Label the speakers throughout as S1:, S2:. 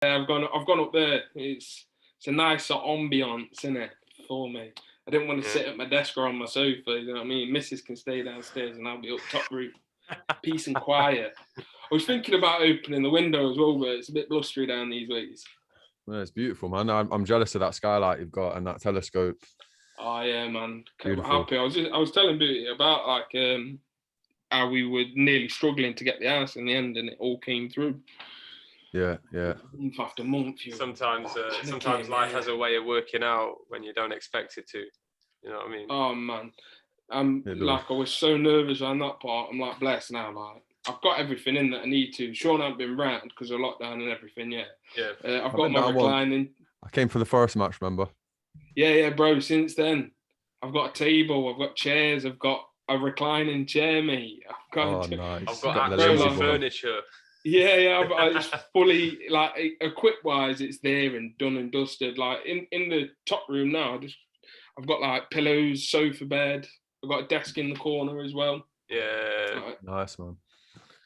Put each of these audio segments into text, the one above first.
S1: I've gone up there. It's a nice sort of ambiance, isn't it, for me. I didn't want to sit at my desk or on my sofa. You know what I mean? Mrs. can stay downstairs, and I'll be up top roof, peace and quiet. I was thinking about opening the window as well, but it's a bit blustery down these ways.
S2: Yeah, it's beautiful, man. I'm jealous of that skylight you've got and that telescope.
S1: Oh yeah, man.
S2: Beautiful.
S1: Happy. I was telling Booty about like how we were nearly struggling to get the house in the end, and it all came through.
S2: Yeah.
S1: Month after month.
S3: Sometimes life has a way of working out when you don't expect it to. You know what I mean?
S1: Oh man, I was so nervous on that part. I'm like blessed now. Like I've got everything in that I need to. Sean hasn't been round because of lockdown and everything yet.
S3: Yeah.
S1: I've got my reclining.
S2: I came for the first match, remember?
S1: Yeah, bro. Since then, I've got a table. I've got chairs. I've got a reclining chair, mate.
S2: Nice.
S3: I've got actual furniture.
S1: Yeah. It's fully like equip-wise, it's there and done and dusted. Like in the top room now, I've got like pillows, sofa bed. I've got a desk in the corner as well.
S3: Yeah.
S1: Like,
S2: nice, man.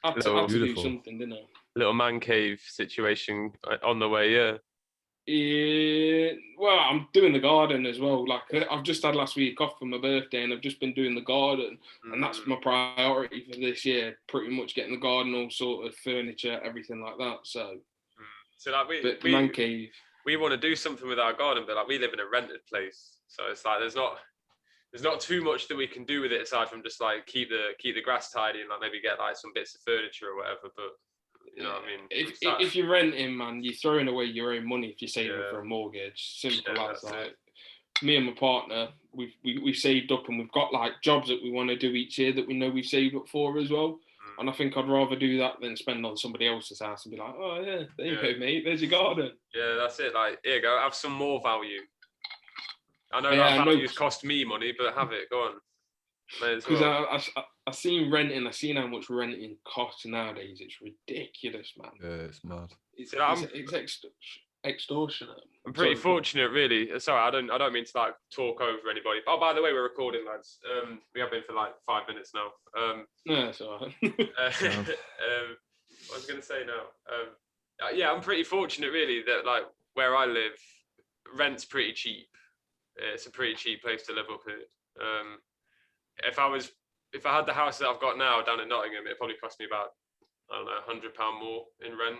S1: I had to do something, didn't I?
S3: Little man cave situation on the way, yeah.
S1: Yeah, well, I'm doing the garden as well. Like I've just had last week off for my birthday, and I've just been doing the garden, and that's my priority for this year. Pretty much getting the garden, all sort of furniture, everything like that. So
S3: like
S1: man cave.
S3: We want to do something with our garden, but like we live in a rented place, so it's like there's not too much that we can do with it aside from just like keep the grass tidy and like maybe get like some bits of furniture or whatever. But you know what I mean?
S1: If you're renting, man, you're throwing away your own money if you're saving for a mortgage. Simple as like. Me and my partner, we've saved up and we've got like jobs that we want to do each year that we know we've saved up for as well. And I think I'd rather do that than spend on somebody else's house and be like, oh yeah, there you go, mate. There's your garden.
S3: Yeah, that's it. Like, here you go. Have some more value. I know that values cost me money, but have it. Go on.
S1: Because I seen renting. I seen how much renting costs nowadays. It's ridiculous, man.
S2: Yeah, it's mad.
S1: It's extortionate.
S3: I'm pretty fortunate, really. Sorry, I don't mean to like talk over anybody. Oh, by the way, we're recording, lads. We have been for like 5 minutes now.
S1: No, that's all right.
S3: What was I going to say now? Yeah, I'm pretty fortunate, really, that like where I live, rent's pretty cheap. It's a pretty cheap place to live up here. If I had the house that I've got now down in Nottingham, it'd probably cost me about, I don't know, £100 more in rent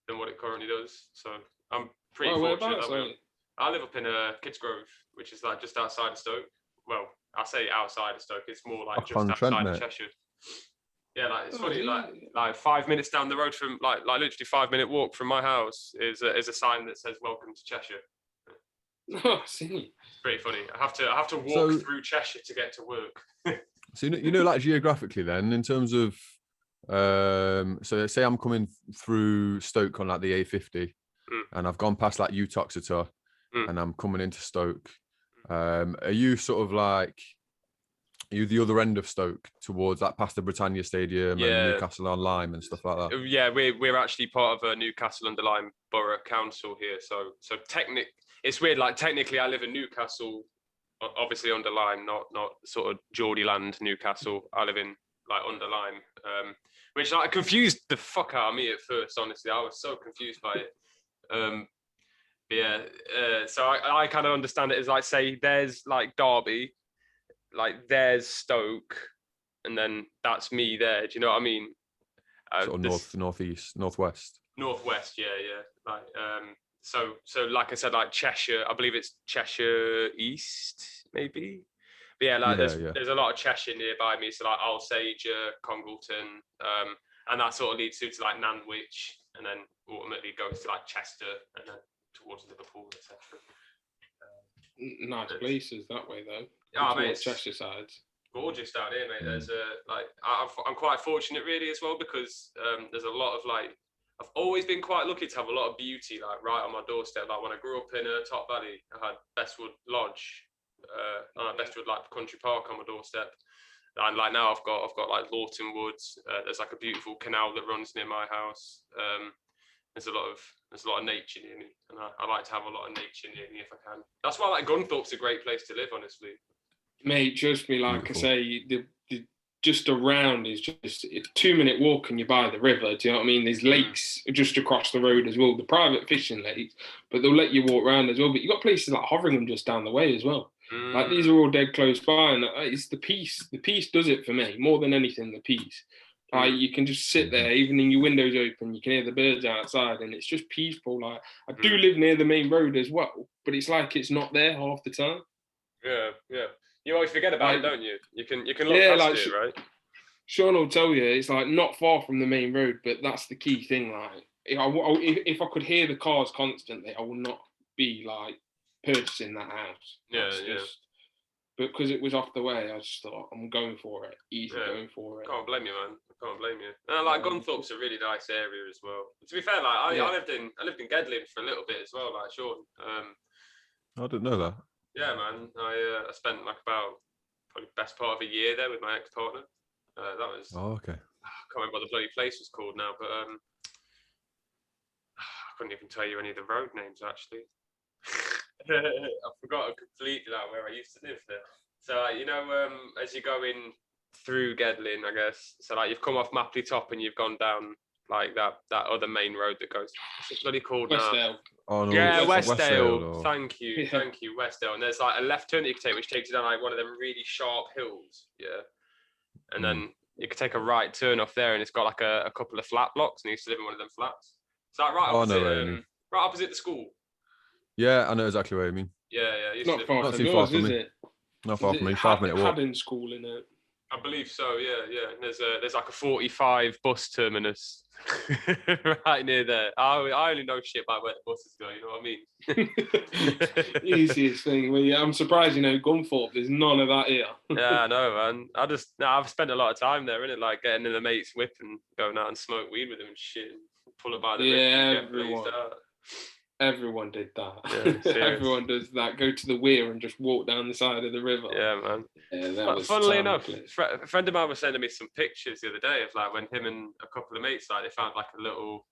S3: than what it currently does. So I'm pretty fortunate that way. I live up in Kidsgrove, which is like just outside of Stoke. Well, I say outside of Stoke. It's more like just outside of Cheshire. Yeah, like it's funny. Like 5 minutes down the road from like literally 5-minute walk from my house is a sign that says "Welcome to Cheshire."
S1: Oh, see.
S3: It's pretty funny. I have to walk through Cheshire to get to work.
S2: So you know, like geographically, then in terms of, so say I'm coming through Stoke on like the A50, and I've gone past like Utoxeter, and I'm coming into Stoke. Are you sort of like? Are you the other end of Stoke towards that past the Britannia Stadium and Newcastle on Lyme and stuff like that?
S3: Yeah, we're actually part of a Newcastle under Lyme Borough Council here. So it's weird. Like technically, I live in Newcastle, obviously under Lyme, not sort of Geordieland Newcastle. I live in like under Lyme, which like confused the fuck out of me at first. Honestly, I was so confused by it. So I kind of understand it as like, say there's like Derby. Like there's Stoke, and then that's me there. Do you know what I mean?
S2: Sort of northeast, northwest.
S3: Northwest, yeah. Like so like I said, like Cheshire. I believe it's Cheshire East, maybe. But yeah, like there's a lot of Cheshire nearby me. So like Alsager, Congleton, and that sort of leads to like Nantwich, and then ultimately goes to like Chester, and then towards Liverpool, etc.
S1: Nice places that way though.
S3: Yeah, I mean,
S1: it's Cheshire sides.
S3: Gorgeous down here, mate. There's I'm quite fortunate really as well because there's a lot of like I've always been quite lucky to have a lot of beauty like right on my doorstep. Like when I grew up in Top Valley, I had Bestwood Lodge, Bestwood like Country Park on my doorstep, and like now I've got like Lawton Woods. There's like a beautiful canal that runs near my house. There's a lot of nature near me, and I like to have a lot of nature near me if I can. That's why like Gunthorpe's a great place to live, honestly.
S1: Mate, trust me, like beautiful. I say, the just around is just a 2-minute walk and you're by the river. Do you know what I mean? There's lakes just across the road as well, the private fishing lakes, but they'll let you walk around as well. But you've got places like Hoveringham just down the way as well. Like these are all dead close by, and it's the peace. The peace does it for me more than anything. The peace. Like you can just sit there, even in your windows open, you can hear the birds outside, and it's just peaceful. Like I do live near the main road as well, but it's like it's not there half the time.
S3: Yeah. You always forget about it, don't you? You can look past it, right?
S1: Sean will tell you it's like not far from the main road, but that's the key thing. Like if I could hear the cars constantly, I would not be like purchasing that house. But because it was off the way, I just thought I'm going for it. Going for it.
S3: Can't blame you, man. I can't blame you. And like Gunthorpe's a really nice area as well. To be fair, like I lived in Gedling for a little bit as well, like Sean.
S2: I didn't know that.
S3: Yeah, man. I spent like about probably the best part of a year there with my ex-partner. That was.
S2: Oh, okay.
S3: I can't remember what the bloody place was called now, but I couldn't even tell you any of the road names actually. I forgot completely like where I used to live there. So you know, as you go in through Gedling, I guess. So like you've come off Mapley Top and you've gone down like that other main road that goes. What's it bloody called now?
S2: Oh, no,
S3: yeah,
S2: Westdale.
S3: Thank you, Westdale. And there's like a left turn that you can take, which takes you down like one of them really sharp hills. Yeah, and then you can take a right turn off there, and it's got like a couple of flat blocks, and you used to live in one of them flats. It's like right opposite the school.
S2: Yeah, I know exactly what you mean.
S3: Yeah.
S1: Not far
S2: from yours,
S1: is it?
S2: Not far from me. 5-minute walk.
S1: Haddon School in it.
S3: I believe so. Yeah. And there's like a 45 bus terminus right near there. I only know shit about where the buses go. You know what I mean?
S1: Easiest thing. Well, I'm surprised. Gunthorpe. There's none of that here.
S3: Yeah, I know, man. I've spent a lot of time there, innit? Like getting in the mate's whip and going out and smoke weed with them and shit. Pull about the
S1: Everyone did that.
S3: Yeah,
S1: everyone does that. Go to the weir and just walk down the side of the river.
S3: Yeah, man.
S1: Yeah, that was
S3: funnily enough, a friend of mine was sending me some pictures the other day of like when him and a couple of mates they found like a little,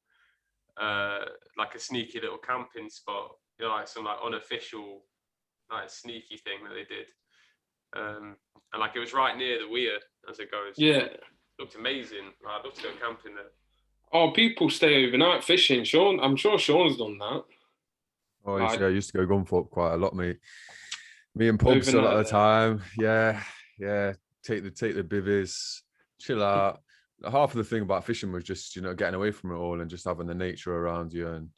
S3: like a sneaky little camping spot. Like some like unofficial, like sneaky thing that they did. And like it was right near the weir as it goes.
S1: Yeah,
S3: looked amazing. I'd love to go camping there.
S1: Oh, people stay overnight fishing. Sean, I'm sure Sean's done that.
S2: Oh, I used to go Gunthorpe quite a lot, mate. Me and pubs a lot of the time. Yeah. Take the bivvies, chill out. Half of the thing about fishing was just getting away from it all and just having the nature around you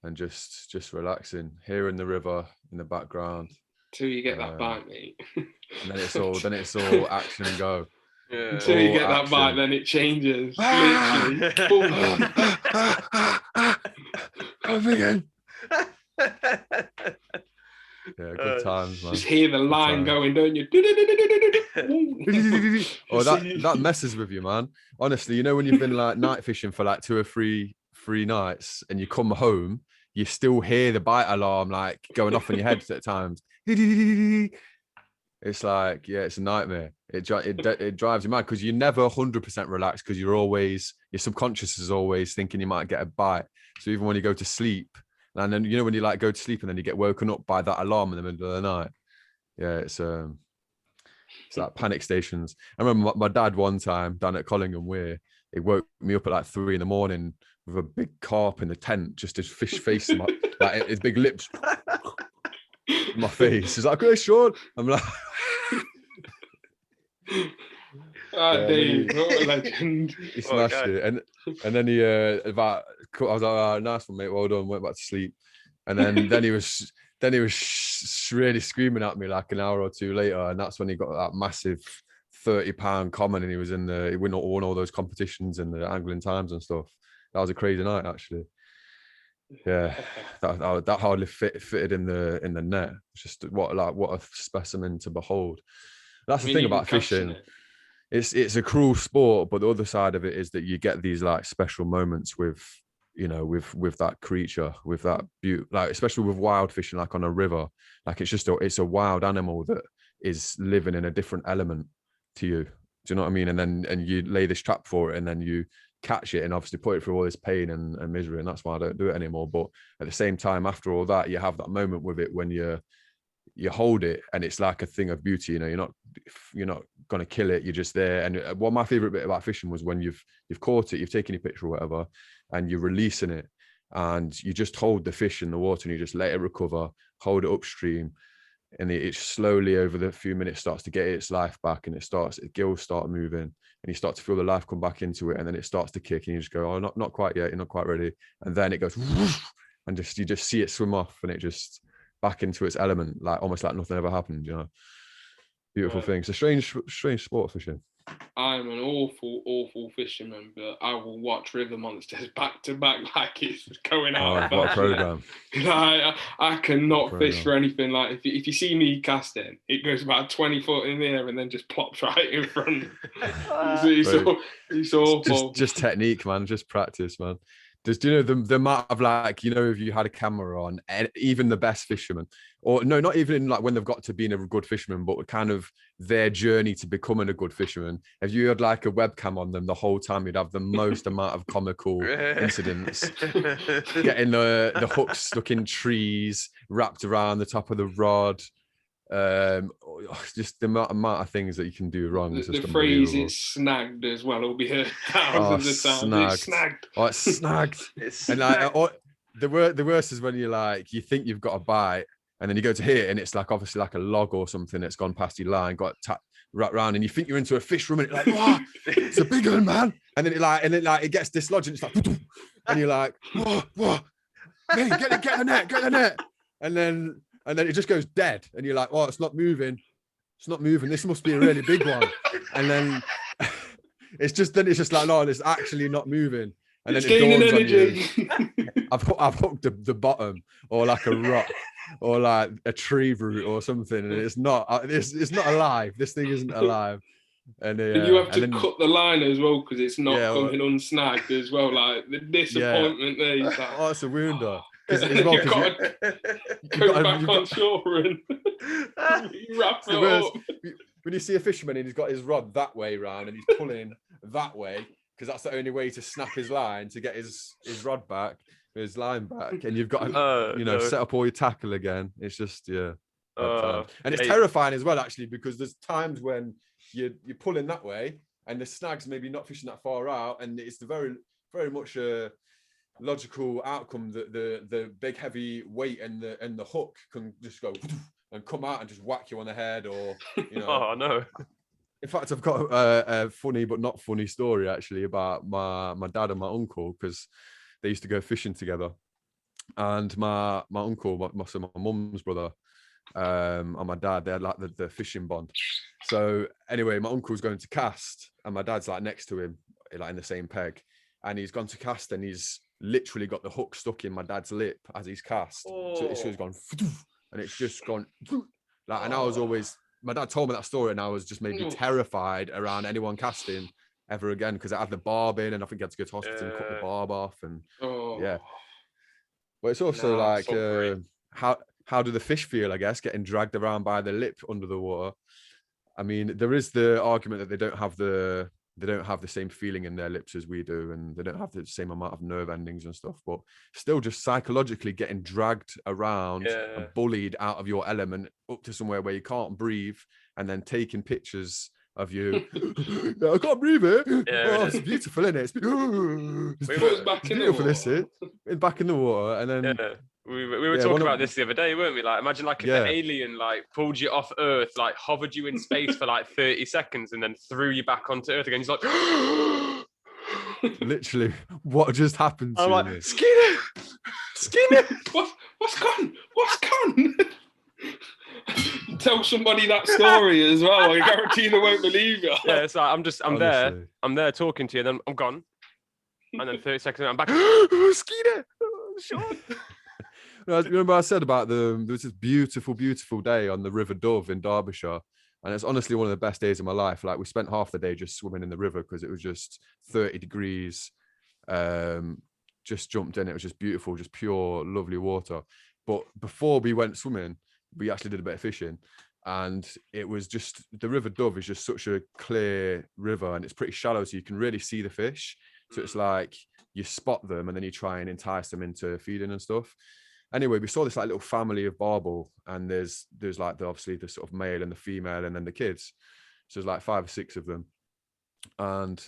S2: and just relaxing, hearing the river in the background.
S1: Till you get that bite, mate.
S2: And then it's all action and go.
S1: Yeah. Until you get that bite, then it changes. Literally.
S2: I'm thinking. Yeah, good times, man.
S1: Just hear the line going, don't you?
S2: Oh, that messes with you, man. Honestly, when you've been like night fishing for like 2 or 3 nights and you come home, you still hear the bite alarm like going off in your head at times. It's like, it's a nightmare. It drives you mad because you're never 100% relaxed because your subconscious is always thinking you might get a bite. So even when you go to sleep, and then when you like go to sleep and then you get woken up by that alarm in the middle of the night. Yeah, it's like panic stations. I remember my dad one time down at Collingham Weir, he woke me up at like 3 a.m. with a big carp in the tent, just his fish face, like his big lips. My face. He's like, "Okay, Sean." I'm like,
S1: Dave, what a legend.
S2: He smashed it. And then he I was like, "Oh, nice one, mate, well done," went back to sleep. And then he was really screaming at me like an hour or two later, and that's when he got that massive 30-pound common, and he won all those competitions in the Angling Times and stuff. That was a crazy night, actually. Yeah, that hardly fitted in the net. It's just what a specimen to behold. That's the thing about fishing. It's a cruel sport, but the other side of it is that you get these like special moments with that creature, with that beauty, like especially with wild fishing, like on a river. Like it's a wild animal that is living in a different element to you. Do you know what I mean? And you lay this trap for it, and then you catch it and obviously put it through all this pain and misery, and that's why I don't do it anymore. But at the same time, after all that, you have that moment with it when you're you hold it and it's like a thing of beauty. You know, you're not gonna kill it. You're just there. And what my favorite bit about fishing was when you've caught it, you've taken your picture or whatever, and you're releasing it, and you just hold the fish in the water and you just let it recover, hold it upstream, and it slowly over the few minutes starts to get its life back, and its gills start moving, and you start to feel the life come back into it, and then it starts to kick, and you just go, oh, not quite yet, you're not quite ready, and then it goes, and you just see it swim off, and it just back into its element, like almost like nothing ever happened, you know. Beautiful thing. It's a strange sport, fishing. I'm
S1: an awful fisherman, but I will watch river monsters back to back like it's going out.
S2: What a program!
S1: I cannot fish for anything. Like if you see me casting, it goes about 20 foot in the air and then just plops right in front. It's awful.
S2: Just technique, man. Just practice, man. Do you know the amount of, like, you know, if you had a camera on, and even the best fishermen, or no, not even like when they've got to being a good fisherman, but kind of their journey to becoming a good fisherman. If you had like a webcam on them the whole time, you'd have the most amount of comical incidents. Getting the hooks stuck in trees, wrapped around the top of the rod. Just the amount of things that you can do wrong.
S1: The phrase "it's snagged" as well will be heard thousands of times. It's snagged.
S2: Oh, it's snagged. And like, the worst is when you think you've got a bite, and then you go to hit it, and it's like obviously like a log or something that's gone past your line, got right round, and you think you're into a fish room, and it's like, wow, it's a big one, man. And then it gets dislodged, and it's like, and you're like, what? Hey, get the net. And then it just goes dead, and you're like, oh, it's not moving. This must be a really big one. And then it's just like, no, it's actually not moving. And then it dawns energy. On you, I've hooked the bottom, or like a rock, or like a tree root or something, and it's not alive. This thing isn't alive. And
S1: you have to cut the line as well, because it's not coming unsnagged as well. Like the disappointment there. Like,
S2: oh, it's a wounder.
S1: You've got to go back on shore and wrap it up.
S2: When you see a fisherman and he's got his rod that way round and he's pulling that way, because that's the only way to snap his line to get his rod back, his line back, and you've got to set up all your tackle again. It's just and it's terrifying as well, actually, because there's times when you're pulling that way and the snag's maybe not fishing that far out, and it's the very, very much logical outcome that the big heavy weight and the hook can just go and come out and just whack you on the head, or
S3: oh no.
S2: In fact, I've got a funny but not funny story actually about my dad and my uncle, because they used to go fishing together, and my uncle, my mum's brother, and my dad, they had like the fishing bond. So anyway, my uncle's going to cast and my dad's like next to him, like in the same peg, and he's gone to cast and he's literally got the hook stuck in my dad's lip as he's cast. So it's just gone, and it's just gone like, and I was always, my dad told me that story, and I was just maybe terrified around anyone casting ever again, because I had the barb in, and I think I had to go to hospital and cut the barb off, and yeah. But it's also how do the fish feel, I guess, getting dragged around by the lip under the water? I mean, there is the argument that they don't have the same feeling in their lips as we do, and they don't have the same amount of nerve endings and stuff, but still just psychologically getting dragged around and bullied out of your element up to somewhere where you can't breathe, and then taking pictures of you. I can't breathe it. Oh, it's beautiful, isn't it? It's beautiful, isn't it? Back in the water, and then
S3: we were talking about this the other day, weren't we? Like, imagine like if an alien like pulled you off Earth, like hovered you in space for like 30 seconds and then threw you back onto Earth again. He's like,
S2: literally, what just happened to
S3: I'm like,
S2: me?
S3: Skeeny,
S1: what's gone? Tell somebody that story as well. I guarantee they won't believe you.
S3: Yeah, it's like I'm there talking to you, and then I'm gone, and then 30 seconds, I'm back. Skeeny, Sean.
S2: Remember I said about there was this beautiful, beautiful day on the River Dove in Derbyshire, and it's honestly one of the best days of my life. Like, we spent half the day just swimming in the river because it was just 30 degrees. Just jumped in. It was just beautiful, just pure, lovely water. But before we went swimming, we actually did a bit of fishing, and it was just, the River Dove is just such a clear river, and it's pretty shallow, so you can really see the fish. So it's like you spot them and then you try and entice them into feeding and stuff. anyway, we saw this like little family of barbel, and there's like obviously the sort of male and the female, and then the kids. So there's like 5 or 6 of them, and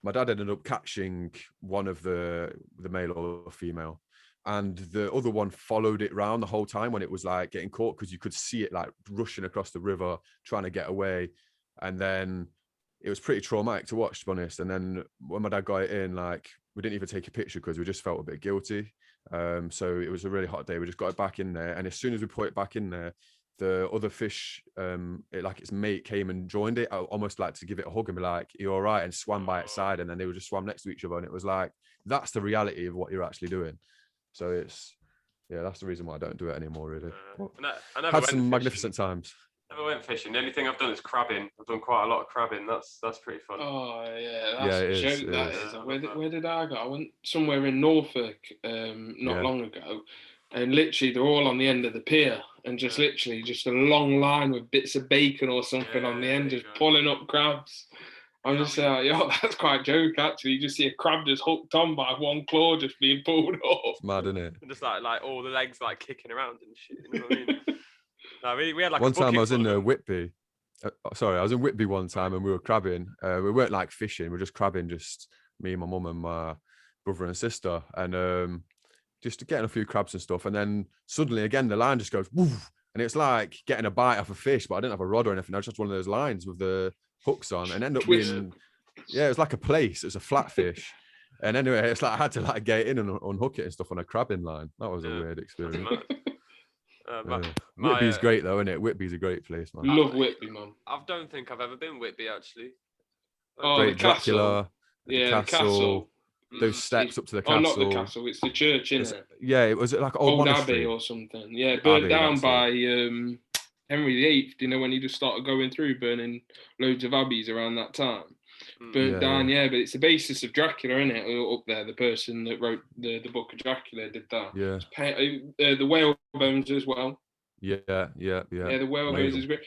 S2: my dad ended up catching one of the male or the female, and the other one followed it round the whole time when it was like getting caught, because you could see it like rushing across the river trying to get away. And then it was pretty traumatic to watch, to be honest. And then when my dad got it in, like, we didn't even take a picture because we just felt a bit guilty. So it was a really hot day. We just got it back in there, and as soon as we put it back in there, the other fish, its mate came and joined it, almost like to give it a hug and be like, "You're all right," and swam by its side, and then they would just swam next to each other. And it was like, that's the reality of what you're actually doing. So that's the reason why I don't do it anymore, really.
S3: I never
S2: had some magnificent times.
S3: Never went fishing. The only thing I've done is crabbing. I've done quite a lot of crabbing. That's pretty fun.
S1: Oh yeah, that's a joke. That is. Where did I go? I went somewhere in Norfolk not long ago, and literally they're all on the end of the pier, and just literally just a long line with bits of bacon or something on the end, just pulling up crabs. I'm just like, yo, that's quite a joke, actually. You just see a crab just hooked on by one claw just being pulled up.
S2: It's mad, isn't it?
S3: And just like all the legs like kicking around and shit. You know what I mean? No, we had like
S2: one time I was in Whitby. I was in Whitby one time, and we were crabbing. We weren't like fishing; we were just crabbing, just me, my mum, and my brother and sister, and just getting a few crabs and stuff. And then suddenly, again, the line just goes woof, and it's like getting a bite off a fish, but I didn't have a rod or anything. I was just one of those lines with the hooks on, and ended up being, it was like a place. It was a flat fish. And anyway, it's like I had to like get in and unhook it and stuff on a crabbing line. That was a weird experience. Whitby's great though, isn't it? Whitby's a great place, man.
S1: Love Whitby, man.
S3: I don't think I've ever been Whitby, actually.
S2: Great Dracula,
S1: the castle.
S2: Those steps up to the castle.
S1: Oh, not the castle. It's the church, isn't it?
S2: Yeah, it was like
S1: old Abbey or something. Yeah, burnt down by Henry VIII. You know, when he just started going through burning loads of abbeys around that time. Burnt down, but it's the basis of Dracula, isn't it? Up there, the person that wrote the book of Dracula did that.
S2: Yeah.
S1: The whale bones as well.
S2: Yeah.
S1: Yeah, the whale bones is great.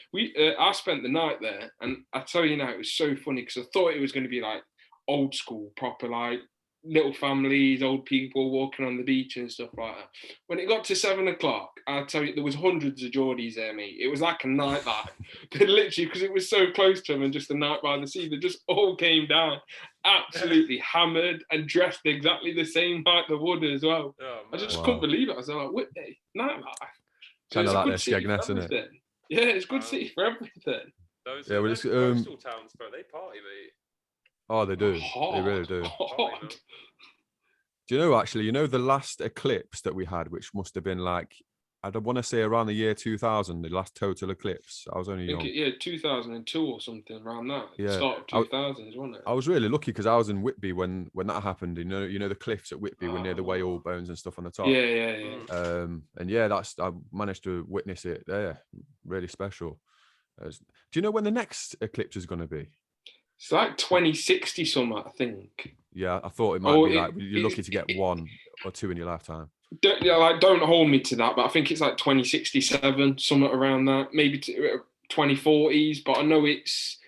S1: I spent the night there, and I tell you now, it was so funny because I thought it was going to be like old school, proper like little families, old people walking on the beach and stuff like that. When it got to 7 o'clock, I tell you, there was hundreds of Geordies there, mate. It was like a nightlife. Literally, because it was so close to them and just a night by the sea, they just all came down, absolutely hammered and dressed exactly the same like the wood as well. I just couldn't believe it. I was like, Whitby, nightlife.
S2: Kind of like their Skegness, isn't it?
S1: Yeah, it's good city for everything.
S3: Those coastal towns, bro, they party, mate.
S2: Oh, they do. They really do. Do you know, actually, the last eclipse that we had, which must have been like, I don't want to say around the year 2000, the last total eclipse. I was only young.
S1: 2002 or something around that.
S2: Yeah.
S1: Start of 2000s, wasn't it?
S2: I was really lucky because I was in Whitby when that happened. You know the cliffs at Whitby were near the whale bones and stuff on the top.
S1: Yeah.
S2: And I managed to witness it there. Really special. Do you know when the next eclipse is going to be?
S1: It's like 2060 something, I think.
S2: Yeah, I thought it might be like you're lucky to get 1 or 2 in your lifetime.
S1: Don't hold me to that, but I think it's like 2067, something around that, maybe 2040s. But I know because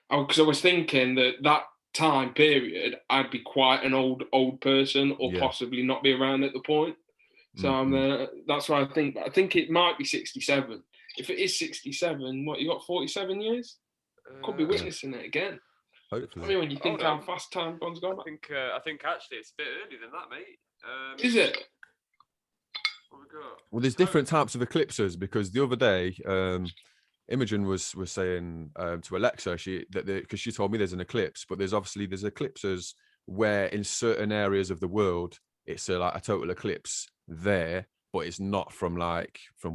S1: I was thinking that time period, I'd be quite an old person, or possibly not be around at the point. So that's what I think. But I think it might be 67. If it is 67, what, you got 47 years? Could be witnessing it again.
S2: Hopefully.
S1: I mean, when you think how fast time's gone.
S3: I think actually it's a bit earlier than that, mate.
S1: Is it?
S3: What we got?
S2: Well, there's different types of eclipses, because the other day, Imogen was saying to Alexa, because she told me there's an eclipse, but there's eclipses where in certain areas of the world it's like a total eclipse there, but it's not from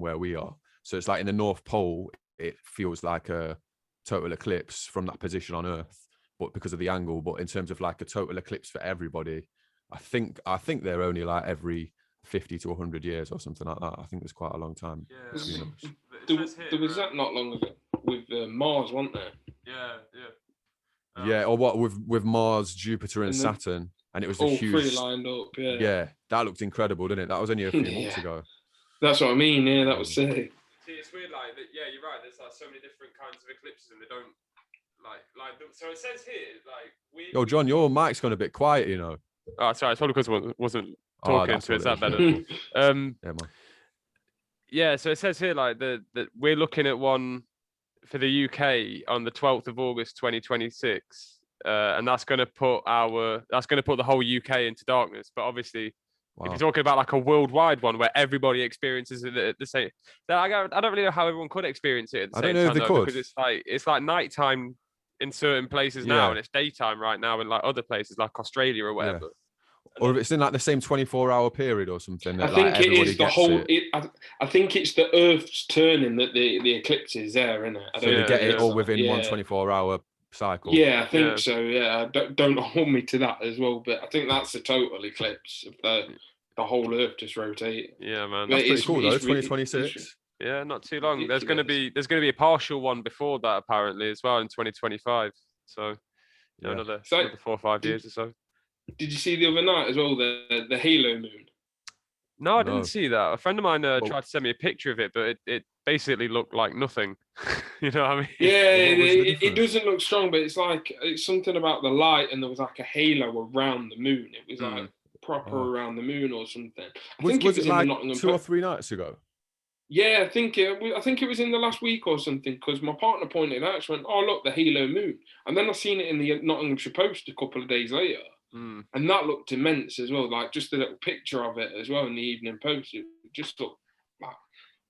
S2: where we are. So it's like in the North Pole, it feels like a total eclipse from that position on Earth, but because of the angle. But in terms of like a total eclipse for everybody, I think they're only like every 50 to 100 years or something like that. I think it's quite a long time.
S1: Yeah. There was that not long ago with Mars, wasn't there?
S3: Yeah.
S2: Yeah, or what with Mars, Jupiter, and Saturn, and it was a huge.
S1: All 3 lined up. Yeah.
S2: Yeah, that looked incredible, didn't it? That was only a few months ago.
S1: That's what I mean. Yeah, that was sick.
S3: See, it's weird. Like, yeah, you're right. There's like so many different kinds of eclipses, and they don't like. So it says here, like.
S2: Yo, John, your mic's gone a bit quiet.
S3: Oh, sorry. It's probably because I wasn't talking to it. Is that better?
S2: Yeah, man.
S3: Yeah, so it says here like that we're looking at one for the UK on the 12th of August 2026, and that's going to put the whole UK into darkness. But obviously, if you're talking about like a worldwide one where everybody experiences it at the same, then I don't really know how everyone could experience it at the same time, though, because it's like nighttime in certain places now, and it's daytime right now in like other places like Australia or whatever.
S2: Yeah. Or if it's in like the same 24-hour period or something.
S1: I think it is the whole. I think it's the Earth's turning that the eclipse is there, isn't it?
S2: So they get it all within one 24-hour cycle.
S1: Yeah, I think so. Yeah, don't hold me to that as well, but I think that's the total eclipse of the whole Earth just rotating.
S3: Yeah, man,
S2: that's pretty cool though. 2026.
S3: Yeah, not too long. There's gonna be a partial one before that apparently as well in 2025. So another 4 or 5 years or so.
S1: Did you see the other night as well the halo moon?
S3: No, I didn't see that. A friend of mine tried to send me a picture of it, but it basically looked like nothing. You know what I mean?
S1: Yeah, it doesn't look strong, but it's something about the light, and there was like a halo around the moon. It was like proper around the moon or something.
S2: Was it like 2 or 3 nights ago?
S1: Yeah, I think it was in the last week or something, because my partner pointed out. She went, "Oh, look, the halo moon," and then I seen it in the Nottinghamshire Post a couple of days later. And that looked immense as well, like just a little picture of it as well in the Evening Post. It just looked like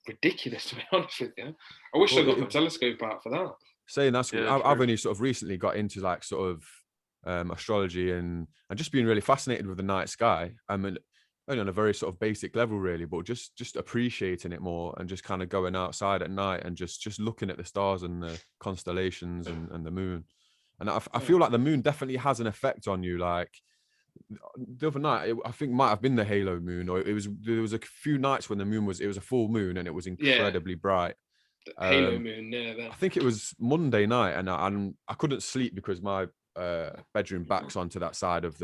S1: ridiculous, to be honest with you. I wish I got my telescope out for that.
S2: Saying that's, I've only sort of recently got into like sort of astrology and just being really fascinated with the night sky. I mean, only on a very sort of basic level really, but just appreciating it more and just kind of going outside at night and just looking at the stars and the constellations and the moon. And I feel like the moon definitely has an effect on you. Like the other night, I think might have been the halo moon, or there was a few nights when the moon was a full moon and it was incredibly bright.
S1: Halo moon,
S2: I think it was Monday night, and I couldn't sleep because my bedroom backs onto that side of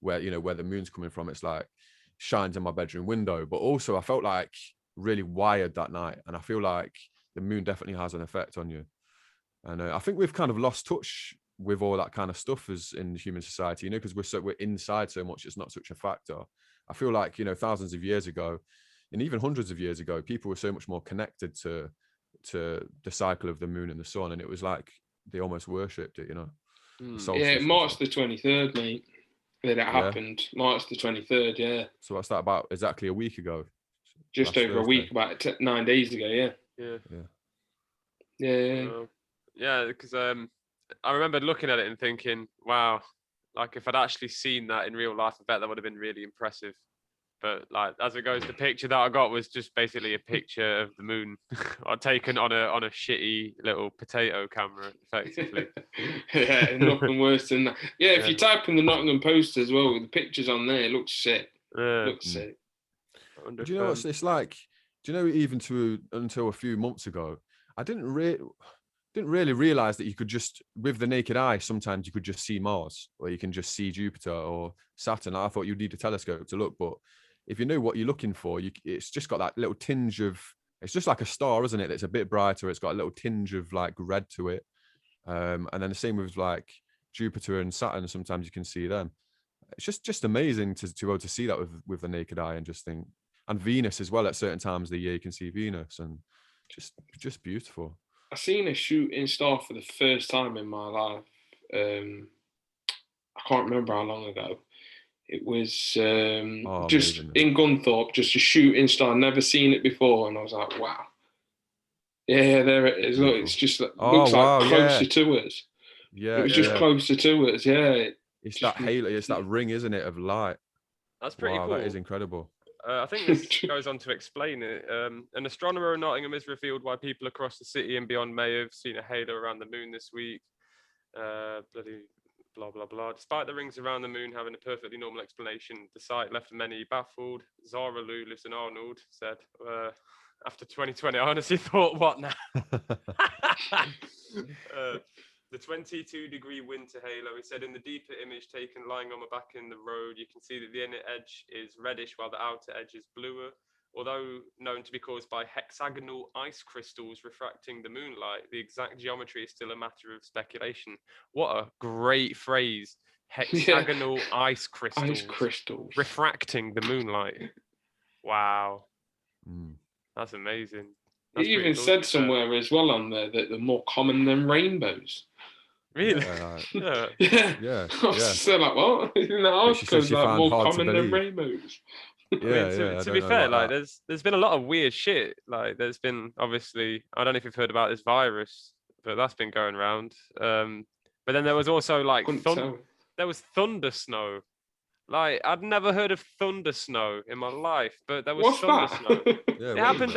S2: where the moon's coming from. It's like shines in my bedroom window, but also I felt like really wired that night, and I feel like the moon definitely has an effect on you. And I think we've kind of lost touch with all that kind of stuff as in human society, because we're inside so much. It's not such a factor. I feel like thousands of years ago, and even hundreds of years ago, people were so much more connected to the cycle of the moon and the sun, and it was like they almost worshipped it.
S1: Yeah, March the 23rd, mate. That it happened. March the 23rd. Yeah.
S2: So what's that, about exactly a week ago?
S1: Just over Thursday. A week, about 9 days ago. Yeah.
S3: Yeah, because I remember looking at it and thinking, wow, like if I'd actually seen that in real life, I bet that would have been really impressive. But like as it goes, the picture that I got was just basically a picture of the moon taken on a shitty little potato camera, effectively.
S2: Yeah,
S1: nothing worse than that. Yeah, if you type in the Nottingham Post as well, with the pictures on there, it looks sick. Looks sick.
S2: Do you know what it's like? Do you know, even until a few months ago, I didn't really realize that you could just, with the naked eye, sometimes you could just see Mars, or you can just see Jupiter or Saturn. I thought you'd need a telescope to look, but if you know what you're looking for, it's just got that little tinge of, it's just like a star, isn't it? It's a bit brighter. It's got a little tinge of like red to it. And then the same with like Jupiter and Saturn. Sometimes you can see them. It's just amazing to be able to see that with the naked eye, and just think, and Venus as well. At certain times of the year, you can see Venus, and just beautiful.
S1: I seen a shooting star for the first time in my life. I can't remember how long ago. It was just amazing, in Gunthorpe, just a shooting star. Never seen it before, and I was like, "Wow, yeah, there it is." Look, it's just looks like closer to us.
S2: Yeah,
S1: it was just closer to us. Yeah,
S2: it's that halo, it's that ring, isn't it, of light?
S3: That's pretty cool.
S2: That is incredible.
S3: I think this goes on to explain it. An astronomer in Nottingham has revealed why people across the city and beyond may have seen a halo around the moon this week. Bloody blah, blah, blah. Despite the rings around the moon having a perfectly normal explanation, the sight left many baffled. Zara Lou lives in Arnold, said, after 2020, I honestly thought, what now? The 22-degree winter halo, he said, in the deeper image taken lying on my back in the road, you can see that the inner edge is reddish while the outer edge is bluer. Although known to be caused by hexagonal ice crystals refracting the moonlight, the exact geometry is still a matter of speculation. What a great phrase. Hexagonal ice crystals.
S1: Ice crystals.
S3: Refracting the moonlight. Wow. That's amazing.
S1: It even said somewhere as well on there that they're more common than rainbows.
S3: Really?
S1: Yeah. I was still like, what? In the article, it's like more common than rainbows.
S3: To be fair, like there's been a lot of weird shit. Like there's been, obviously, I don't know if you've heard about this virus, but that's been going around. But then there was also like there was Thundersnow. Like I'd never heard of Thundersnow in my life, but there was Thundersnow. It happened.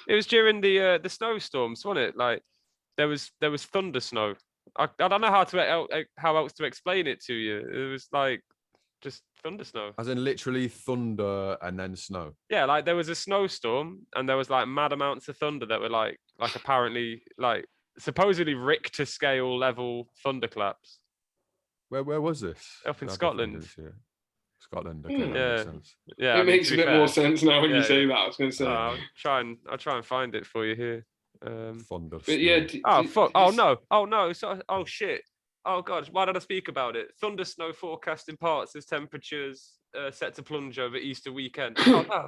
S3: It was during the snowstorms, wasn't it? Like there was Thundersnow. I don't know how else to explain it to you. It was like just Thundersnow.
S2: As in literally thunder and then snow.
S3: Yeah, like there was a snowstorm and there was like mad amounts of thunder that were like apparently like supposedly Richter scale level thunderclaps.
S2: Where was this?
S3: Up in Scotland.
S2: Scotland. Okay, that makes sense.
S3: Yeah,
S1: it makes a bit more sense now when you say that. I was going to say.
S3: I'll try and find it for you here.
S2: Thunder.
S1: But yeah.
S3: Fuck! Oh no! Oh shit! Oh god! Why did I speak about it? Thundersnow forecast in parts as temperatures set to plunge over Easter weekend. Oh no!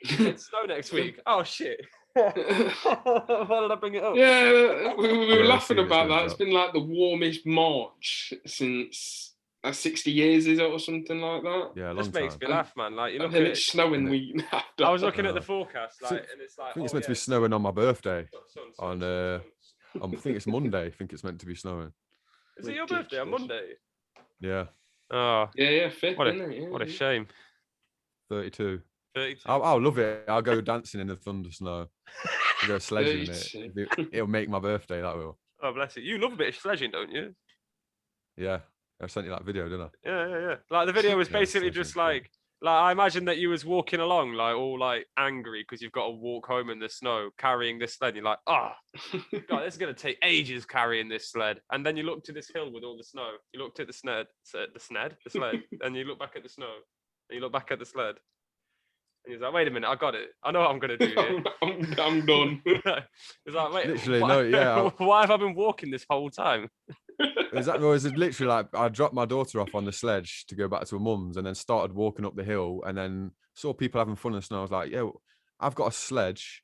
S3: It's snow next week. Oh shit! Why did I bring it up?
S1: Yeah, we were laughing about that. It's been like the warmest March since 60 years, is it, or something like that?
S2: Yeah,
S3: this makes me laugh, man. Like you look
S1: at it's snowing week after.
S3: I was looking at the forecast, like, and it's like
S2: I think it's meant to be snowing on my birthday. I think it's Monday. I think it's meant to be snowing.
S3: Is it your birthday on Monday?
S2: Yeah.
S3: Oh.
S1: Yeah, fifth,
S3: what a shame.
S2: 32. I'll love it. I'll go dancing in the Thundersnow. I'll go sledging in it. It'll make my birthday, that will.
S3: Oh, bless you. You love a bit of sledging, don't you?
S2: Yeah. I sent you that video, didn't I?
S3: Yeah. Like the video was basically just like I imagine that you was walking along like all like angry because you've got to walk home in the snow carrying this sled. You're like, God, this is gonna take ages carrying this sled. And then you look to this hill with all the snow. You looked at the sled, and you look back at the snow, and you look back at the sled, and you're like, wait a minute, I got it. I know what I'm gonna do here.
S1: I'm done.
S3: It's like, wait,
S2: literally,
S3: why have I been walking this whole time?
S2: Exactly. It was literally like I dropped my daughter off on the sledge to go back to her mum's, and then started walking up the hill, and then saw people having fun in the snow. I was like, "Yo, I've got a sledge,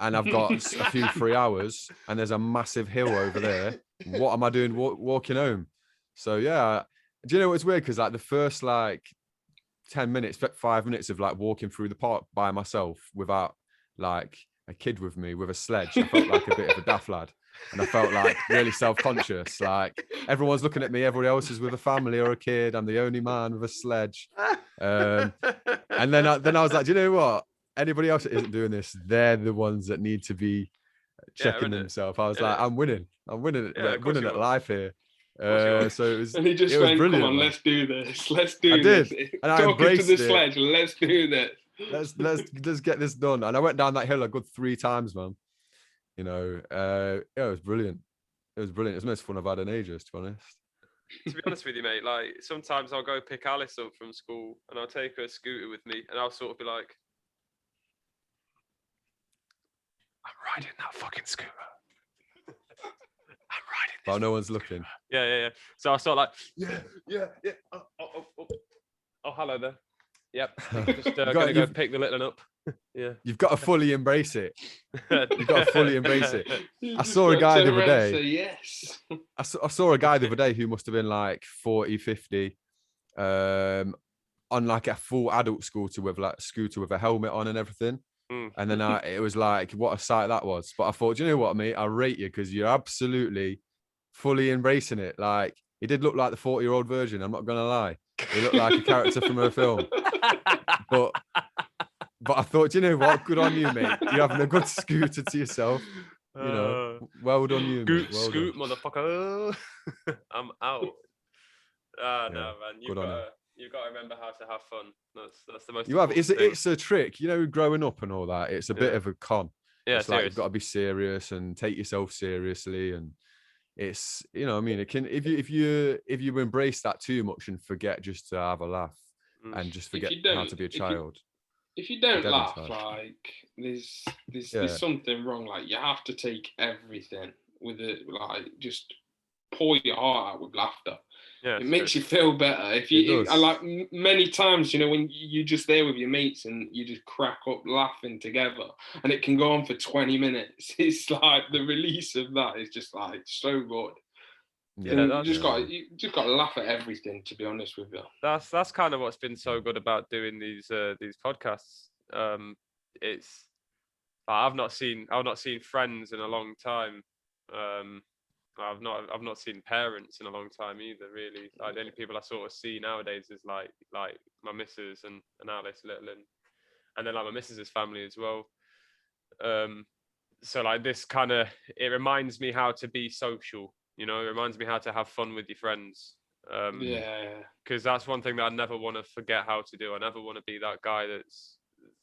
S2: and I've got a few 3 hours, and there's a massive hill over there. What am I doing walking home?" So yeah, do you know what's weird? Because like the first like 10 minutes, 5 minutes of like walking through the park by myself without like a kid with me with a sledge, I felt like a bit of a daft lad. And I felt like really self-conscious. Like everyone's looking at me, everybody else is with a family or a kid. I'm the only man with a sledge. And then I was like, do you know what? Anybody else that isn't doing this, they're the ones that need to be checking themselves. I was like, I'm winning at life here. So it was.
S1: And he just went, "Come on, let's do this. Let's do
S2: this."
S1: I did,
S2: and I
S1: talking to the sledge. Let's do this.
S2: Let's get this done. And I went down that hill a good 3 times, man. You know, it was brilliant. It was brilliant. It's the most fun I've had in ages, to be honest.
S3: To be honest with you, mate, like sometimes I'll go pick Alice up from school and I'll take her scooter with me and I'll sort of be like, I'm riding that fucking scooter. I'm riding this.
S2: While no one's looking.
S3: Yeah. So I start like, yeah. Oh, hello there. Yep. Just gonna go pick the little one up. Yeah.
S2: You've got to fully embrace it. You've got to fully embrace it. I saw a guy the other day.
S1: Yes.
S2: I saw a guy the other day who must have been like 40, 50, on like a full adult scooter with a helmet on and everything. And then it was like, what a sight that was. But I thought, do you know what, mate? I rate you because you're absolutely fully embracing it. Like, he did look like the 40-year-old version. I'm not going to lie. He looked like a character from a film. But I thought, you know what? Good on you, mate. You're having a good scooter to yourself. You know, well done you, mate. Well
S3: scoot, done. Motherfucker. I'm out. No, man. You've got to remember how to have fun. That's the most.
S2: You have. It's a trick. You know, growing up and all that. It's a bit of a con.
S3: Yeah,
S2: it's like you've got to be serious and take yourself seriously, and it's, you know, I mean, it can, if you embrace that too much and forget just to have a laugh and just forget how to be a child.
S1: If you don't laugh, like there's something wrong. Like you have to take everything with it, like just pour your heart out with laughter.
S3: Yeah,
S1: it makes you feel better. If you, I like many times, you know, when you're just there with your mates and you just crack up laughing together, and it can go on for 20 minutes. It's like the release of that is just like so good.
S3: Yeah,
S1: you just got to laugh at everything. To be honest with you,
S3: that's kind of what's been so good about doing these podcasts. It's I've not seen friends in a long time. I've not seen parents in a long time either. Really, like the only people I sort of see nowadays is like my missus and Alice Little, and then like my missus's family as well. So like this kind of, it reminds me how to be social. You know, it reminds me how to have fun with your friends. Because that's one thing that I never want to forget how to do. I never want to be that guy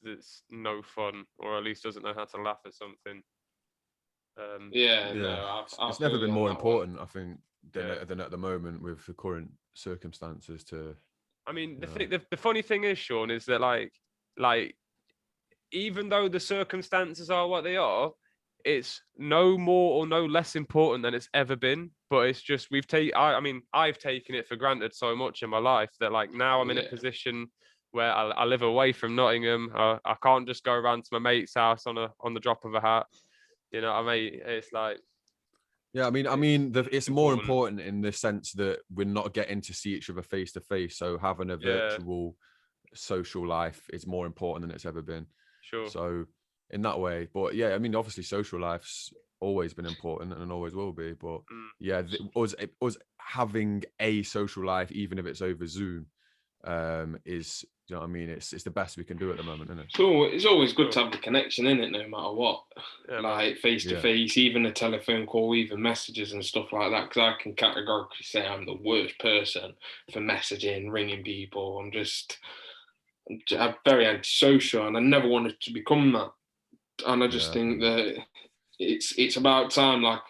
S3: that's no fun, or at least doesn't know how to laugh at something.
S2: It's never been more important, I think, than at the moment with the current circumstances.
S3: I mean, the funny thing is, Sean, is that like even though the circumstances are what they are, it's no more or no less important than it's ever been. But it's just I've taken it for granted so much in my life that like now I'm in a position where I live away from Nottingham. I can't just go around to my mate's house on the drop of a hat. You know what I mean? It's like,
S2: yeah, it's more important in the sense that we're not getting to see each other face to face. So having a virtual social life is more important than it's ever been.
S3: Sure.
S2: So in that way, but yeah, I mean, obviously social life's always been important and always will be. But us having a social life, even if it's over Zoom, is, you know what I mean? It's the best we can do at the moment, isn't it?
S1: So it's always good to have the connection in it, no matter what. Like face to face, even a telephone call, even messages and stuff like that. Because I can categorically say I'm the worst person for messaging, ringing people. I'm very antisocial, and I never wanted to become that. And I just think that it's about time. Like,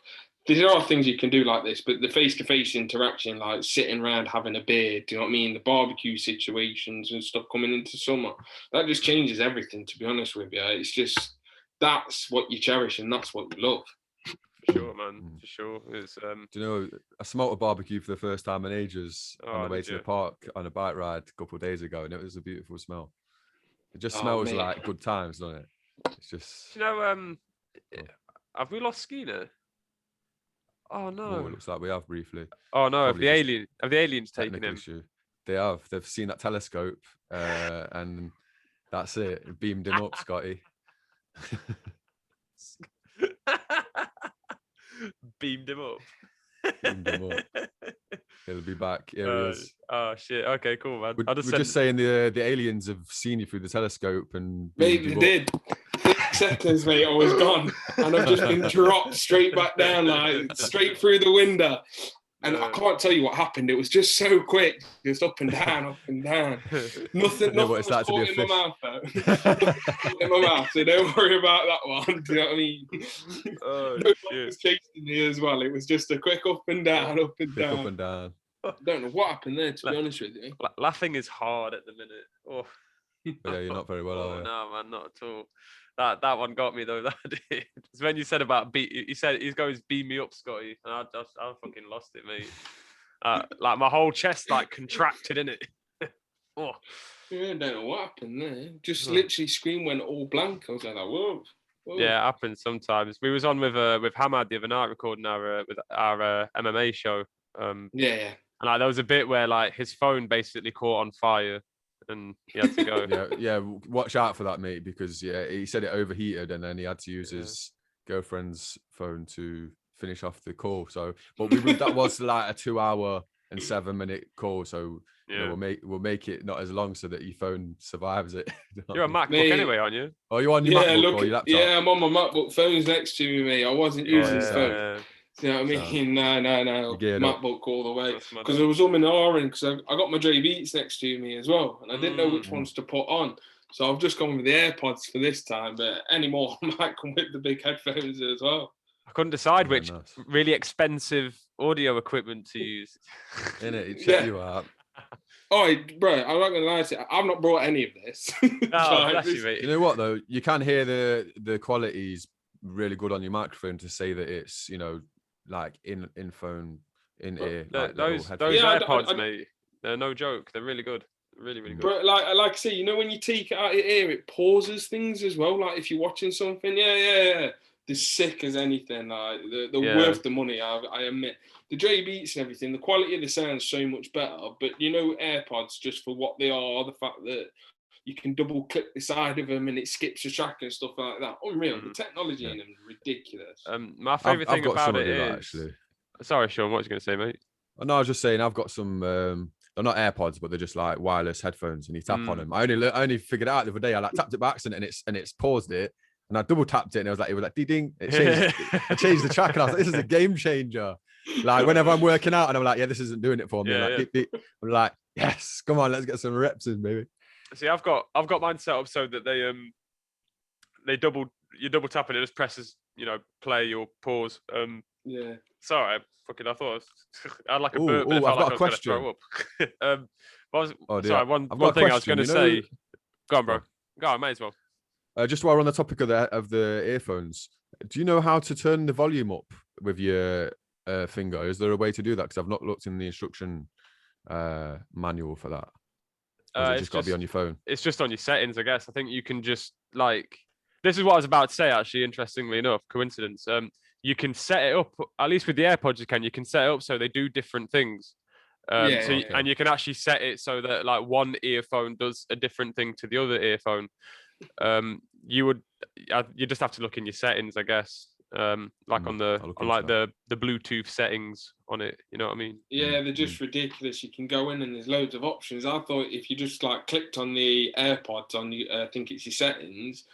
S1: there are things you can do like this, but the face-to-face interaction, like sitting around having a beer, do you know what I mean? The barbecue situations and stuff coming into summer, that just changes everything, to be honest with you. It's just, that's what you cherish and that's what you love.
S3: For sure, man. For sure. It's,
S2: do you know, I smelt a barbecue for the first time in ages on the way to the park on a bike ride a couple of days ago, and it was a beautiful smell. It just smells like good times, doesn't it? It's just...
S3: Do you know, have we lost Skeena? Oh no!
S2: It looks like we have briefly.
S3: Oh no! Have the aliens taken him?
S2: Issue. They have. They've seen that telescope, and that's it. It beamed him up, Scotty.
S3: Beamed him up.
S2: Beamed him up. He'll be back. Here he is.
S3: Oh shit! Okay, cool, man.
S2: We're just saying the aliens have seen you through the telescope and.
S1: Maybe they did. 6 seconds, mate, I was gone, and I've just been dropped straight back down, like straight through the window. And I can't tell you what happened. It was just so quick, just up and down, up and down. Nothing was caught in my mouth, though. In my mouth, so don't worry about that one. Do you know what I mean?
S3: Oh,
S1: no one was chasing me as well. It was just a quick up and down, up and down.
S2: Up and down.
S1: I don't know what happened there, to be honest with you.
S3: Laughing is hard at the minute. Oh.
S2: Yeah, you're not very well, are you?
S3: No, man, not at all. That one got me though. That did. It's when you said about he said he's going to beam me up, Scotty, and I fucking lost it, mate. Like my whole chest like contracted in it. Oh.
S1: Yeah, I don't know what happened there. Just literally screen went all blank. I was like, whoa.
S3: Yeah, it happens sometimes. We was on with Hamad the other night recording our MMA show.
S1: Yeah.
S3: And like there was a bit where like his phone basically caught on fire. And he had to go.
S2: yeah. Watch out for that, mate, because he said it overheated, and then he had to use his girlfriend's phone to finish off the call. So, but that was like a 2-hour and 7-minute call. So we'll make it not as long so that your phone survives it.
S3: You're a MacBook anyway, aren't you?
S2: Oh, you're on your MacBook or your laptop?
S1: Yeah, I'm on my MacBook. Phone's next to me, mate. I wasn't using the phone. You know what I mean? No. MacBook all the way. Because I was umming and ahhing because I got my J Beats next to me as well. And I didn't know which ones to put on. So I've just gone with the AirPods for this time. But anymore, I might come with the big headphones as well.
S3: I couldn't decide which really expensive audio equipment to use.
S2: Innit? Check you out.
S1: Oh, bro, I'm not going to lie to you. I've not brought any of this.
S2: You know what, though? You can hear the quality's really good on your microphone to say that it's, you know, like in phone in ear.
S3: Those AirPods, mate, they're no joke. They're really good. Really, really good.
S1: But like I say, you know, when you take it out of your ear, it pauses things as well. Like if you're watching something, they're sick as anything. Like they're worth the money. I admit. The Dre Beats and everything, the quality of the sound is so much better. But you know, AirPods, just for what they are, the fact that you can double click the side of them and it skips a track and stuff like that. Unreal. The technology in them is ridiculous.
S3: My favourite thing about it is...
S2: actually.
S3: Sorry, Sean, what was you going to say, mate?
S2: No, I was just saying, I've got some... they're not AirPods, but they're just like wireless headphones, and you tap on them. I only figured it out the other day. I like tapped it by accident, and it's paused it, and I double tapped it, and it was like ding. It changed. I changed the track, and I was like, this is a game changer. Like whenever I'm working out, and I'm like, this isn't doing it for me. I'm like, yes, come on, let's get some reps in, baby.
S3: See, I've got mine set up so that you double tap and it just presses, play or pause. Sorry, I thought I had like a burp.
S2: I've got a question.
S3: Sorry, one thing I was going to say. Go on, bro. Go on, might as well.
S2: Just while we're on the topic of the earphones, do you know how to turn the volume up with your finger? Is there a way to do that? Because I've not looked in the instruction manual for that. It's just got to be on your phone. It's
S3: just on your settings, I guess. I think you can just this is what I was about to say, actually, interestingly enough, coincidence. You can set it up, at least with the AirPods you can set it up so they do different things. And you can actually set it so that like one earphone does a different thing to the other earphone. You just have to look in your settings, I guess. On the Bluetooth settings on it, you know what I mean?
S1: Yeah, they're just ridiculous. You can go in and there's loads of options. I thought if you just clicked on the AirPods on the I think it's your settings,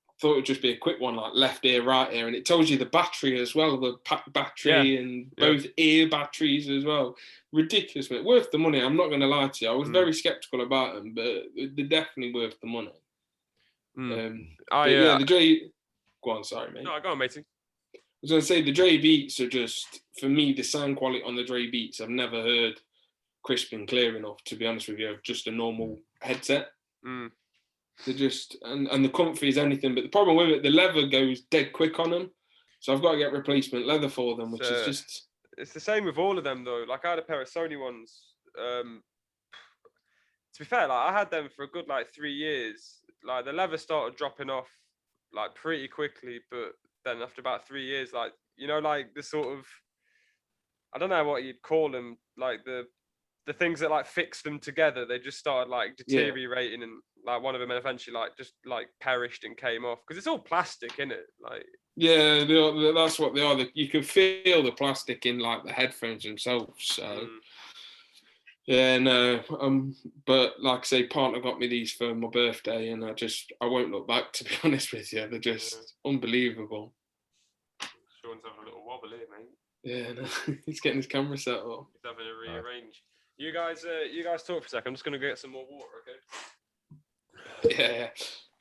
S1: I thought it would just be a quick one, like left ear, right ear, and it tells you the battery as well, the battery and both ear batteries as well. Ridiculous, mate. Worth the money. I'm not going to lie to you. I was very skeptical about them, but they're definitely worth the money. The Dre. Go on, sorry, mate.
S3: No, go on, matey.
S1: I was going to say the Dre Beats are just, for me, the sound quality on the Dre Beats, I've never heard crisp and clear enough, to be honest with you, just a normal headset. They're just, and the comfy is anything, but the problem with it, the leather goes dead quick on them. So I've got to get replacement leather for them, which is just...
S3: It's the same with all of them, though. Like, I had a pair of Sony ones. To be fair, I had them for a good, 3 years. Like, the leather started dropping off, pretty quickly, but... Then after about 3 years, the sort of, I don't know what you'd call them, the things that fix them together, they just started deteriorating and one of them eventually just perished and came off because it's all plastic, isn't it?
S1: Yeah, that's what they are. You can feel the plastic in the headphones themselves. So yeah, no. But like I say, partner got me these for my birthday, and I won't look back, to be honest with you. They're just unbelievable.
S3: Sean's having a little wobble here, mate.
S1: Yeah, no, he's getting his camera set up.
S3: He's having to rearrange. You guys talk for a second. I'm just gonna get some more water,
S1: okay? Yeah.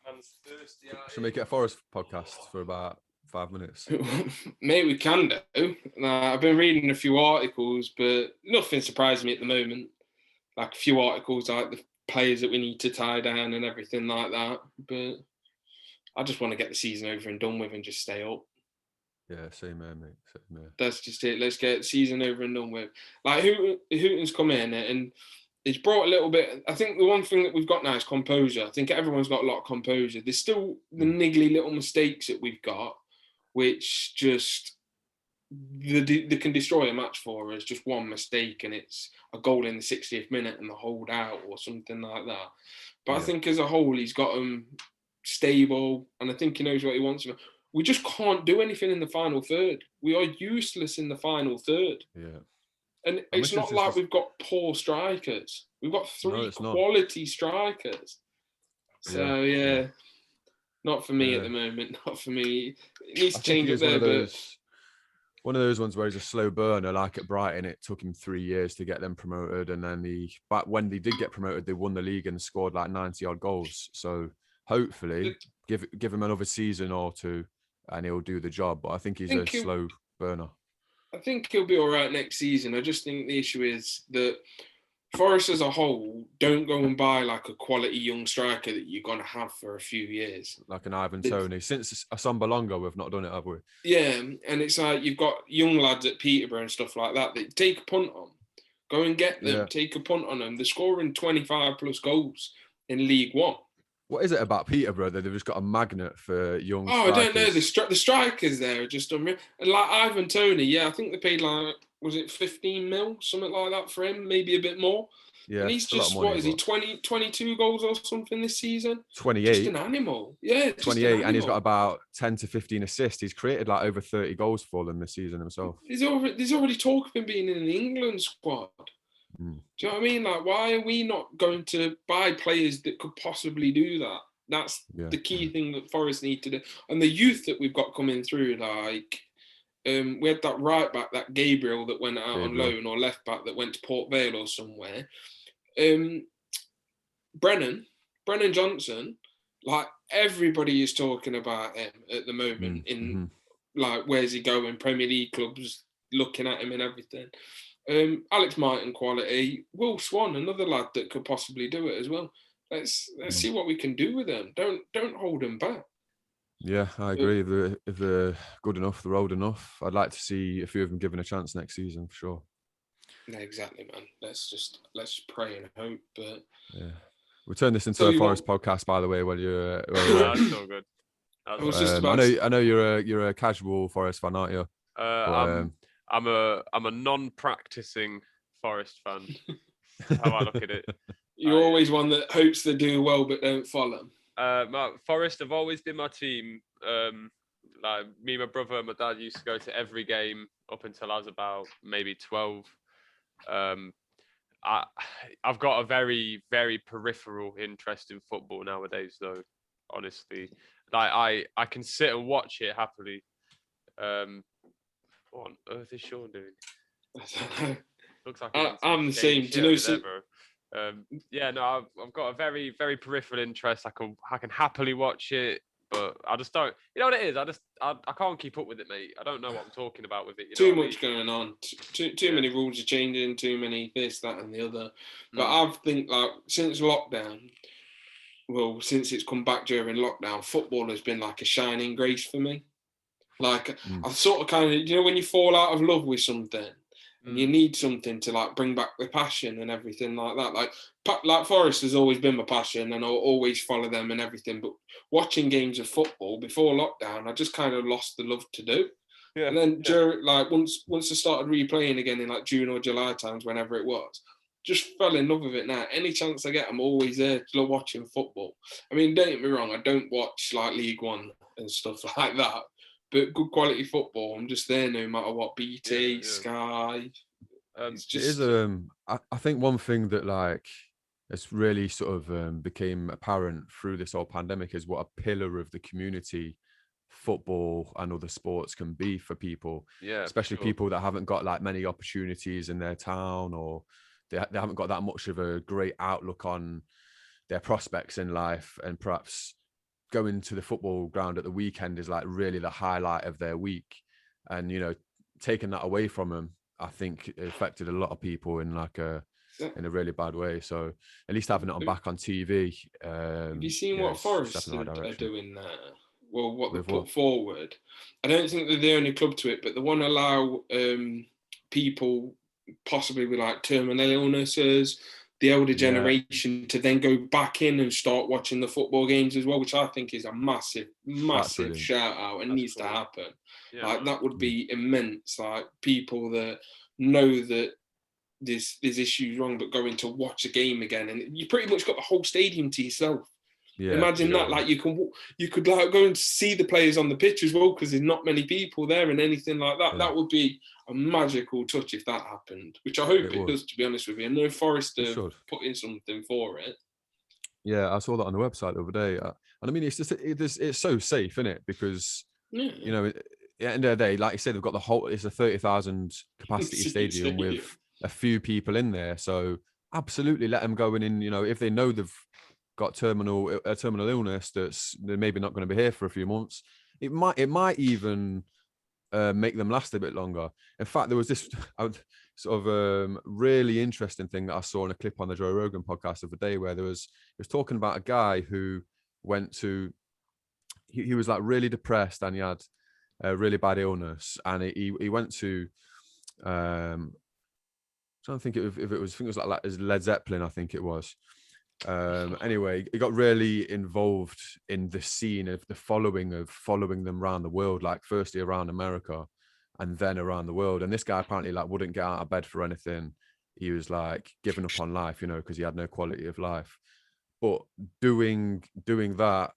S3: Man's thirsty.
S2: Should make it a forest podcast for about 5 minutes.
S1: Mate, we can do. I've been reading a few articles, but nothing surprised me at the moment. A few articles the players that we need to tie down and everything like that. But I just want to get the season over and done with and just stay up.
S2: Yeah, same here, mate. Same here.
S1: That's just it. Let's get the season over and done with. Hooton's come in and it's brought a little bit. I think the one thing that we've got now is composure. I think everyone's got a lot of composure. There's still the niggly little mistakes that we've got, which just they can destroy a match for us. Just one mistake and it's a goal in the 60th minute and the hold out or something like that. But I think as a whole, he's got them stable and I think he knows what he wants. We just can't do anything in the final third. We are useless in the final third.
S2: Yeah.
S1: And it's not like we've got poor strikers. We've got three quality strikers. So, yeah. Not for me at the moment. Not for me. It needs to change up there.
S2: One of those ones where he's a slow burner, like at Brighton, it took him 3 years to get them promoted. And then but when they did get promoted, they won the league and scored 90-odd goals. So hopefully give him another season or two and he'll do the job. But I think he's a slow burner.
S1: I think he'll be all right next season. I just think the issue is that Forest as a whole don't go and buy like a quality young striker that you're gonna have for a few years,
S2: like an Ivan Toney. Since Asombalonga, we've not done it, have we?
S1: Yeah, and it's like you've got young lads at Peterborough and stuff like that that take a punt on. Go and get them. Take a punt on them. They're scoring 25 plus goals in League One.
S2: What is it about Peterborough that they've just got a magnet for young strikers?
S1: I don't know. The strikers there are just unreal. And like Ivan Toney, I think they paid like, was it 15 mil, something like that for him, maybe a bit more. Yeah, and he's just, money, what is he, 22 goals or something this season?
S2: 28.
S1: Just an animal. Yeah,
S2: 28, and he's got about 10 to 15 assists. He's created like over 30 goals for them this season himself.
S1: There's already talk of him being in the England squad. Do you know what I mean? Like, why are we not going to buy players that could possibly do that? That's the key thing that Forest need to do. And the youth that we've got coming through, like, we had that right back, that Gabriel that went out on loan, or left back that went to Port Vale or somewhere. Brennan Johnson, like, everybody is talking about him at the moment like, where's he going? Premier League clubs looking at him and everything. Alex Martin quality. Will Swan, another lad that could possibly do it as well. Let's see what we can do with them. Don't hold them back. Yeah,
S2: I agree. If they're good enough, they're old enough. I'd like to see a few of them given a chance next season for sure.
S1: Yeah, exactly, man. Let's pray and hope. But
S2: we'll turn this into a Forest podcast, by the way. While you're,
S3: that's so good.
S2: I know you're a casual Forest fan, aren't you?
S3: I'm a non-practicing Forest fan. How I look at it.
S1: You're always one that hopes they do well but don't follow.
S3: Forest have always been my team. Like me, my brother, and my dad used to go to every game up until I was about maybe 12. I've got a very, very peripheral interest in football nowadays, though. Honestly, like I can sit and watch it happily. What on earth is Sean doing?
S1: I don't know.
S3: Looks like
S1: I'm the same. Do you know?
S3: I've got a very, very peripheral interest. I can happily watch it, but I just don't. You know what it is? I can't keep up with it, mate. I don't know what I'm talking about with it.
S1: Too much going on. Too many rules are changing. Too many this, that, and the other. But I think like since lockdown, since it's come back during lockdown, football has been like a shining grace for me. Like I sort of kind of, when you fall out of love with something. And you need something to like bring back the passion and everything like that. Like Forest has always been my passion, and I'll always follow them and everything. But watching games of football before lockdown, I just kind of lost the love to do. Yeah. And then during, like once I started replaying again in like June or July times, whenever it was, just fell in love with it now. Any chance I get, I'm always there watching football. I mean, don't get me wrong, I don't watch like League One and stuff like that. But good quality football, I'm just there no matter what. BT, Sky.
S2: It's just. It is, I think one thing that like has really sort of became apparent through this whole pandemic is what a pillar of the community football and other sports can be for people. Yeah, especially people that haven't got like many opportunities in their town, or they haven't got that much of a great outlook on their prospects in life, and perhaps going to the football ground at the weekend is like really the highlight of their week. And taking that away from them, I think it affected a lot of people in like in a really bad way. So at least having it back on TV.
S1: Have you seen what Forest are doing there? Well, what they put forward. I don't think they're the only club to it, but they want to allow people possibly with like terminal illnesses, the elder generation, to then go back in and start watching the football games as well, which I think is a massive shout out and needs to happen. Yeah, like that would be immense. Like people that know that there's issues wrong, but going to watch a game again, and you pretty much got the whole stadium to yourself. Yeah, imagine that. Like you could like go and see the players on the pitch as well, because there's not many people there and anything like that. Yeah. That would be a magical touch if that happened, which I hope it does, to be honest with you. I know Forest have put in something for it.
S2: Yeah, I saw that on the website the other day. And I mean, it's just, it's so safe, isn't it? Because, at the end of the day, like you said, they've got it's a 30,000 capacity stadium with a few people in there. So absolutely let them go in, if they know they've got terminal illness, they're maybe not going to be here for a few months. It might even make them last a bit longer. In fact, there was this sort of really interesting thing that I saw in a clip on the Joe Rogan podcast of the day, where he was talking about a guy who went to, he was like really depressed and he had a really bad illness, and he went to I don't think if it was, I think it was like Led Zeppelin, I think it was. Anyway, he got really involved in the scene of following them around the world, like firstly around America and then around the world. And this guy apparently like wouldn't get out of bed for anything. He was like giving up on life, you know, because he had no quality of life. But doing that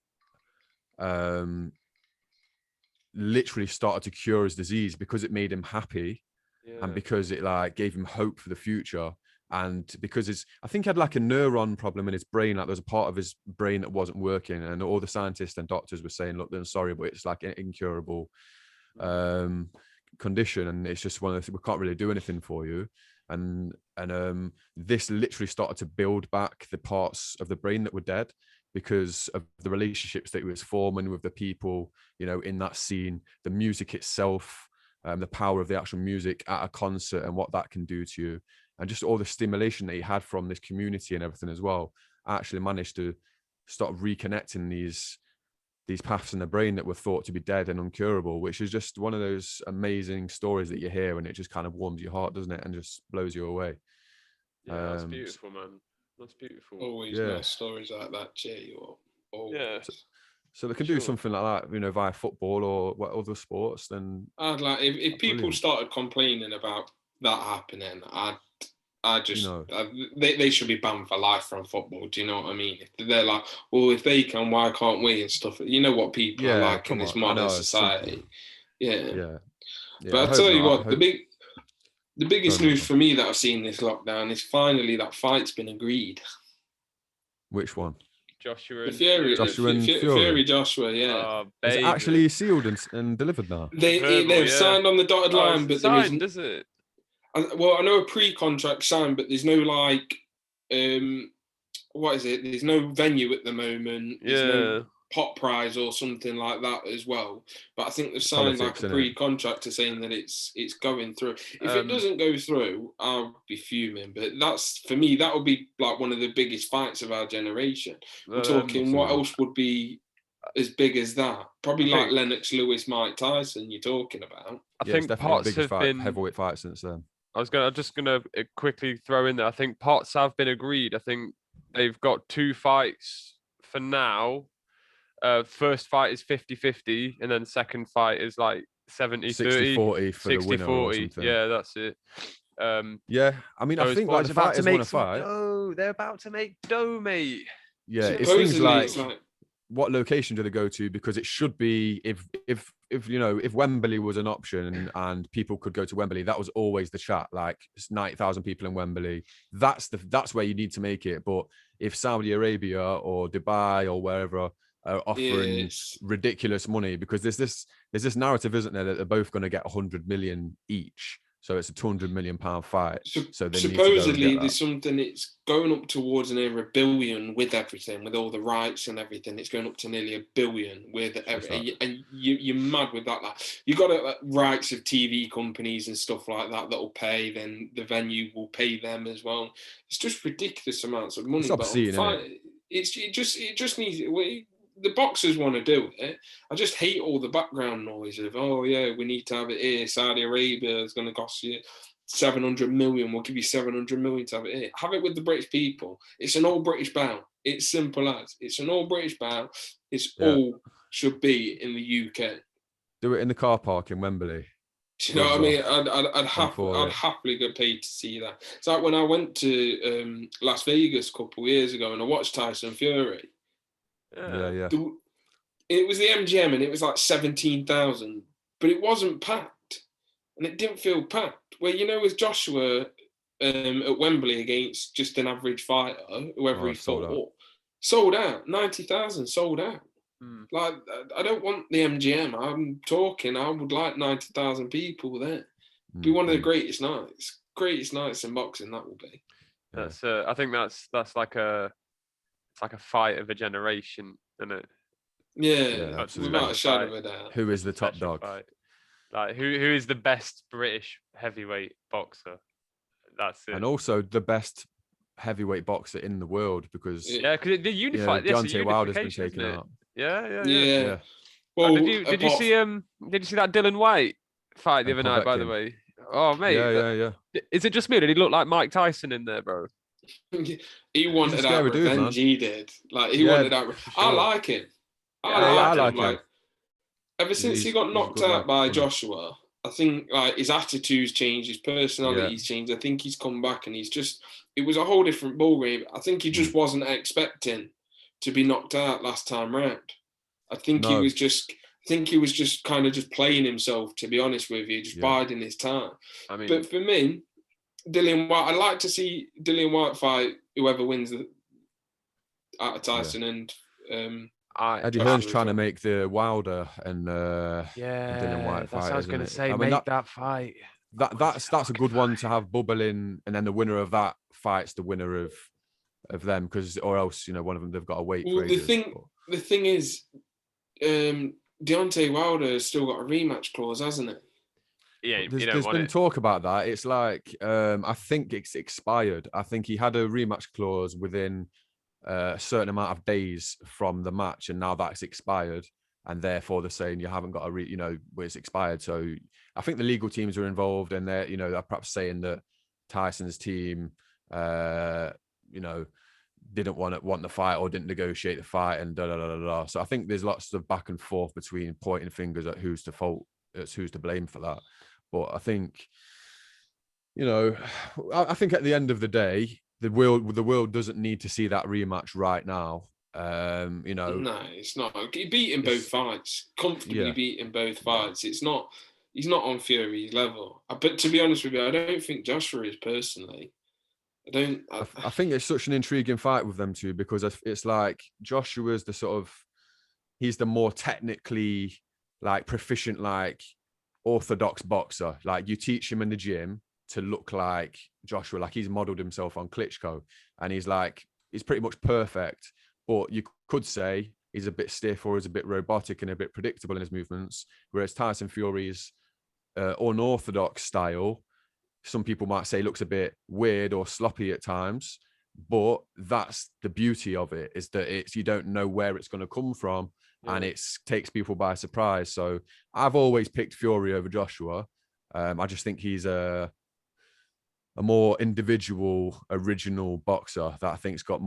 S2: literally started to cure his disease because it made him happy. Yeah. And because it like gave him hope for the future, and because I think he had like a neuron problem in his brain, like there was a part of his brain that wasn't working, and all the scientists and doctors were saying, look, I'm sorry, but it's like an incurable condition, and it's just one of those, we can't really do anything for you. And this literally started to build back the parts of the brain that were dead because of the relationships that he was forming with the people, you know, in that scene, the music itself. The power of the actual music at a concert and what that can do to you, and just all the stimulation that he had from this community and everything as well, actually managed to start reconnecting these paths in the brain that were thought to be dead and uncurable, which is just one of those amazing stories that you hear and it just kind of warms your heart, doesn't it, and just blows you away.
S3: Yeah, that's beautiful, man. That's beautiful.
S1: Always nice stories like that cheer you up. Always. Yeah.
S2: So they can do something like that, you know, via football or what other sports. Then
S1: I'd like if people started complaining about that happening, I just they should be banned for life from football. Do you know what I mean? If they're like, well, if they can, why can't we and stuff? You know what people are like in this modern society. Yeah. But I'll tell you what, the biggest news for me that I've seen this lockdown is finally that fight's been agreed.
S2: Which one?
S3: Joshua and
S1: Fury.
S2: Joshua,
S1: yeah.
S2: Is it actually sealed and delivered now?
S1: They've signed on the dotted line, but there isn't.
S3: Is it?
S1: Well, I know a pre-contract signed, but there's no like, what is it? There's no venue at the moment. There's no pot prize or something like that as well. But I think they've signed like a pre-contract to saying that it's going through. If it doesn't go through, I'll be fuming. But that's, for me, that would be like one of the biggest fights of our generation. We're talking, what else would be as big as that? Probably like Lennox Lewis, Mike Tyson. You're talking about.
S3: I think parts have been
S2: heavyweight fight since then.
S3: I'm just gonna quickly throw in there. I think parts have been agreed. I think they've got 2 fights for now. First fight is 50-50, and then second fight is like 70-30,
S2: 60-40 for the winner or something.
S3: Yeah, that's it.
S2: Yeah, I mean, I think like the fighters want to fight.
S3: Oh, they're about to make dough, mate.
S2: Yeah, it's things like what location do they go to? Because it should be if you know, if Wembley was an option and people could go to Wembley, that was always the chat. Like 90,000 people in Wembley. That's where you need to make it. But if Saudi Arabia or Dubai or wherever are offering ridiculous money, because there's this narrative, isn't there, that they're both going to get 100 million each. So it's a 200 million pound fight. So they
S1: supposedly there's something, it's going up towards near $1 billion with everything, with all the rights and everything. It's going up to nearly $1 billion with everything. And you're mad with that. Like, you got rights of TV companies and stuff like that will pay. Then the venue will pay them as well. It's just ridiculous amounts of money.
S2: It's obscene,
S1: it just needs. The boxers want to do it. I just hate all the background noise of, oh yeah, we need to have it here. Saudi Arabia is going to cost you 700 million. We'll give you 700 million to have it here. Have it with the British people. It's an all British bout. It's simple as. It's an all British bout. It's all should be in the UK.
S2: Do it in the car park in Wembley.
S1: Do you know what I mean? I'd happily go paid to see that. It's like when I went to Las Vegas a couple of years ago and I watched Tyson Fury.
S2: Yeah.
S1: It was the MGM and it was like 17,000, but it wasn't packed, and it didn't feel packed. Where, you know, with Joshua at Wembley against just an average fighter, whoever he fought, sold out 90,000, sold out. Like, I don't want the MGM. I'm talking, I would like 90,000 people there. Be one of the greatest nights in boxing. That will be.
S3: That's I think that's like a. It's like a fight of a generation, isn't it?
S1: Yeah, without a shadow of a doubt.
S2: Who is the top dog?
S3: Fight. Like, who is the best British heavyweight boxer? That's it.
S2: And also the best heavyweight boxer in the world, because
S3: because the unified
S2: Deontay Wilder's been taken out.
S3: Yeah.
S1: Well,
S3: did you see that Dylan White fight the other night? By the way, oh mate,
S2: yeah.
S3: Is it just me? Did he look like Mike Tyson in there, bro?
S1: He wanted that revenge. He did. Like he wanted that. Sure. I like him. I like him. Like ever since he got knocked out by Joshua, I think like his attitude's changed, his personality's changed. I think he's come back and it was a whole different ballgame. I think he just wasn't expecting to be knocked out last time round. I think he was just kind of just playing himself, to be honest with you, just biding his time. I mean, but for me, Dillian White, I'd like to see Dillian White fight whoever wins out of Tyson and
S2: Eddie Hearn's trying to make the Wilder and Dillian White fight.
S3: That's what I was going to say. Make that fight.
S2: That's a good one to have bubbling, and then the winner of that fights the winner of them, because or else one of them they've got to wait.
S1: Well, the thing is, Deontay Wilder has still got a rematch clause, hasn't it?
S3: Yeah,
S2: there's been talk about that. It's like I think it's expired. I think he had a rematch clause within a certain amount of days from the match, and now that's expired, and therefore they're saying you haven't got it's expired. So I think the legal teams are involved, and they're perhaps saying that Tyson's team didn't want the fight or didn't negotiate the fight, and da. So I think there's lots of back and forth between pointing fingers at who's to fault, who's to blame for that. But I think I think at the end of the day, the world doesn't need to see that rematch right now.
S1: No, it's not. He beat in both fights, comfortably beating both fights. He's not on Fury's level. But to be honest with you, I don't think Joshua is personally. I
S2: think it's such an intriguing fight with them two, because it's like Joshua's he's the more technically proficient, orthodox boxer. Like you teach him in the gym to look like Joshua, like he's modeled himself on Klitschko, and he's pretty much perfect. But you could say he's a bit stiff, or he's a bit robotic and a bit predictable in his movements. Whereas Tyson Fury's unorthodox style, some people might say, looks a bit weird or sloppy at times. But that's the beauty of it, is that you don't know where it's going to come from, and it takes people by surprise. So I've always picked Fury over Joshua. I just think he's a more individual, original boxer that I think's got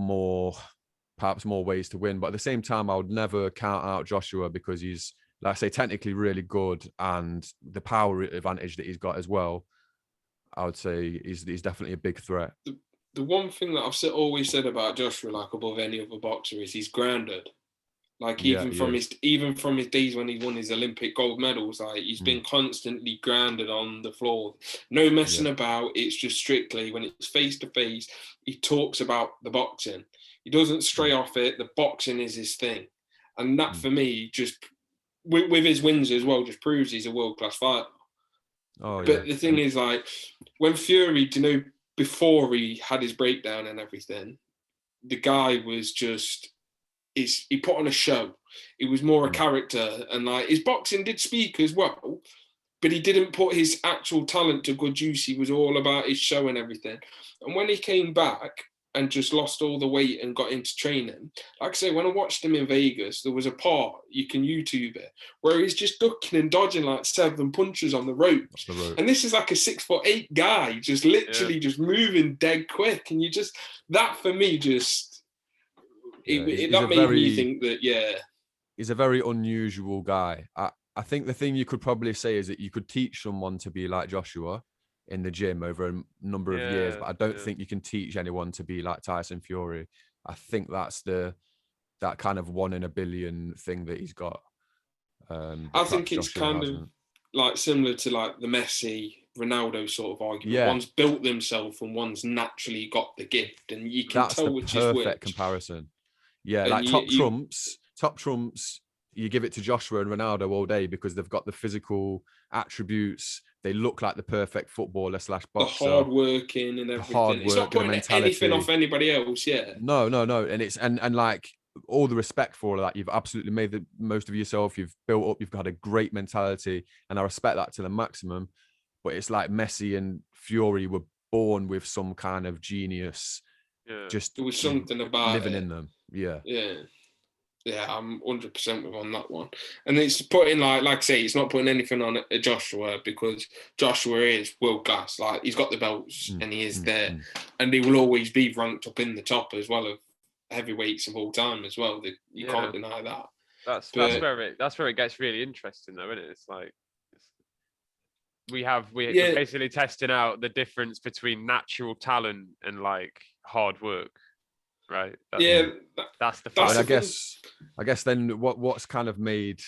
S2: perhaps more ways to win. But at the same time, I would never count out Joshua, because he's, like I say, technically really good, and the power advantage that he's got as well. I would say he's definitely a big threat.
S1: The one thing that I've always said about Joshua, above any other boxer, is he's grounded. Even from his days when he won his Olympic gold medals, he's been constantly grounded on the floor. No messing about. It's just strictly when it's face to face. He talks about the boxing. He doesn't stray off it. The boxing is his thing, and that for me, just with his wins as well, just proves he's a world class fighter. But the thing is, when Fury, before he had his breakdown and everything, the guy was just. He put on a show. He was more a character, and his boxing did speak as well, but he didn't put his actual talent to good use. He was all about his show and everything. And when he came back and just lost all the weight and got into training, like I say, when I watched him in Vegas, there was a part, you can YouTube it, where he's just ducking and dodging 7 punches on the ropes. And this is a 6'8" guy, just literally just moving dead quick. And that for me just... that made me think that,
S2: he's a very unusual guy. I think the thing you could probably say is that you could teach someone to be like Joshua in the gym over a number of years, but I don't think you can teach anyone to be like Tyson Fury. I think that's that kind of 1 in a billion thing that he's got.
S1: I think it's kind of similar to the Messi, Ronaldo sort of argument.
S2: Yeah.
S1: One's built themselves and one's naturally got the gift, and you can tell which is which. That's the
S2: perfect comparison. Yeah, top trumps, you give it to Joshua and Ronaldo all day, because they've got the physical attributes. They look like the perfect footballer / boxer.
S1: The hard working and everything. It's not putting anything off anybody else,
S2: No. And it's and all the respect for all of that. You've absolutely made the most of yourself. You've built up. You've got a great mentality, and I respect that to the maximum. But it's like Messi and Fury were born with some kind of genius.
S3: Yeah.
S1: There was something about
S2: living
S1: it.
S2: in them. Yeah.
S1: Yeah, I'm 100% with on that one. And it's putting like I say, it's not putting anything on Joshua, because Joshua is world class. Like, he's got the belts and he is there, and he will always be ranked up in the top as well of heavyweights of all time as well. You can't deny that.
S3: That's where it gets really interesting, though, isn't it? It's like we're basically testing out the difference between natural talent and like hard work. Right. That's the fact.
S2: I guess then what's kind of made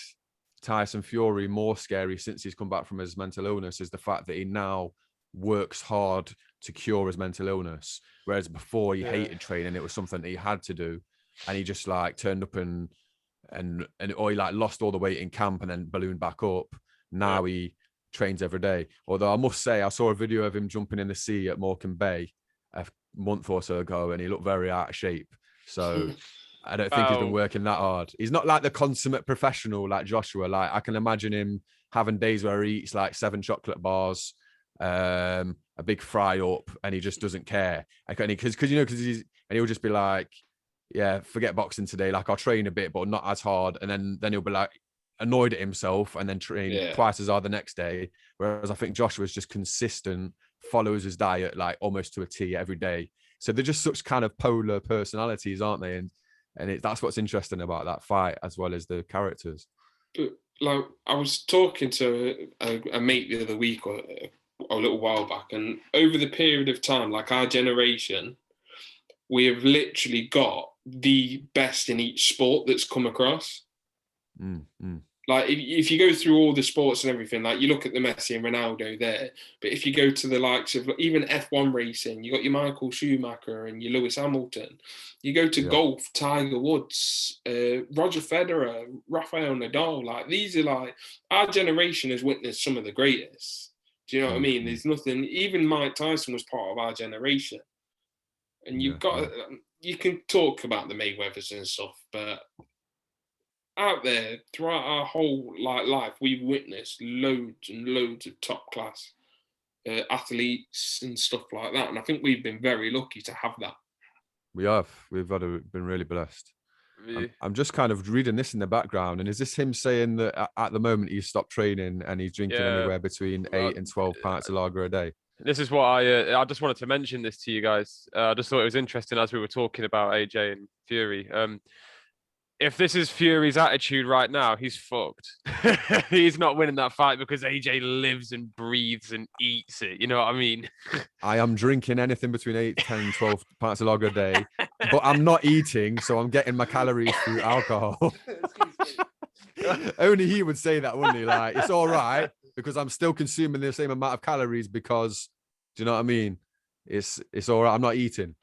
S2: Tyson Fury more scary since he's come back from his mental illness is the fact that he now works hard to cure his mental illness, whereas before he hated training. It was something that he had to do, and he just like turned up and or he like lost all the weight in camp and then ballooned back up. Now he trains every day. Although I must say, I saw a video of him jumping in the sea at Morecambe Bay a month or so ago, and he looked very out of shape. So I don't think he's been working that hard. He's not like the consummate professional like Joshua. Like, I can imagine him having days where he eats like 7 chocolate bars, a big fry up, and he just doesn't care. Because he'll just be like, yeah, forget boxing today. Like, I'll train a bit, but not as hard. And then he'll be like annoyed at himself and then train twice as hard the next day. Whereas I think Joshua's just consistent, follows his diet like almost to a T every day. So they're just such kind of polar personalities, aren't they? And that's what's interesting about that fight, as well as the characters.
S1: Like, I was talking to a mate the other week or a little while back, and over the period of time, like our generation, we have literally got the best in each sport that's come across. Like, if you go through all the sports and everything, like you look at the Messi and Ronaldo there, but if you go to the likes of even F1 racing, you got your Michael Schumacher and your Lewis Hamilton. You go to golf, Tiger Woods, Roger Federer, Rafael Nadal. Like, these are like, our generation has witnessed some of the greatest. Do you know what I mean? There's nothing, even Mike Tyson was part of our generation. And you can talk about the Mayweathers and stuff, but out there throughout our whole life, we've witnessed loads and loads of top class athletes and stuff like that, and I think we've been very lucky to have that.
S2: We've been really blessed. I'm just kind of reading this in the background, and is this him saying that at the moment he's stopped training and he's drinking anywhere between 8 and 12 pints of lager a day?
S3: This is what I just wanted to mention this to you guys. I just thought it was interesting as we were talking about AJ and Fury. If this is Fury's attitude right now, he's fucked. He's not winning that fight because AJ lives and breathes and eats it. You know what I mean?
S2: I am drinking anything between 8, 10, 12 pints of lager a day, but I'm not eating, so I'm getting my calories through alcohol. Only he would say that, wouldn't he? Like, it's all right because I'm still consuming the same amount of calories because, do you know what I mean? It's all right. I'm not eating.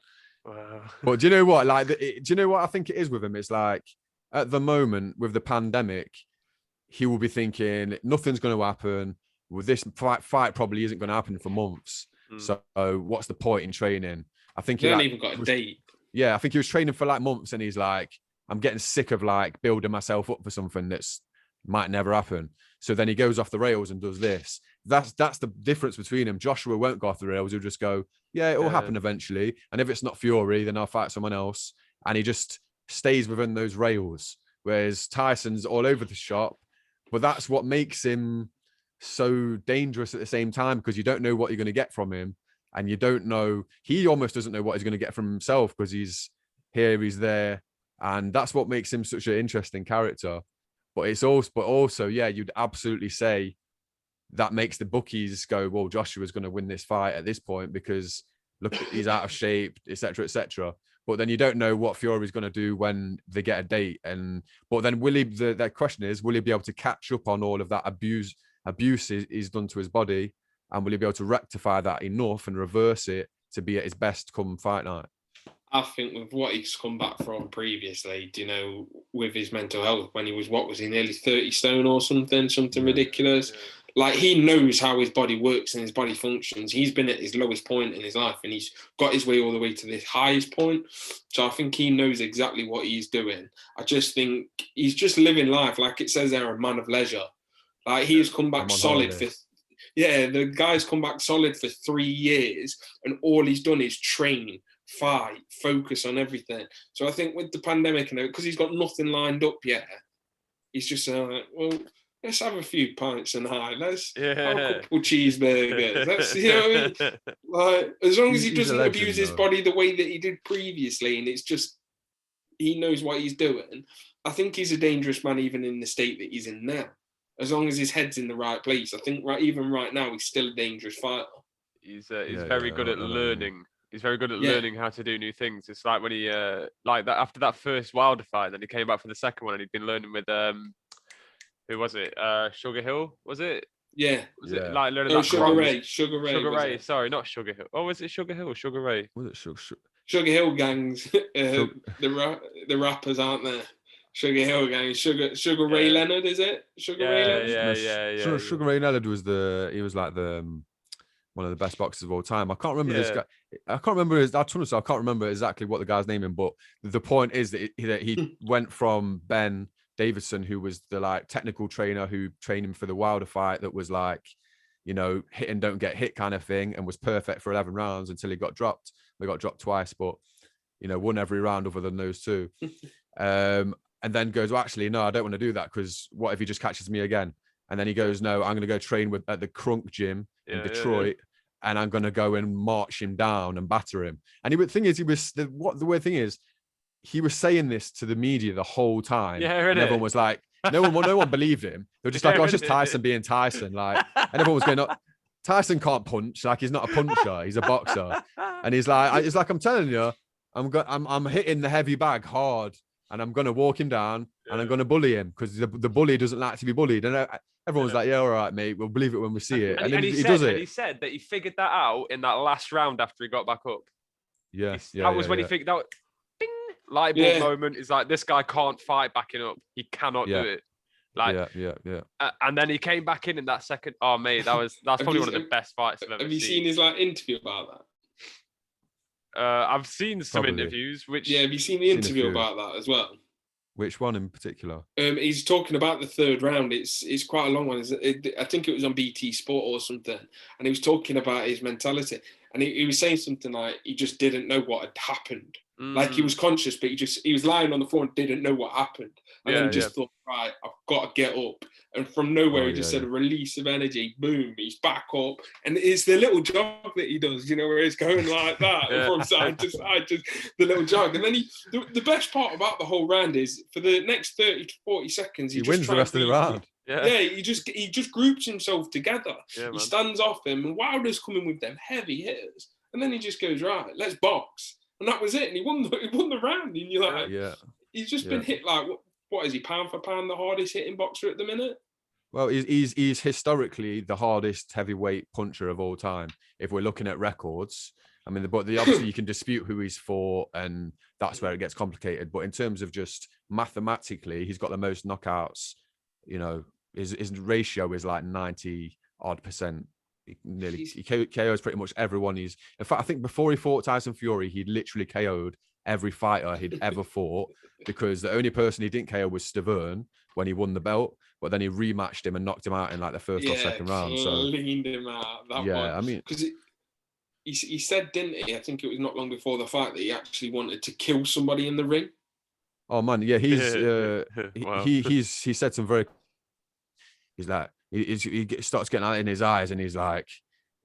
S3: Wow.
S2: But do you know what? Like, do you know what I think it is with him? It's like, at the moment with the pandemic, he will be thinking nothing's going to happen. With this fight probably isn't going to happen for months. So what's the point in training? I think
S1: he hasn't even got a date.
S2: Yeah, I think he was training for like months, and he's like, I'm getting sick of like building myself up for something that's might never happen. So then he goes off the rails and does this. That's the difference between him. Joshua won't go off the rails. He'll just go, yeah, it will happen eventually. And if it's not Fury, then I'll fight someone else. And he just stays within those rails, whereas Tyson's all over the shop. But that's what makes him so dangerous at the same time, because you don't know what you're going to get from him, and you don't know, he almost doesn't know what he's going to get from himself, because he's here, he's there, and that's what makes him such an interesting character. But it's also yeah, you'd absolutely say that makes the bookies go, well, Joshua's going to win this fight at this point because look, he's out of shape, etc., etc. But then you don't know what Fury's going to do when they get a date. But then will he? The question is, will he be able to catch up on all of that abuse he's done to his body, and will he be able to rectify that enough and reverse it to be at his best come fight night?
S1: I think with what he's come back from previously, you know, with his mental health, when he was, what was he, nearly 30 stone or something ridiculous. like, he knows how his body works and his body functions. He's been at his lowest point in his life, and he's got his way all the way to this highest point. So I think he knows exactly what he's doing. I just think he's just living life, like it says there, a man of leisure. Like, he has come back solid for, the guy's come back solid for 3 years, and all he's done is train, fight, focus on everything. So I think with the pandemic, and because he's got nothing lined up yet, he's just like, well, let's have a few pints and let's have a couple cheeseburgers. Let's, you know what I mean? Like, as long as he doesn't abuse his body the way that he did previously, and it's just, he knows what he's doing, I think he's a dangerous man even in the state that he's in now. As long as his head's in the right place, I think even right now, he's still a dangerous fighter.
S3: He's very good at learning. He's very good at learning how to do new things. It's like when he like that after that first Wilder fight, then he came back for the second one, and he'd been learning with who was it? Sugar Hill, was it?
S1: Yeah.
S3: Was it like learning that
S1: Sugar Ray. Sugar
S3: Ray. Sorry, not Sugar Hill. Oh, was it Sugar Hill? Sugar Ray.
S2: Was it
S1: Sugar Hill gangs? The rappers, aren't there? Sugar Hill gang. Sugar Ray Leonard, is it? Ray Leonard.
S3: Yeah.
S2: Sugar Ray Leonard was like one of the best boxers of all time. I can't remember this guy. I can't remember I can't remember exactly what the guy's name is, but the point is that he went from Ben Davidson, who was the like technical trainer who trained him for the Wilder fight, that was like, you know, hit and don't get hit kind of thing, and was perfect for 11 rounds until he got dropped. They got dropped twice, but, you know, won every round other than those two. And then goes, well, actually, no, I don't want to do that, because what if he just catches me again? And then he goes, no, I'm going to go train at the Crunk gym in Detroit, and I'm going to go and march him down and batter him. And the weird thing is, he was saying this to the media the whole time.
S3: Yeah,
S2: and everyone was like, no one believed him. They were just like, oh, it's just Tyson being Tyson. Like, and everyone was going, Tyson can't punch. Like, he's not a puncher. He's a boxer. And he's like, I'm telling you, I'm hitting the heavy bag hard, and I'm going to walk him down, and I'm going to bully him, because the bully doesn't like to be bullied. And everyone's like, yeah, all right, mate, we'll believe it when we see it. And then he does it.
S3: And he said that he figured that out in that last round after he got back up.
S2: That
S3: was when he figured out, bing, light bulb moment. Is like, this guy can't fight backing up. He cannot do it. Like, and then he came back in that second. Oh, mate, that's probably one of the best fights I've ever seen.
S1: Have you seen his like interview about that?
S3: I've seen some interviews.
S1: Have you seen the interview about that as well?
S2: Which one in particular?
S1: He's talking about the third round. It's quite a long one. I think it was on BT Sport or something, and he was talking about his mentality, and he was saying something like he just didn't know what had happened. Like, he was conscious, but he was lying on the floor and didn't know what happened, and then just thought, right, I've got to get up. And from nowhere, he just said a release of energy. Boom, he's back up, and it's the little jog that he does, you know, where he's going like that from side to side, just the little jog. And then the best part about the whole round is, for the next 30 to 40 seconds, he
S2: wins the rest of the round.
S1: He just groups himself together. He stands off him, and Wilder's coming with them heavy hitters, and then he just goes, right, let's box. And that was it. And he won the round. And you're like, he's just been hit like, what is he, pound for pound, the hardest hitting boxer at the minute?
S2: Well, he's historically the hardest heavyweight puncher of all time. If we're looking at records, I mean, but obviously you can dispute who he's fought, and that's where it gets complicated. But in terms of just mathematically, he's got the most knockouts. You know, his ratio is like 90% nearly. He KOs pretty much everyone. In fact, I think before he fought Tyson Fury, he literally KO'd every fighter he'd ever fought, because the only person he didn't KO was Stavern when he won the belt, but then he rematched him and knocked him out in like the first or second round. So
S1: cleaned him out. That one.
S2: I mean,
S1: because he said, didn't he? I think it was not long before the fight that he actually wanted to kill somebody in the ring.
S2: Oh man, yeah, he said some very. He's like, he starts getting out in his eyes, and he's like,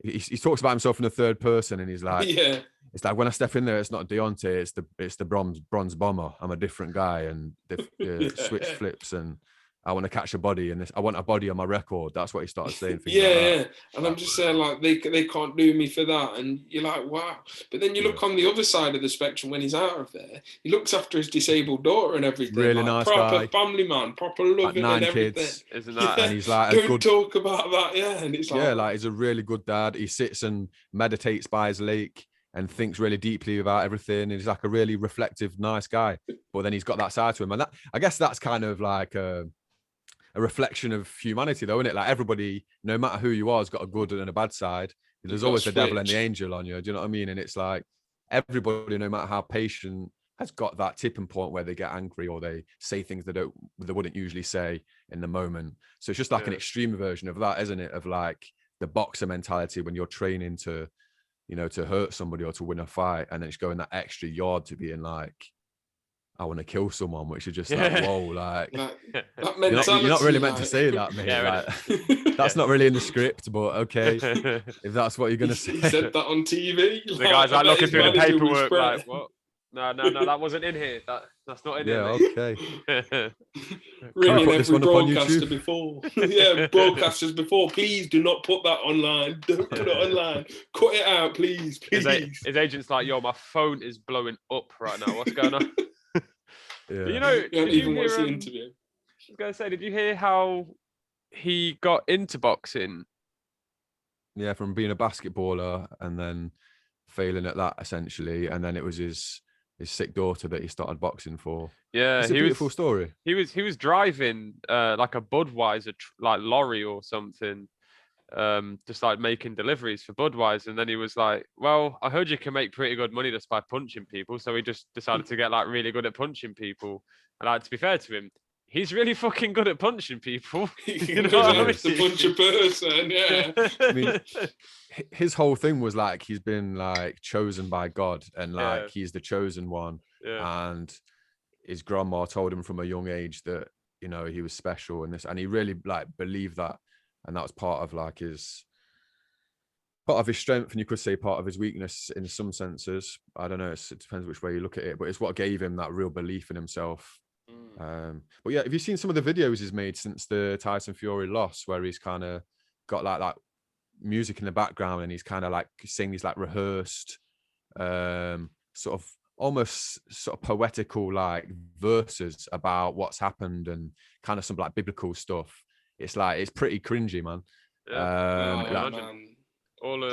S2: he talks about himself in the third person, and he's like, it's like, when I step in there, it's not Deontay, it's the bronze bomber. I'm a different guy, and the switch flips, and I want to catch a body, and I want a body on my record. That's what he started saying.
S1: And I'm just saying, like, they can't do me for that, and you're like, wow. But then you look on the other side of the spectrum when he's out of there. He looks after his disabled daughter and everything.
S2: Really
S1: like,
S2: nice
S1: proper
S2: guy,
S1: family man, proper loving, like 9 and everything.
S2: Kids, isn't that? And he's like,
S1: don't talk about that, And it's like,
S2: like he's a really good dad. He sits and meditates by his lake and thinks really deeply about everything. And he's like a really reflective, nice guy. But then he's got that side to him, and that, I guess, that's kind of like a reflection of humanity, though, isn't it? Like everybody, no matter who you are, has got a good and a bad side. There's always the devil and the angel on you. Do you know what I mean? And it's like everybody, no matter how patient, has got that tipping point where they get angry or they say things they wouldn't usually say in the moment. So it's just like an extreme version of that, isn't it? Of like the boxer mentality when you're training to, you know, to hurt somebody or to win a fight, and then it's going that extra yard to being like, I want to kill someone, which is just like, whoa, like
S1: that mentality,
S2: you're not really meant to say that, mate. Like, that's not really in the script, but okay, if that's what you're gonna say.
S1: He said that on TV.
S3: The guy's like looking through the paperwork, like, what? No, that wasn't in here. That's not in here.
S2: Okay.
S1: Ringing every broadcaster before. Broadcasters before. Please do not put that online. Don't put it online. Cut it out, please. His
S3: agent's like, yo, my phone is blowing up right now. What's going on?
S2: Yeah.
S3: You know,
S1: you haven't even watched the interview.
S3: I was gonna say, did you hear how he got into boxing?
S2: Yeah, from being a basketballer and then failing at that essentially, and then it was his sick daughter that he started boxing for.
S3: Yeah,
S2: it's a beautiful story.
S3: He was driving like a Budweiser like lorry or something, just like making deliveries for Budweiser, and then he was like, well, I heard you can make pretty good money just by punching people, so he just decided to get like really good at punching people. And like, to be fair to him, he's really fucking good at punching people.
S1: You know what I mean? To punch a person, yeah.
S2: I mean, his whole thing was like he's been like chosen by God, and like he's the chosen one.
S3: Yeah.
S2: And his grandma told him from a young age that, you know, he was special and this, and he really like believed that. And that was part of like his strength, and you could say part of his weakness in some senses. I don't know. It depends which way you look at it, but it's what gave him that real belief in himself. But yeah, have you seen some of the videos he's made since the Tyson Fury loss, where he's kind of got like music in the background and he's kind of like saying these like rehearsed, sort of almost sort of poetical like verses about what's happened and kind of some like biblical stuff. It's like, it's pretty cringy, man.
S3: All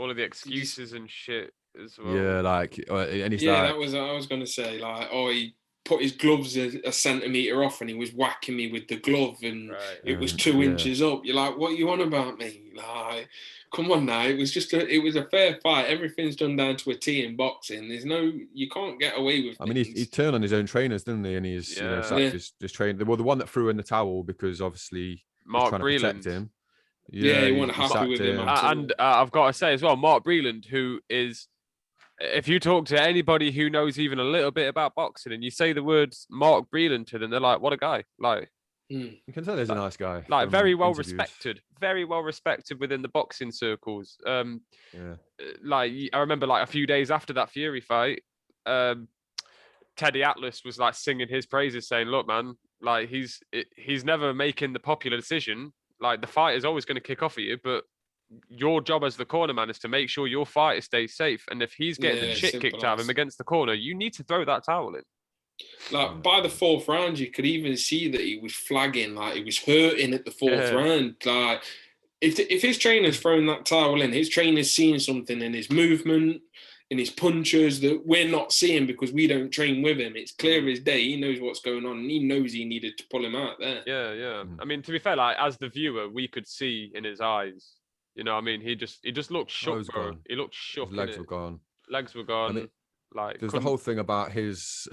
S3: of the excuses and shit as well.
S2: Yeah, like, and he's
S1: that was, I was gonna say, like, he put his gloves a centimetre off and he was whacking me with the glove, and it was 2 inches up. You're like, what you on about, me? Like, come on now. It was a fair fight. Everything's done down to a T in boxing. You can't get away with.
S2: I mean, he turned on his own trainers, didn't he? And he's sacked his trainer. Well, the one that threw in the towel because obviously
S3: Mark
S2: trying
S3: Breland.
S2: to protect him.
S1: Yeah, he wasn't happy with him.
S3: And I've got to say as well, Mark Breland, who is, if you talk to anybody who knows even a little bit about boxing and you say the words Mark Breland to them, they're like, what a guy. Like,
S2: you can tell he's a nice guy.
S3: Like, very well respected within the boxing circles. Like, I remember like a few days after that Fury fight, Teddy Atlas was like singing his praises, saying, look, man, like he's never making the popular decision. Like, the fight is always going to kick off at you, but your job as the corner man is to make sure your fighter stays safe. And if he's getting the shit kicked out of him against the corner, you need to throw that towel in.
S1: Like, by the fourth round, you could even see that he was flagging, like he was hurting at the fourth round. Like, if his trainer's throwing that towel in, his trainer's seeing something in his movement, in his punches that we're not seeing because we don't train with him. It's clear as day. He knows what's going on, and he knows he needed to pull him out there.
S3: Yeah. I mean, to be fair, like, as the viewer, we could see in his eyes. You know what I mean? He just looked shook, bro.
S2: Gone.
S3: He looked shook.
S2: His legs were gone.
S3: Legs were gone.
S2: I mean,
S3: like,
S2: there's the whole thing about his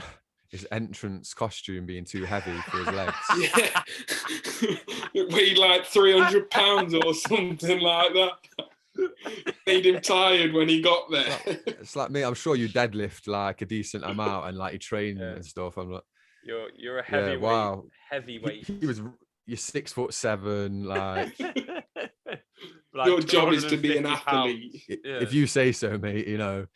S2: entrance costume being too heavy for his legs.
S1: Yeah. It weighed like 300 pounds or something like that. Made him tired when he got there.
S2: It's like me. I'm sure you deadlift like a decent amount and like you train and stuff. I'm like,
S3: you're a heavyweight.
S2: Wow.
S3: Heavyweight.
S2: You're 6'7", like.
S3: Like,
S1: your job is to be an athlete.
S2: If you say so, mate. You know,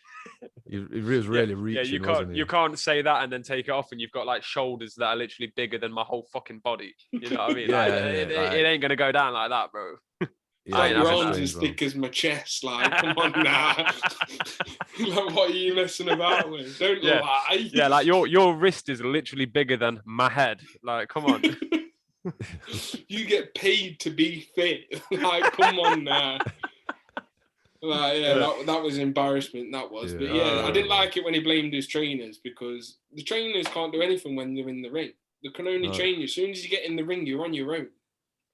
S2: it was really reaching.
S3: You can't say that and then take it off, and you've got like shoulders that are literally bigger than my whole fucking body. You know what I mean? It ain't gonna go down like that, bro.
S1: Your arms as thick as my chest. Like, come on now. Like, what are you messing about with? Don't lie.
S3: Yeah, like your wrist is literally bigger than my head. Like, come on.
S1: You get paid to be fit. Like, come on now. Like, that was embarrassment. That was, but I didn't like it when he blamed his trainers, because the trainers can't do anything when they're in the ring. They can only train you. As soon as you get in the ring, you're on your own.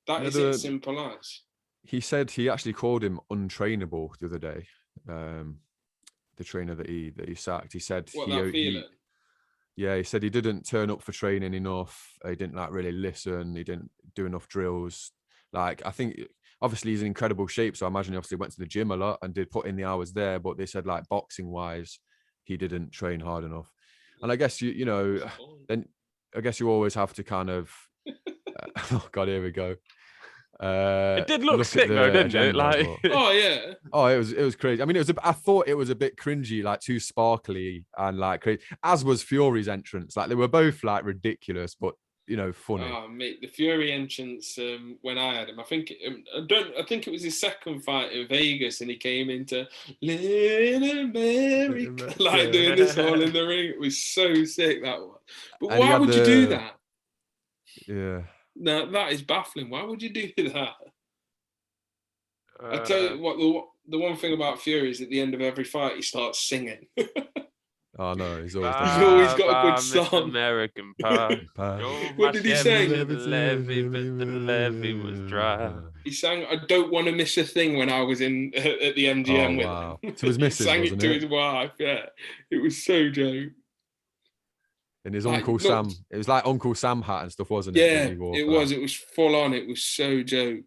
S1: That is it, simple as.
S2: He said he actually called him untrainable the other day. The trainer that he sacked. He said he said he didn't turn up for training enough. He didn't like really listen. He didn't do enough drills. Like, I think obviously he's in incredible shape, so I imagine he obviously went to the gym a lot and did put in the hours there. But they said like boxing wise, he didn't train hard enough. And I guess you know, then I guess you always have to kind of. Oh God, here we go.
S3: It did look sick though, didn't it? Like,
S1: oh yeah.
S2: Oh, it was crazy. I mean, I thought it was a bit cringy, like too sparkly and like crazy. As was Fury's entrance. Like, they were both like ridiculous, but you know, funny.
S1: Oh mate, the Fury entrance when I had him, I think it was his second fight in Vegas, and he came into Little America, like doing this all in the ring. It was so sick, that one. But why would you do that?
S2: Yeah.
S1: No, that is baffling. Why would you do that? I tell you what, the one thing about Fury is at the end of every fight he starts singing.
S2: Oh no, he's always
S1: got a good song.
S3: American pie.
S1: What did he sing?
S3: The levee was dry.
S1: He sang "I Don't Want to Miss a Thing" when I was at the MGM with him.
S2: To his missus,
S1: he sang
S2: wasn't
S1: it to his wife. Yeah, it was so dope.
S2: And his Uncle Sam, it was like Uncle Sam hat and stuff, wasn't it?
S1: Yeah, it was. It was full on. It was so joke.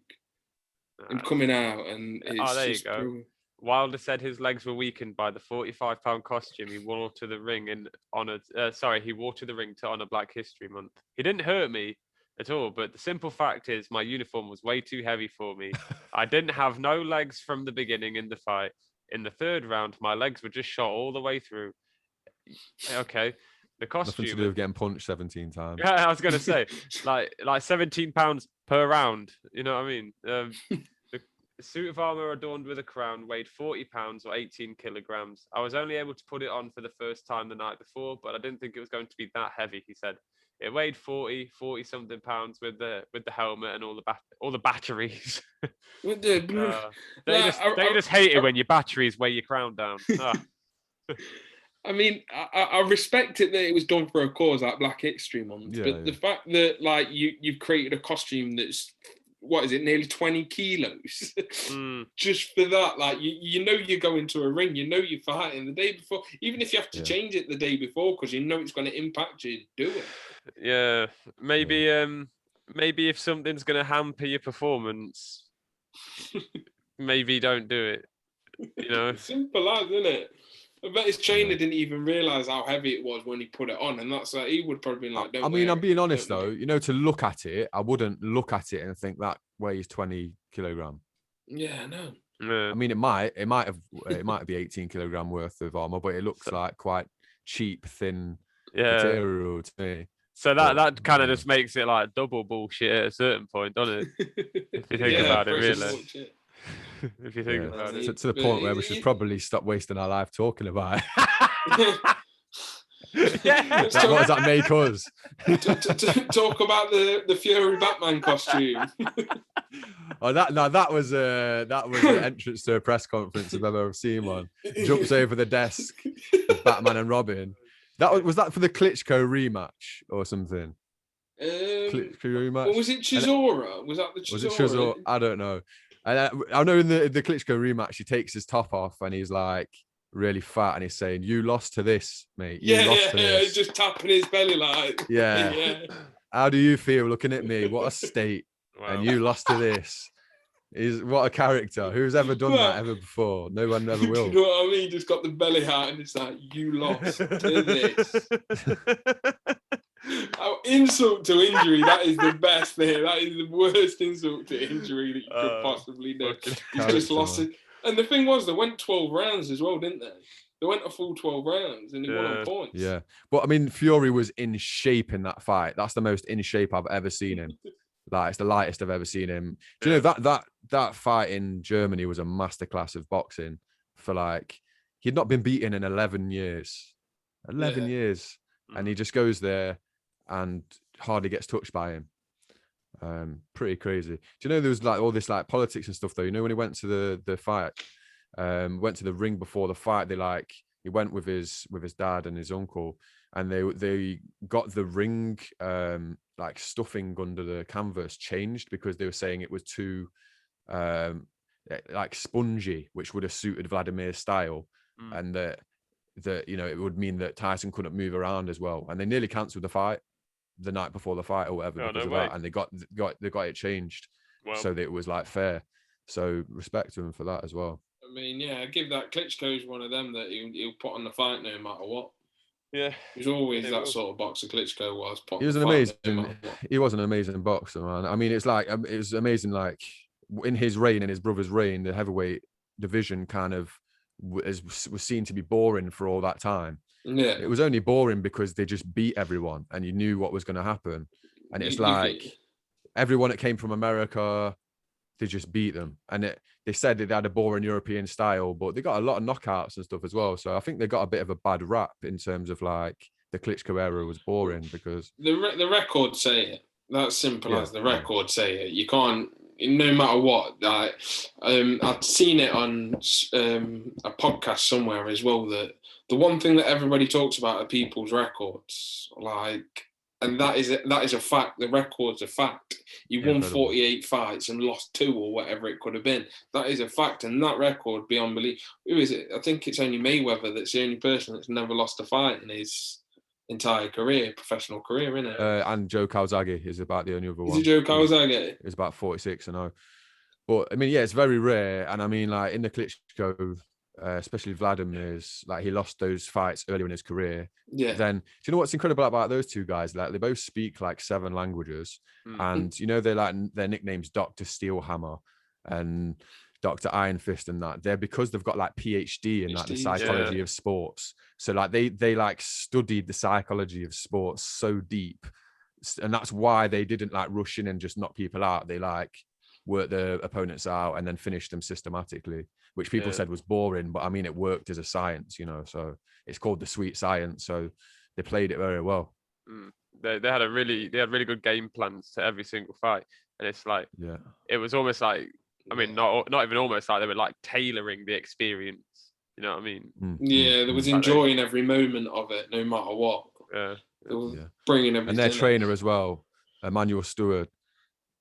S1: And coming out, and it's
S3: there you go. Brilliant. Wilder said his legs were weakened by the £45 costume he wore to the ring he wore to the ring to honor Black History Month. He didn't hurt me at all, but the simple fact is my uniform was way too heavy for me. I didn't have no legs from the beginning in the fight. In the third round, my legs were just shot all the way through. Okay. The costume.
S2: Nothing to do with getting punched 17 times.
S3: Yeah, I was gonna say, like £17 per round. You know what I mean? The suit of armor adorned with a crown weighed 40 pounds or 18 kilograms. I was only able to put it on for the first time the night before, but I didn't think it was going to be that heavy. He said it weighed 40 something pounds with the helmet and all the batteries. They just hate it when your batteries weigh your crown down.
S1: I mean, I respect it that it was done for a cause like Black History Month, but the fact that like you've created a costume that's nearly 20 kilos just for that, like you know you're going to a ring, you know you're fighting the day before, even if you have to change it the day before because you know it's going to impact you, do it.
S3: Yeah, maybe if something's going to hamper your performance, maybe don't do it. You know,
S1: simple as, isn't it? I bet his trainer didn't even realise how heavy it was when he put it on, and that's like he would probably be like, "Don't." I mean,
S2: I'm being honest though. You know, to look at it, I wouldn't look at it and think that weighs 20 kilogram.
S1: Yeah, no.
S3: Yeah.
S2: I mean, it might be 18 kilogram worth of armor, but it looks like quite cheap, thin material to me.
S3: So that kind of just makes it like double bullshit at a certain point, doesn't it? If you think about it, really. If you think about it,
S2: to the point where we should probably stop wasting our life talking about it. What does that make us?
S1: Talk about the Fury Batman costume.
S2: Oh, that was an entrance to a press conference if I've ever seen one. Jumps over the desk with Batman and Robin. Was that for the Klitschko rematch or something? Klitschko rematch.
S1: Or was it Chisora? Was that the Chisora?
S2: Was it Chisora? I don't know. And I know in the Klitschko rematch, he takes his top off and he's like really fat and he's saying, "You lost to this, mate. You lost to this."
S1: He's just tapping his belly like.
S2: Yeah. How do you feel looking at me? What a state. Wow. And you lost to this. What a character. Who's ever done that ever before? No one ever will.
S1: You know what I mean? Just got the belly hat and it's like, "You lost to this." Insult to injury, that is the best thing. That is the worst insult to injury that you could possibly do. He's just lost it. And the thing was, they went 12 rounds as well, didn't they? They went a full 12 rounds and he won on points.
S2: Yeah. But I mean, Fury was in shape in that fight. That's the most in shape I've ever seen him. Like, it's the lightest I've ever seen him. Do you know that fight in Germany was a masterclass of boxing for like, he'd not been beaten in 11 years. 11 years. And he just goes there and hardly gets touched by him. Pretty crazy. Do you know there was like all this like politics and stuff though? You know, when he went to the fight, went to the ring before the fight, he went with his dad and his uncle, and they got the ring like stuffing under the canvas changed because they were saying it was too like spongy, which would have suited Vladimir's style, and that it would mean that Tyson couldn't move around as well, and they nearly cancelled the fight the night before the fight or whatever because of that, and they got it changed so that it was like fair. So respect to him for that as well.
S1: I mean, yeah, I give that Klitschko's one of them that he'll put on the fight no matter what.
S3: Yeah,
S1: he was always that sort of boxer. Klitschko was.
S2: He was an amazing. He was an amazing boxer, man. I mean, it's like it was amazing. Like in his reign, in his brother's reign, the heavyweight division kind of was seen to be boring for all that time.
S1: Yeah,
S2: it was only boring because they just beat everyone, and you knew what was going to happen. And it's like everyone that came from America, they just beat them. And they said they had a boring European style, but they got a lot of knockouts and stuff as well. So I think they got a bit of a bad rap in terms of like the Klitschko era was boring because
S1: the records say it. That's simple as the records say it. You can't, no matter what. Like, I'd seen it on a podcast somewhere as well, that the one thing that everybody talks about are people's records, like, and that is a fact. The record's a fact. You won 48 fights and lost 2 or whatever it could have been. That is a fact, and that record beyond belief. Who is it? I think it's only Mayweather that's the only person that's never lost a fight in his entire career, professional career, isn't it?
S2: And Joe Calzaghe is about the only other one.
S1: Is it Joe Calzaghe?
S2: It's about 46-0. But I mean, yeah, it's very rare. And I mean, like in the Klitschko, especially Vladimir's, like he lost those fights earlier in his career.
S1: Yeah.
S2: Then, do you know what's incredible about those two guys? Like they both speak like 7 languages, and you know they're like their nicknames Dr. Steelhammer and Dr. Iron Fist and that. They're because they've got like PhD in like the psychology of sports. So like they like studied the psychology of sports so deep, and that's why they didn't like rush in and just knock people out. They like worked the opponents out and then finished them systematically, which people said was boring, but I mean it worked as a science, you know. So it's called the sweet science. So they played it very well.
S3: They had really good game plans to every single fight, and it's like it was almost like, I mean, not even almost, like they were like tailoring the experience. You know what I mean?
S1: Yeah, there was enjoying every moment of it, no matter what.
S3: Yeah,
S1: bringing everything.
S2: And their trainer as well, Emmanuel Stewart.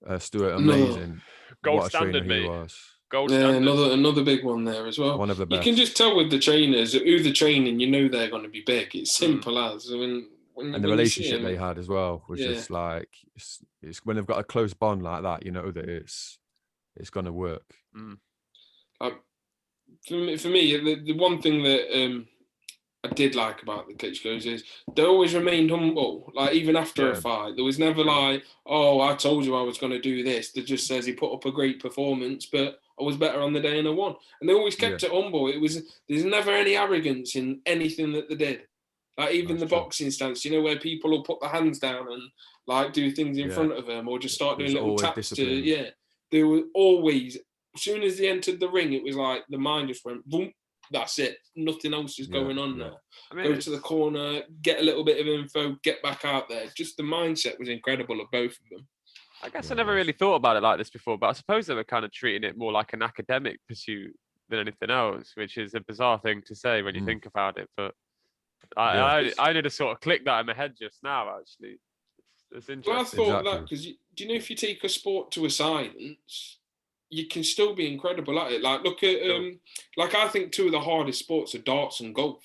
S2: Amazing.
S3: Gold standard, mate. Gold
S1: standard. Another big one there as well.
S2: One of the best.
S1: You can just tell with the trainers who they're training. You know they're going to be big. It's simple as. I mean,
S2: and the relationship they had as well was just like it's when they've got a close bond like that, you know that it's going to work.
S1: For me, the one thing that I did like about the Klitschko's is they always remained humble. Like even after a fight, there was never like, "Oh, I told you I was going to do this." They just says he put up a great performance, but I was better on the day and I won. And they always kept it humble. There's never any arrogance in anything that they did. Like even the boxing stance, you know, where people will put their hands down and like do things in front of them or just start doing little taps to. They were always. As soon as they entered the ring, it was like the mind just went boom. That's it. Nothing else is going on now. I mean, go to the corner, get a little bit of info, get back out there. Just the mindset was incredible of both of them.
S3: I guess I never really thought about it like this before, but I suppose they were kind of treating it more like an academic pursuit than anything else, which is a bizarre thing to say when you think about it. But I did a sort of click that in my head just now, actually. It's interesting.
S1: Well, I thought that because do you know if you take a sport to a science, you can still be incredible at it. Like look at like I think 2 of the hardest sports are darts and golf.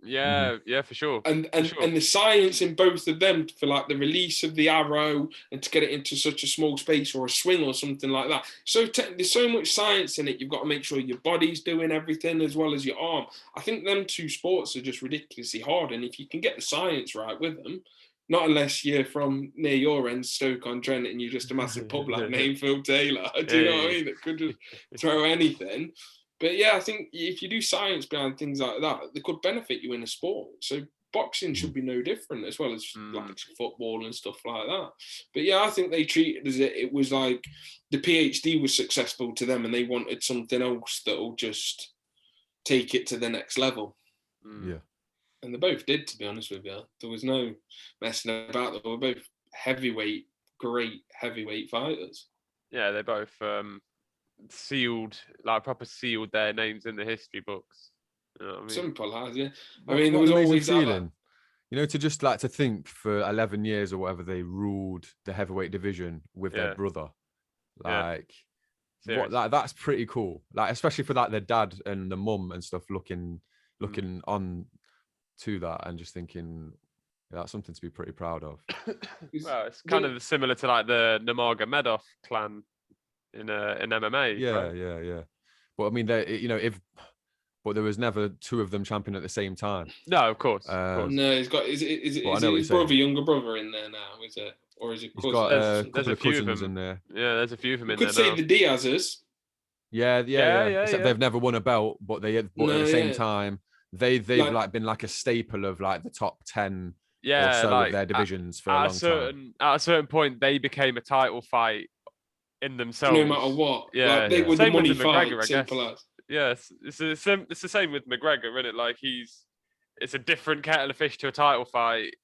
S3: Yeah, for sure.
S1: And the science in both of them for like the release of the arrow and to get it into such a small space or a swing or something like that. So there's so much science in it. You've got to make sure your body's doing everything as well as your arm. I think them 2 sports are just ridiculously hard. And if you can get the science right with them, not unless you're from near your end, Stoke-on-Trent, and you're just a massive pub like name Phil Taylor. Do you know what I mean? That could just throw anything. But yeah, I think if you do science behind things like that, they could benefit you in a sport. So boxing should be no different, as well as like football and stuff like that. But yeah, I think they treated it was like the PhD was successful to them, and they wanted something else that will just take it to the next level.
S2: Yeah.
S1: And they both did, to be honest with you. There was no messing about. They were both great heavyweight fighters.
S3: Yeah, they both sealed their names in the history books. You know what I mean?
S1: Simple as, yeah. I mean, there was always
S2: feeling. You know, to just like to think for 11 years or whatever they ruled the heavyweight division with their brother. Like, that's pretty cool. Like, especially for like their dad and the mum and stuff looking on to that and just thinking that's something to be pretty proud of.
S3: Well, it's kind of similar to like the Nurmagomedov clan in MMA.
S2: Yeah,
S3: right?
S2: yeah. But I mean, but there was never two of them champion at the same time.
S3: No, of course.
S1: No, he's got is his brother, younger brother in there now? Is it, or is it?
S2: He's got a couple of cousins in there.
S3: Yeah, there's a few of them in
S1: there.
S3: Could
S1: say the Diazes.
S2: Yeah. Except they've never won a belt, but at the same time, they've like been like a staple of like the top 10 or so of their divisions for a long time.
S3: At a certain point, they became a title fight in themselves.
S1: No matter what.
S3: Yeah,
S1: like, they were the money fight.
S3: McGregor, simple as. Yes, it's the same with McGregor, isn't it? Like it's a different kettle of fish to a title fight.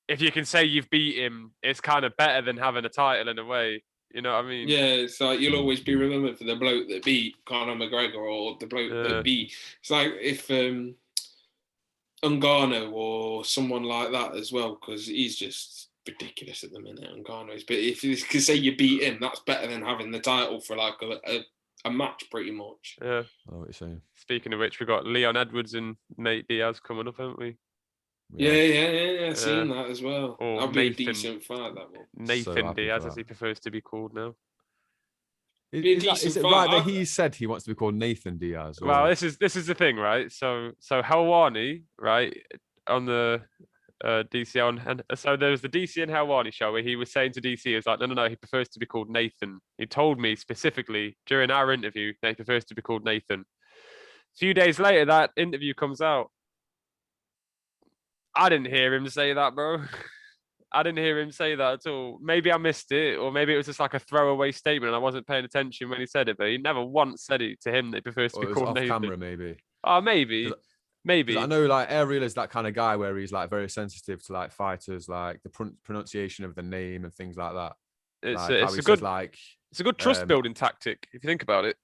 S3: If you can say you've beat him, it's kind of better than having a title in a way. You know what I mean?
S1: Yeah, it's like you'll always be remembered for the bloke that beat Conor McGregor or the bloke that beat. It's like if Ngannou or someone like that as well, because he's just ridiculous at the minute. Ngannou is, but if you can say you beat him, that's better than having the title for like a match, pretty much.
S3: Yeah.
S2: Oh, what you're saying.
S3: Speaking of which, we've got Leon Edwards and Nate Diaz coming up, haven't we?
S1: Yeah. Seen that as well.
S3: Or
S1: That'll be a decent fight, that one.
S3: Nathan Diaz, as he prefers to be called now.
S2: Is it right that he said he wants to be called Nathan Diaz? Or...
S3: Well, this is the thing, right? So Helwani, right, on the DC and so there was the DC and Helwani show where he was saying to DC, he was like, no, he prefers to be called Nathan. He told me specifically during our interview that he prefers to be called Nathan. A few days later, that interview comes out. I didn't hear him say that, bro. I didn't hear him say that at all. Maybe I missed it, or maybe it was just like a throwaway statement and I wasn't paying attention when he said it, but he never once said it to him that he prefers to be called Nathan.
S2: Off camera, maybe.
S3: Oh, maybe.
S2: I know like Ariel is that kind of guy where he's like very sensitive to like fighters, like the pronunciation of the name and things like that.
S3: It's a good trust building tactic if you think about it.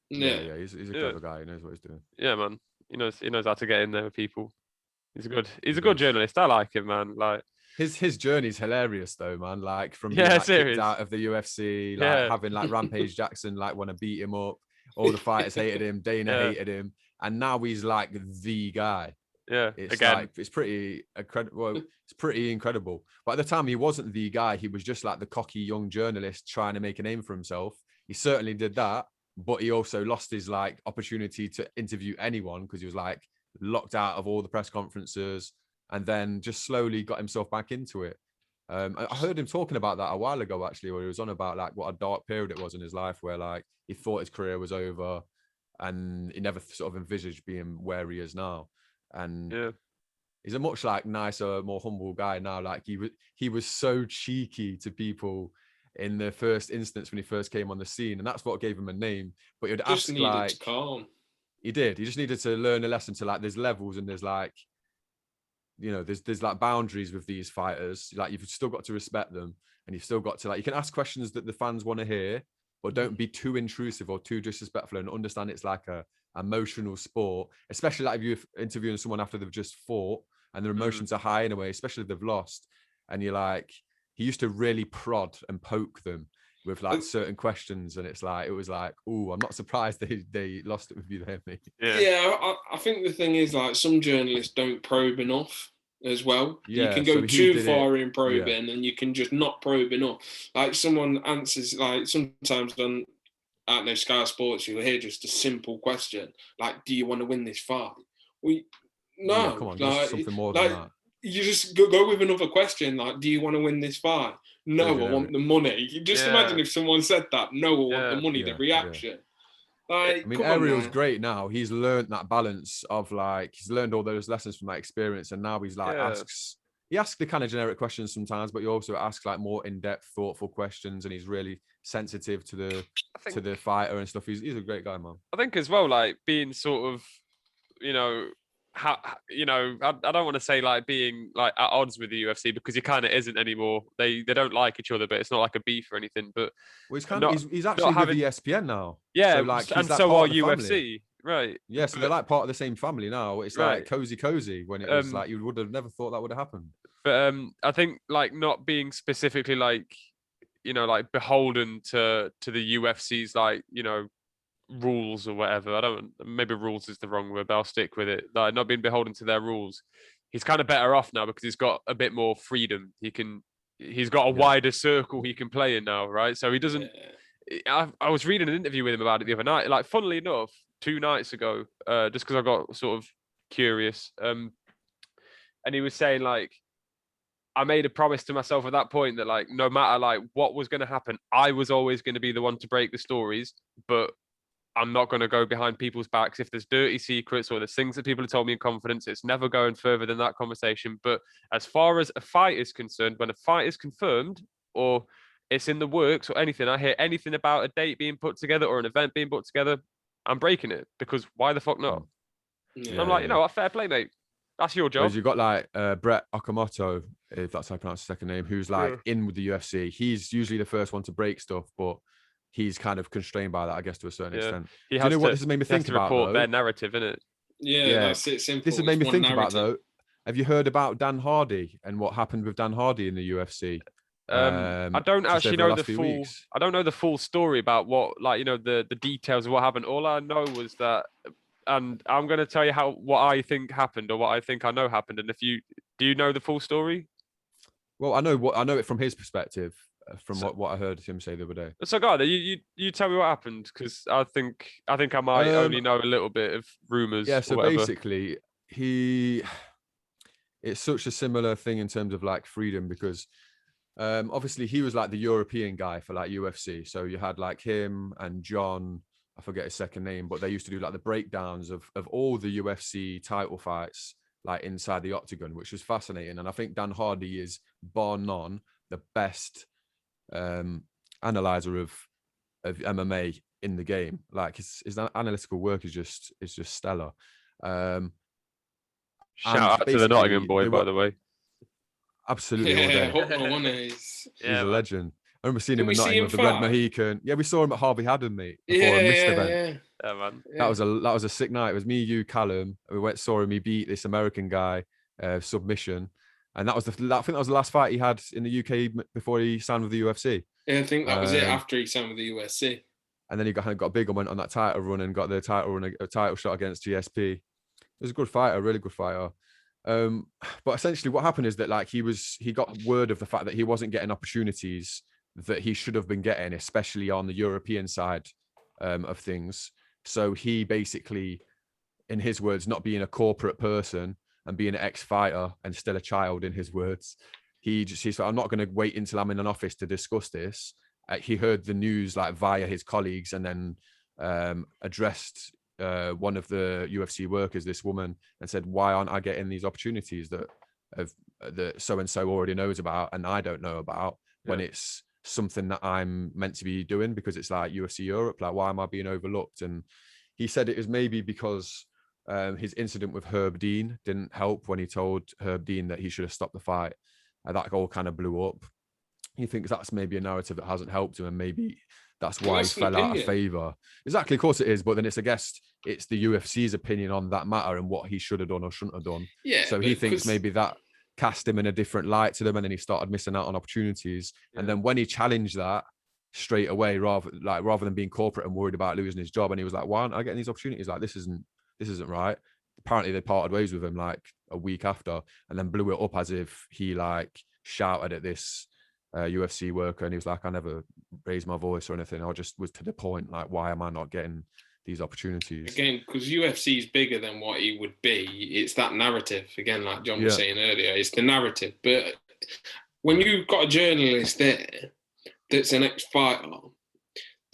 S2: Yeah, he's a clever guy. He knows what he's doing.
S3: Yeah, man. He knows how to get in there with people. He's a good journalist. I like him, man. Like
S2: his journey's hilarious though, man. Like from being kicked out of the UFC, like having like Rampage Jackson like want to beat him up. All the fighters hated him. Dana hated him. And now he's like the guy.
S3: Yeah,
S2: it's pretty incredible. Well, it's pretty incredible. But at the time, he wasn't the guy. He was just like the cocky young journalist trying to make a name for himself. He certainly did that, but he also lost his like opportunity to interview anyone because he was like locked out of all the press conferences, and then just slowly got himself back into it. I heard him talking about that a while ago, actually, where he was on about like what a dark period it was in his life, where like he thought his career was over. And he never sort of envisaged being where he is now. And he's a much like nicer, more humble guy now. Like he was so cheeky to people in the first instance when he first came on the scene, and that's what gave him a name. But he'd ask like,
S1: to calm.
S2: He did. He just needed to learn a lesson to like there's levels and there's like, you know, there's like boundaries with these fighters. Like you've still got to respect them, and you've still got to like you can ask questions that the fans want to hear. But don't be too intrusive or too disrespectful, and understand it's like a emotional sport, especially like if you're interviewing someone after they've just fought and their emotions are high in a way, especially if they've lost. And you're like, he used to really prod and poke them with like certain questions. And it's like, it was like, oh, I'm not surprised they lost it with you there, mate.
S1: Yeah, I think the thing is like some journalists don't probe enough. As well, you can go too far in probing, and you can just not probe enough. Like someone answers, like sometimes on, I don't know, Sky Sports, you'll hear just a simple question, like, "Do you want to win this fight?" No,
S2: come on,
S1: like,
S2: something more than that.
S1: You just go with another question, like, "Do you want to win this fight?" No, I want the money. You just imagine if someone said that. No, I want the money. The reaction.
S2: Yeah.
S1: Like,
S2: I mean, Ariel's great now. He's learned that balance of like, he's learned all those lessons from that experience. And now he's like, he asks the kind of generic questions sometimes, but he also asks like more in-depth, thoughtful questions. And he's really sensitive to the fighter and stuff. He's a great guy, man.
S3: I think as well, like being sort of, you know, I don't want to say like being like at odds with the UFC because he kind of isn't anymore. They don't like each other, but it's not like a beef or anything. But
S2: he's actually with ESPN now.
S3: Yeah, so like, and so are UFC, Right.
S2: Yeah, so they're like part of the same family now. It's like cozy when it was like you would have never thought that would have happened.
S3: But I think like not being specifically like, you know, like beholden to the UFC's like, you know, rules or whatever. Maybe rules is the wrong word, but I'll stick with it. Like not being beholden to their rules. He's kind of better off now because he's got a bit more freedom. He's got a wider circle he can play in now, right? So he doesn't. I was reading an interview with him about it the other night. Like, funnily enough, 2 nights ago, just because I got sort of curious. And he was saying like, I made a promise to myself at that point that like, no matter like what was going to happen, I was always going to be the one to break the stories, but I'm not going to go behind people's backs. If there's dirty secrets or there's things that people have told me in confidence, it's never going further than that conversation. But as far as a fight is concerned, when a fight is confirmed or it's in the works or anything, I hear anything about a date being put together or an event being put together, I'm breaking it because why the fuck not? Yeah, I'm like, you know what, fair play, mate. That's your job.
S2: Whereas you got like Brett Okamoto, if that's how I pronounce the second name, who's like in with the UFC. He's usually the first one to break stuff, but he's kind of constrained by that, I guess, to a certain extent. Do you know what this has made me think about?
S3: Report their narrative, innit?
S1: Yeah, that's it. Simple.
S2: This has made me think about though. Have you heard about Dan Hardy and what happened with Dan Hardy in the UFC?
S3: I don't actually know the full. I don't know the full story about what, like, you know, the details of what happened. All I know was that, and I'm going to tell you what I think happened or what I think I know happened. And do you know the full story?
S2: Well, I know it from his perspective, from what I heard him say the other day.
S3: So, guy, you tell me what happened because I think I might only know a little bit of rumors.
S2: Yeah. So basically, it's such a similar thing in terms of like freedom because. Obviously, he was like the European guy for like UFC. So you had like him and John, I forget his second name, but they used to do like the breakdowns of all the UFC title fights like inside the octagon, which was fascinating. And I think Dan Hardy is bar none the best analyzer of MMA in the game. Like his analytical work is just stellar.
S3: Shout out to the Nottingham boy, by the way.
S2: Absolutely,
S1: he's
S2: a legend. I remember seeing him in Nottingham with the Red Mohican. Yeah, we saw him at Harvey Haddon, mate, before a missed event.
S3: Yeah, man.
S2: That was a sick night. It was me, you, Callum. We saw him. He beat this American guy submission, and I think that was the last fight he had in the UK before he signed with the UFC.
S1: Yeah, I think that was it after he signed with the UFC.
S2: And then he got big and went on that title run and got the title shot against GSP. It was a good fighter, a really good fighter. But essentially what happened is that like he got word of the fact that he wasn't getting opportunities that he should have been getting, especially on the European side of things. So he basically, in his words, not being a corporate person and being an ex-fighter and still a child in his words, he said, I'm not going to wait until I'm in an office to discuss this. He heard the news like via his colleagues and then addressed one of the UFC workers, this woman, and said, why aren't I getting these opportunities that so-and-so already knows about and I don't know about when it's something that I'm meant to be doing because it's like UFC Europe, like why am I being overlooked? And he said it was maybe because his incident with Herb Dean didn't help when he told Herb Dean that he should have stopped the fight. That all kind of blew up. He thinks that's maybe a narrative that hasn't helped him and maybe that's why he fell out of favor. Exactly, of course it is. But then it's the UFC's opinion on that matter and what he should have done or shouldn't have done.
S1: Yeah.
S2: So he thinks maybe that cast him in a different light to them, and then he started missing out on opportunities. Yeah. And then when he challenged that straight away, rather than being corporate and worried about losing his job, and he was like, "Why aren't I getting these opportunities? Like this isn't right." Apparently, they parted ways with him like a week after, and then blew it up as if he like shouted at this UFC worker, and he was like, I never raised my voice or anything. I just was to the point, like, why am I not getting these opportunities?
S1: Again, because UFC is bigger than what he would be. It's that narrative, again, like John was saying earlier, it's the narrative. But when you've got a journalist there that's an ex-fighter,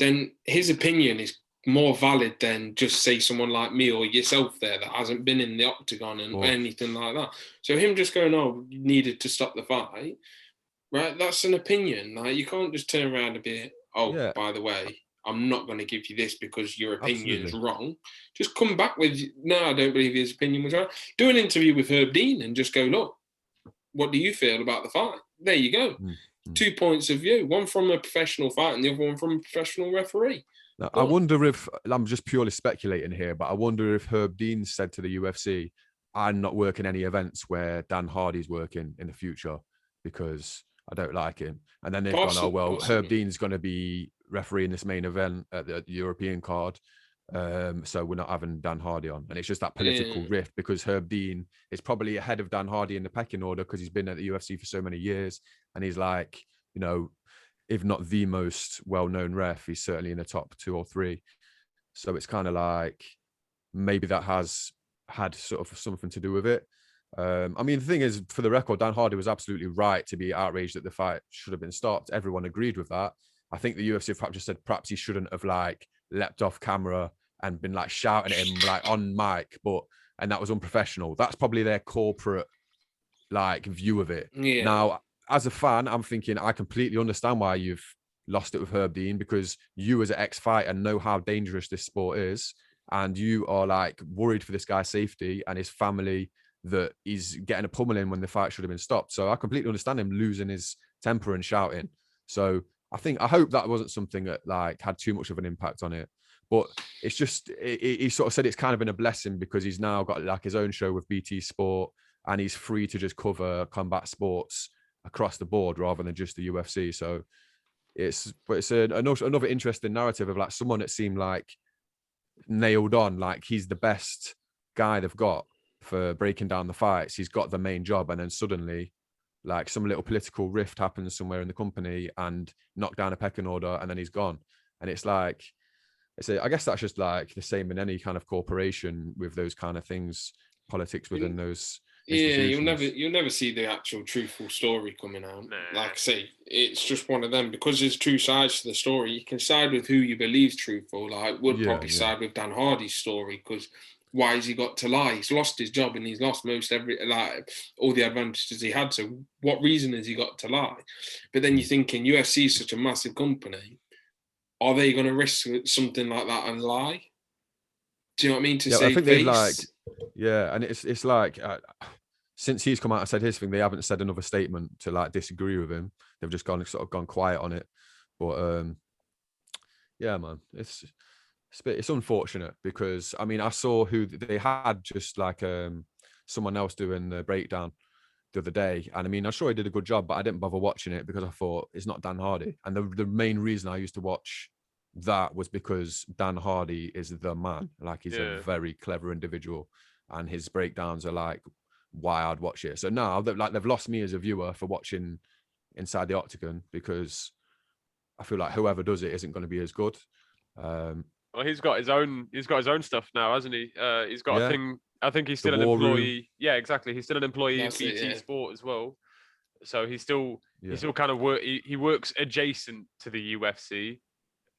S1: then his opinion is more valid than just say someone like me or yourself there that hasn't been in the octagon and anything like that. So him just going, oh, you needed to stop the fight, right? That's an opinion. Like you can't just turn around and be, by the way, I'm not going to give you this because your opinion is wrong. Just come back with, no, I don't believe his opinion was right. Do an interview with Herb Dean and just go, look, what do you feel about the fight? There you go. 2 points of view, one from a professional fighter and the other one from a professional referee.
S2: Now, I wonder if, I'm just purely speculating here, but I wonder if Herb Dean said to the UFC, I'm not working any events where Dan Hardy's working in the future because I don't like him. And then they've gone, oh, well, Herb Dean's going to be refereeing this main event at the European card. So we're not having Dan Hardy on. And it's just that political rift because Herb Dean is probably ahead of Dan Hardy in the pecking order because he's been at the UFC for so many years. And he's like, you know, if not the most well-known ref, he's certainly in the top 2 or 3. So it's kind of like maybe that has had sort of something to do with it. I mean, the thing is, for the record, Dan Hardy was absolutely right to be outraged that the fight should have been stopped. Everyone agreed with that. I think the UFC perhaps just said perhaps he shouldn't have like leapt off camera and been like shouting at him like on mic, and that was unprofessional. That's probably their corporate like view of it. Yeah. Now, as a fan, I'm thinking I completely understand why you've lost it with Herb Dean, because you as an ex-fighter know how dangerous this sport is, and you are like worried for this guy's safety and his family, that he's getting a pummeling when the fight should have been stopped. So I completely understand him losing his temper and shouting. So I hope that wasn't something that like had too much of an impact on it. But it's just, he sort of said it's kind of been a blessing because he's now got like his own show with BT Sport and he's free to just cover combat sports across the board rather than just the UFC. So it's another interesting narrative of like someone that seemed like nailed on, like he's the best guy they've got for breaking down the fights. He's got the main job, and then suddenly like some little political rift happens somewhere in the company and knock down a pecking order, and then he's gone. And it's like, I guess that's just like the same in any kind of corporation with those kind of things, politics within those.
S1: Yeah, you'll never see the actual truthful story coming out. Nah. Like I say, it's just one of them, because there's two sides to the story. You can side with who you believe's truthful. Like probably side with Dan Hardy's story, because why has he got to lie? He's lost his job and he's lost all the advantages he had. So what reason has he got to lie? But then you're thinking UFC is such a massive company. Are they going to risk something like that and lie? Do you know what I mean?
S2: I think they've like, and it's like since he's come out and said his thing, they haven't said another statement to like disagree with him. They've just gone quiet on it. But yeah, man, it's unfortunate because I mean I saw who they had, just like someone else doing the breakdown the other day, and I mean I'm sure he did a good job, but I didn't bother watching it because I thought it's not Dan Hardy. And the main reason I used to watch that was because Dan Hardy is the man. Like he's a very clever individual, and his breakdowns are like why I'd watch it. So now they've lost me as a viewer for watching Inside the Octagon, because I feel like whoever does it isn't going to be as good.
S3: Well, he's got his own stuff now, hasn't he? He's got a thing. I think he's still an employee. Room. Yeah, exactly. He's still an employee of BT Sport as well. So he's still kind of he works adjacent to the UFC.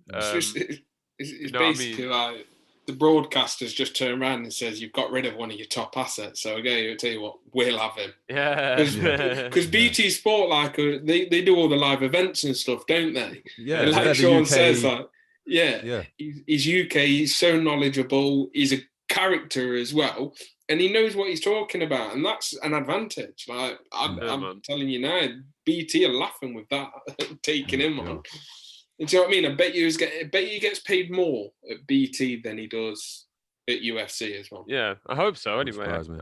S1: It's basically like the broadcasters just turn around and says you've got rid of one of your top assets. So again, I'll tell you what, we'll have him.
S3: Yeah.
S1: Because BT Sport, like they do all the live events and stuff, don't they?
S2: Yeah.
S1: And like Sean says, like he's UK. He's so knowledgeable. He's a character as well, and he knows what he's talking about, and that's an advantage. Like I'm telling you now, BT are laughing with that, taking him on. Do you know what I mean? I bet you he gets paid more at BT than he does at UFC as well.
S3: Yeah, I hope so. Anyway,
S1: nice.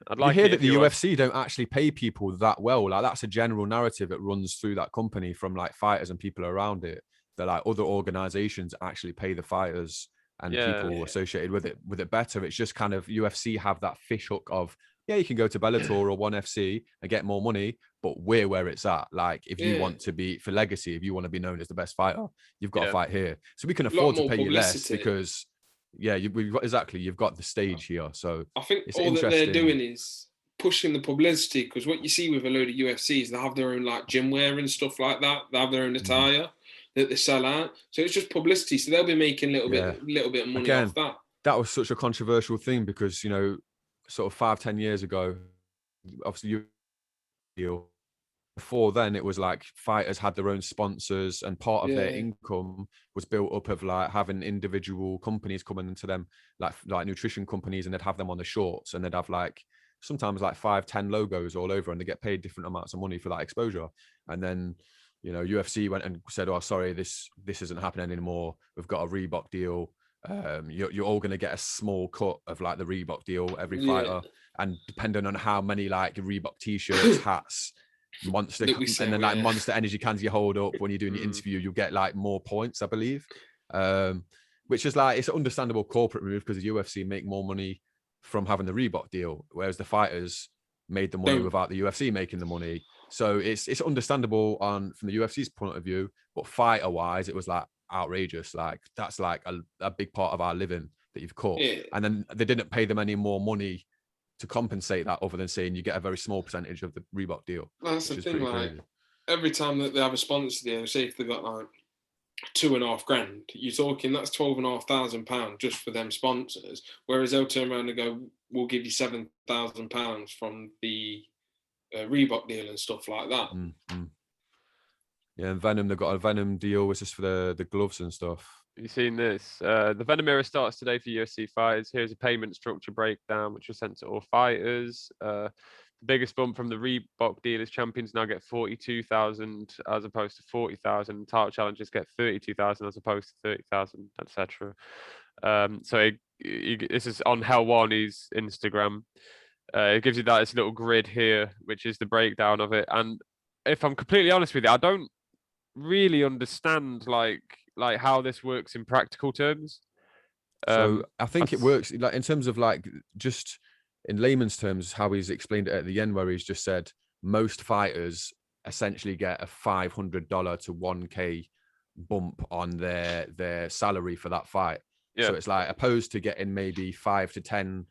S2: I'd like to hear that the UFC don't actually pay people that well. Like that's a general narrative that runs through that company from like fighters and people around it. That like other organizations actually pay the fighters and people associated with it better. It's just kind of UFC have that fish hook of, you can go to Bellator or ONE FC and get more money, but we're where it's at. Like if you want to be for legacy, if you want to be known as the best fighter, you've got to fight here. So we can afford to pay you less because you've got the stage here. So
S1: I think all that they're doing is pushing the publicity, because what you see with a load of UFCs, they have their own like gym wear and stuff like that. They have their own attire that they sell out. So it's just publicity. So they'll be making a little bit of money off that.
S2: That was such a controversial thing because, sort of 5-10 years ago, obviously before then it was like fighters had their own sponsors, and part of their income was built up of like having individual companies coming into them, like nutrition companies, and they'd have them on the shorts, and they'd have like sometimes like 5-10 logos all over, and they get paid different amounts of money for that exposure. And then, you know, UFC went and said, oh, sorry, this isn't happening anymore. We've got a Reebok deal. You're all going to get a small cut of like the Reebok deal, every fighter. And depending on how many like Reebok t-shirts, hats, Monster, and then like Monster Energy cans you hold up when you're doing your interview, you'll get like more points, I believe. Which is like, it's an understandable corporate move because the UFC make more money from having the Reebok deal, whereas the fighters made the money without the UFC making the money. So it's understandable from the UFC's point of view, but fighter wise, it was like outrageous. Like that's like a big part of our living that you've cut. Yeah. And then they didn't pay them any more money to compensate that, other than saying you get a very small percentage of the Reebok deal.
S1: That's the thing, like crazy. Every time that they have a sponsor deal, say if they've got like $2,500, you're talking that's £12,500 just for them sponsors. Whereas they'll turn around and go, "We'll give you £7,000 from the Reebok deal and stuff like that."
S2: Mm-hmm. Yeah, and Venom, they've got a Venom deal, which is for the gloves and stuff.
S3: Have you seen this? The Venom era starts today for UFC fighters. Here's a payment structure breakdown, which was sent to all fighters. The biggest bump from the Reebok deal is champions now get 42,000 as opposed to 40,000. Title challengers get 32,000 as opposed to 30,000, etc. So this is on Hell Warney's Instagram. It gives you this little grid here, which is the breakdown of it. And if I'm completely honest with you, I don't really understand like how this works in practical terms.
S2: So I think it works like in terms of like just in layman's terms, how he's explained it at the end, where he's just said most fighters essentially get a $500 to $1,000 bump on their salary for that fight. Yeah. So it's like opposed to getting maybe 5 to 10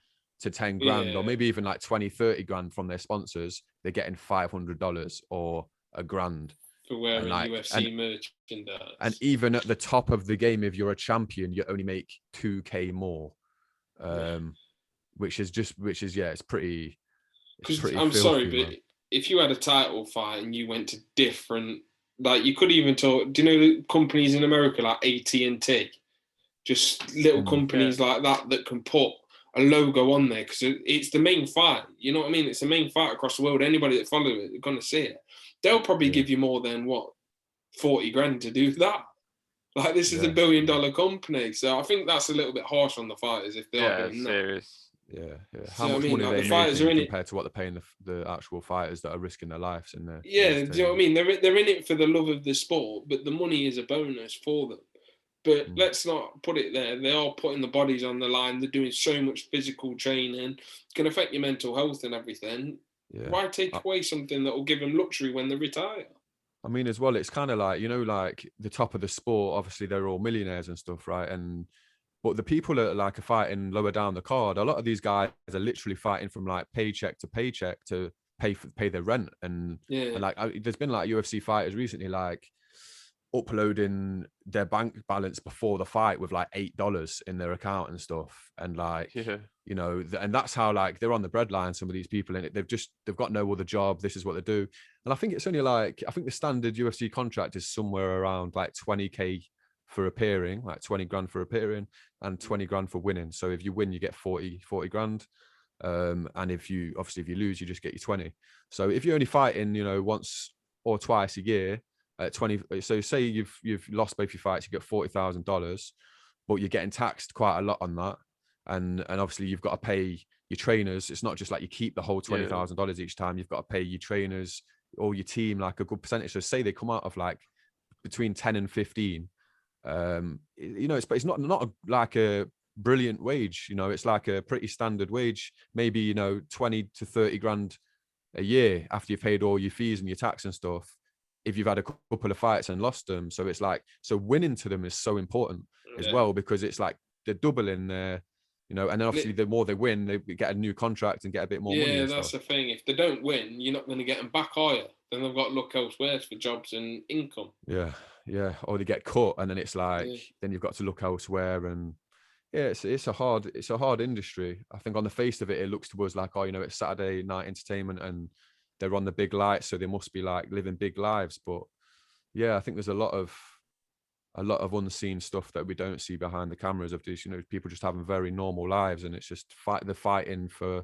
S2: grand, or maybe even like 20-30 grand from their sponsors, they're getting $500 or $1,000
S1: for wearing UFC merchandise.
S2: And even at the top of the game, if you're a champion, you only make $2,000 more, which is it's pretty.
S1: I'm sorry, but if you had a title fight and you went to different, like you could even talk. Do you know the companies in America like AT&T, just little companies like that can put a logo on there because it's the main fight. You know what I mean? It's the main fight across the world. Anybody that follows it, they're gonna see it. They'll probably give you more than 40 grand to do that. Like this is $1 billion company, so I think that's a little bit harsh on the fighters if they are doing
S2: serious. That. Yeah. How much money like they make compared to what they're paying the actual fighters that are risking their lives in there?
S1: Yeah, do you know what I mean? They're in it for the love of the sport, but the money is a bonus for them. But let's not put it there. They are putting the bodies on the line. They're doing so much physical training. It can affect your mental health and everything. Yeah. Why take away something that will give them luxury when they retire?
S2: I mean, as well, it's kind of like, like the top of the sport, obviously they're all millionaires and stuff, right? But the people that are fighting lower down the card, a lot of these guys are literally fighting from like paycheck to paycheck to pay their rent. And there's been like UFC fighters recently, like uploading their bank balance before the fight with like $8 in their account and stuff, and and that's how like they're on the breadline, some of these people, and they've got no other job. This is what they do. And I think it's only like, I think the standard UFC contract is somewhere around like $20,000 for appearing, like 20 grand for appearing and 20 grand for winning. So if you win, you get 40 grand, and if you lose, you just get your 20. So if you're only fighting once or twice a year at 20, so say you've lost both your fights, you get $40,000, but you're getting taxed quite a lot on that, and obviously you've got to pay your trainers. It's not just like you keep the whole $20,000 each time. You've got to pay your trainers or your team like a good percentage. So say they come out of like between 10 and 15, it's not like a brilliant wage. It's like a pretty standard wage, maybe 20 to 30 grand a year after you've paid all your fees and your tax and stuff, if you've had a couple of fights and lost them. So it's like, so winning to them is so important as well, because it's like they're doubling their, and then obviously the more they win, they get a new contract and get a bit more money.
S1: Yeah, that's the thing. If they don't win, you're not going to get them back, are you? Then they've got to look elsewhere for jobs and income.
S2: Yeah. Or they get cut, and then it's like, then you've got to look elsewhere. And it's a hard industry. I think on the face of it, it looks to us like, it's Saturday night entertainment and they're on the big lights, so they must be like living big lives. But I think there's a lot of unseen stuff that we don't see behind the cameras of these, people just having very normal lives, and it's just they're fighting for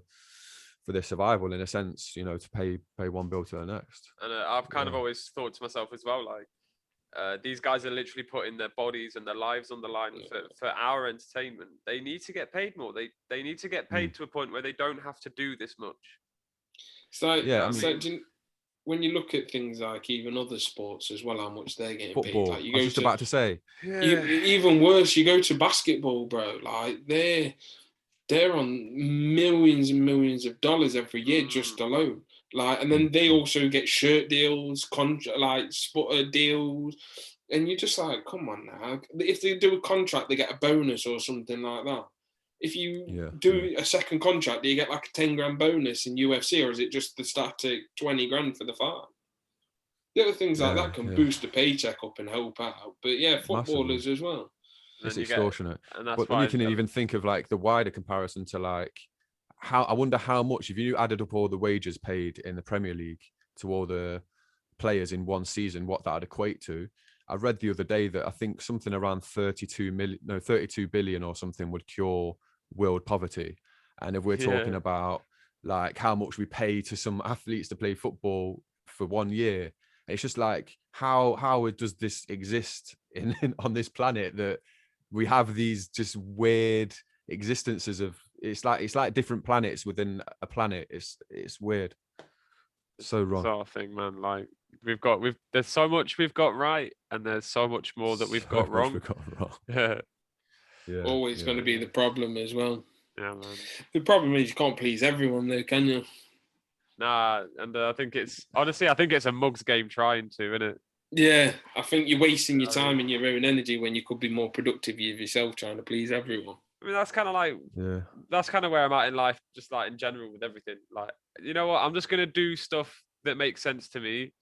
S2: their survival in a sense, you know, to pay one bill to the next.
S3: And I've kind of always thought to myself as well, like, these guys are literally putting their bodies and their lives on the line for our entertainment. They need to get paid more. They need to get paid to a point where they don't have to do this much.
S1: So, when you look at things like even other sports as well, how much they're getting
S2: football,
S1: paid. Like
S2: I was just about to say.
S1: Even worse, you go to basketball, bro. Like they're on millions and millions of dollars every year just alone. Like, and then they also get shirt deals, spotter deals, and you're just like, come on now. If they do a contract, they get a bonus or something like that. If you do a second contract, do you get like a 10 grand bonus in UFC, or is it just the static 20 grand for the fight? The other things like that can boost the paycheck up and help out. But footballers as well.
S2: It's extortionate. But then you can even think of like the wider comparison to like I wonder how much, if you added up all the wages paid in the Premier League to all the players in one season, what that would equate to. I read the other day that I think something around 32 billion or something would cure world poverty. And if we're talking about like how much we pay to some athletes to play football for 1 year, it's just like how does this exist on this planet, that we have these just weird existences of it's like different planets within a planet. It's weird. So wrong.
S3: Sort of thing, man. Like there's so much we've got right, and there's so much more that we've got wrong.
S2: Yeah.
S1: Always going to be the problem as well.
S3: Yeah, man.
S1: The problem is you can't please everyone, though, can you?
S3: Nah, and I think it's a mug's game trying to, isn't it?
S1: Yeah, I think you're wasting your time and your own energy when you could be more productive of yourself trying to please everyone.
S3: I mean, that's kind of like, that's kind of where I'm at in life, just like in general with everything. Like, you know what? I'm just going to do stuff that makes sense to me.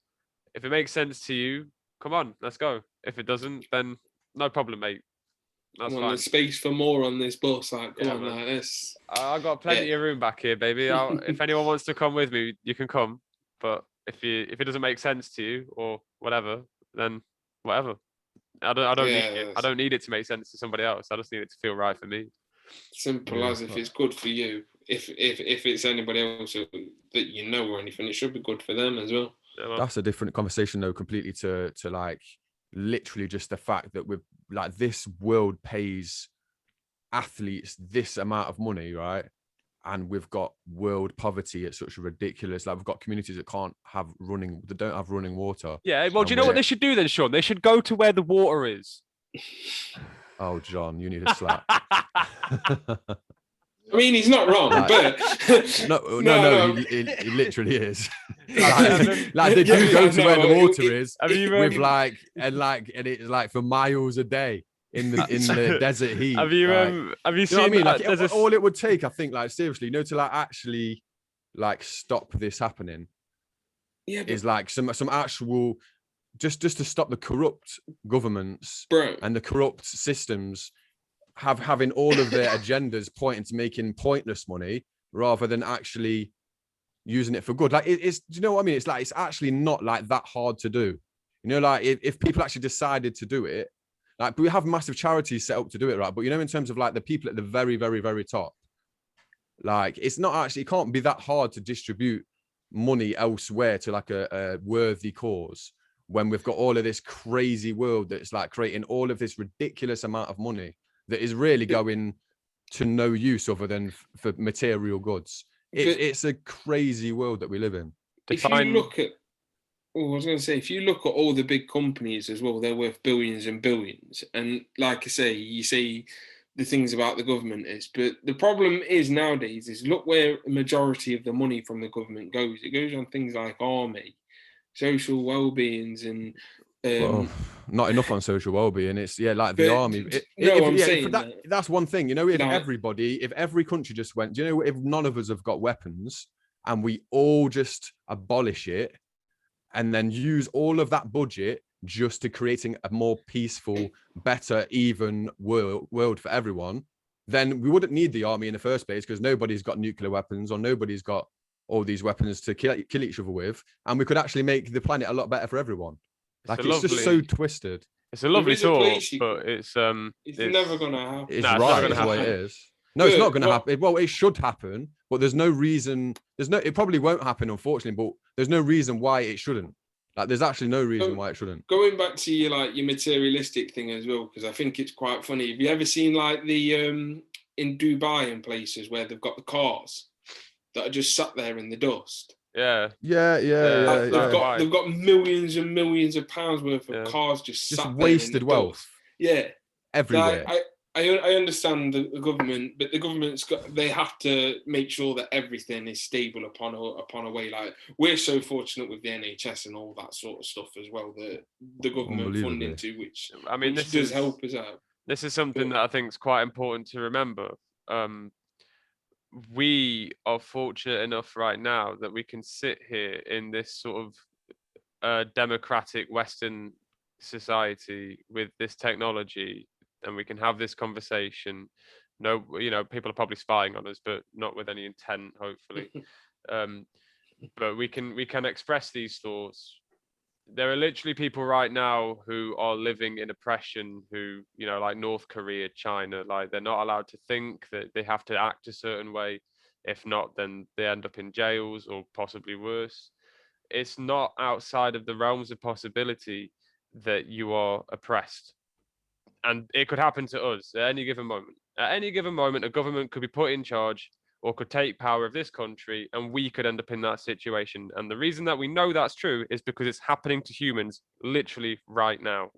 S3: If it makes sense to you, come on, let's go. If it doesn't, then no problem, mate. That's fine.
S1: There's space for more on this bus. Like, come on, like this.
S3: I've got plenty of room back here, baby. If anyone wants to come with me, you can come. But if it doesn't make sense to you or whatever, then whatever. I don't need it to make sense to somebody else. I just need it to feel right for me.
S1: Simple as if it's good for you. If it's anybody else that you know or anything, it should be good for them as well.
S2: That's a different conversation though, completely to like literally just the fact that we're like, this world pays athletes this amount of money, right? And we've got world poverty at such a ridiculous, like we've got communities that don't have running water.
S3: Yeah, well, do you know what they should do then, Sean? They should go to where the water is.
S2: Oh, John, you need a slap.
S1: I mean, he's not wrong, but
S2: no, he literally is. Like they do go to where the water is, with and it's like for miles a day in the desert heat.
S3: Have you seen
S2: what I mean? Like, all it would take, I think, like seriously, to like actually like stop this happening.
S1: Yeah,
S2: is like some actual just to stop the corrupt governments and the corrupt systems having all of their agendas pointing to making pointless money rather than actually using it for good. Like it's, do you know what I mean? It's like, it's actually not like that hard to do. You know, like if people actually decided to do it, like we have massive charities set up to do it, right? But you know, in terms of like the people at the very, very, very top, like it's not actually, it can't be that hard to distribute money elsewhere to like a worthy cause when we've got all of this crazy world that's like creating all of this ridiculous amount of money that is really going to no use other than for material goods. It's a crazy world that we live in.
S1: If you look at, I was going to say, if you look at all the big companies as well, they're worth billions and billions. And like I say, you see the things about the government is, but the problem is nowadays is look where a majority of the money from the government goes. It goes on things like army, social well-beings, and
S2: well, not enough on social well-being. It's like the army. That's one thing. You know, if every country just went, you know, if none of us have got weapons and we all just abolish it and then use all of that budget just to creating a more peaceful, better, even world for everyone, then we wouldn't need the army in the first place because nobody's got nuclear weapons or nobody's got all these weapons to kill each other with, and we could actually make the planet a lot better for everyone. Like it's just so twisted.
S3: It's a lovely thought, but it's
S1: never gonna happen.
S2: It's right, that's the way it is. No, it's not going to happen. Well, it should happen, but there's no reason. It probably won't happen, unfortunately, but there's no reason why it shouldn't. Like, there's actually no reason why it shouldn't.
S1: Going back to your materialistic thing as well, because I think it's quite funny. Have you ever seen like the in Dubai and places where they've got the cars that are just sat there in the dust?
S2: Yeah.
S1: They've got millions and millions of pounds worth of cars just sat
S2: wasted
S1: there in the
S2: wealth.
S1: dust. Yeah,
S2: everywhere.
S1: I understand the government, but the government's they have to make sure that everything is stable upon a way. Like, we're so fortunate with the NHS and all that sort of stuff as well, that the government funding to, which this does help us out.
S3: This is something that I think is quite important to remember. We are fortunate enough right now that we can sit here in this sort of democratic Western society with this technology, and we can have this conversation. No, people are probably spying on us, but not with any intent, hopefully. But we can express these thoughts. There are literally people right now who are living in oppression, who, like North Korea, China, like they're not allowed to think, that they have to act a certain way. If not, then they end up in jails or possibly worse. It's not outside of the realms of possibility that you are oppressed. And it could happen to us at any given moment. At any given moment, a government could be put in charge or could take power of this country, and we could end up in that situation. And the reason that we know that's true is because it's happening to humans literally right now.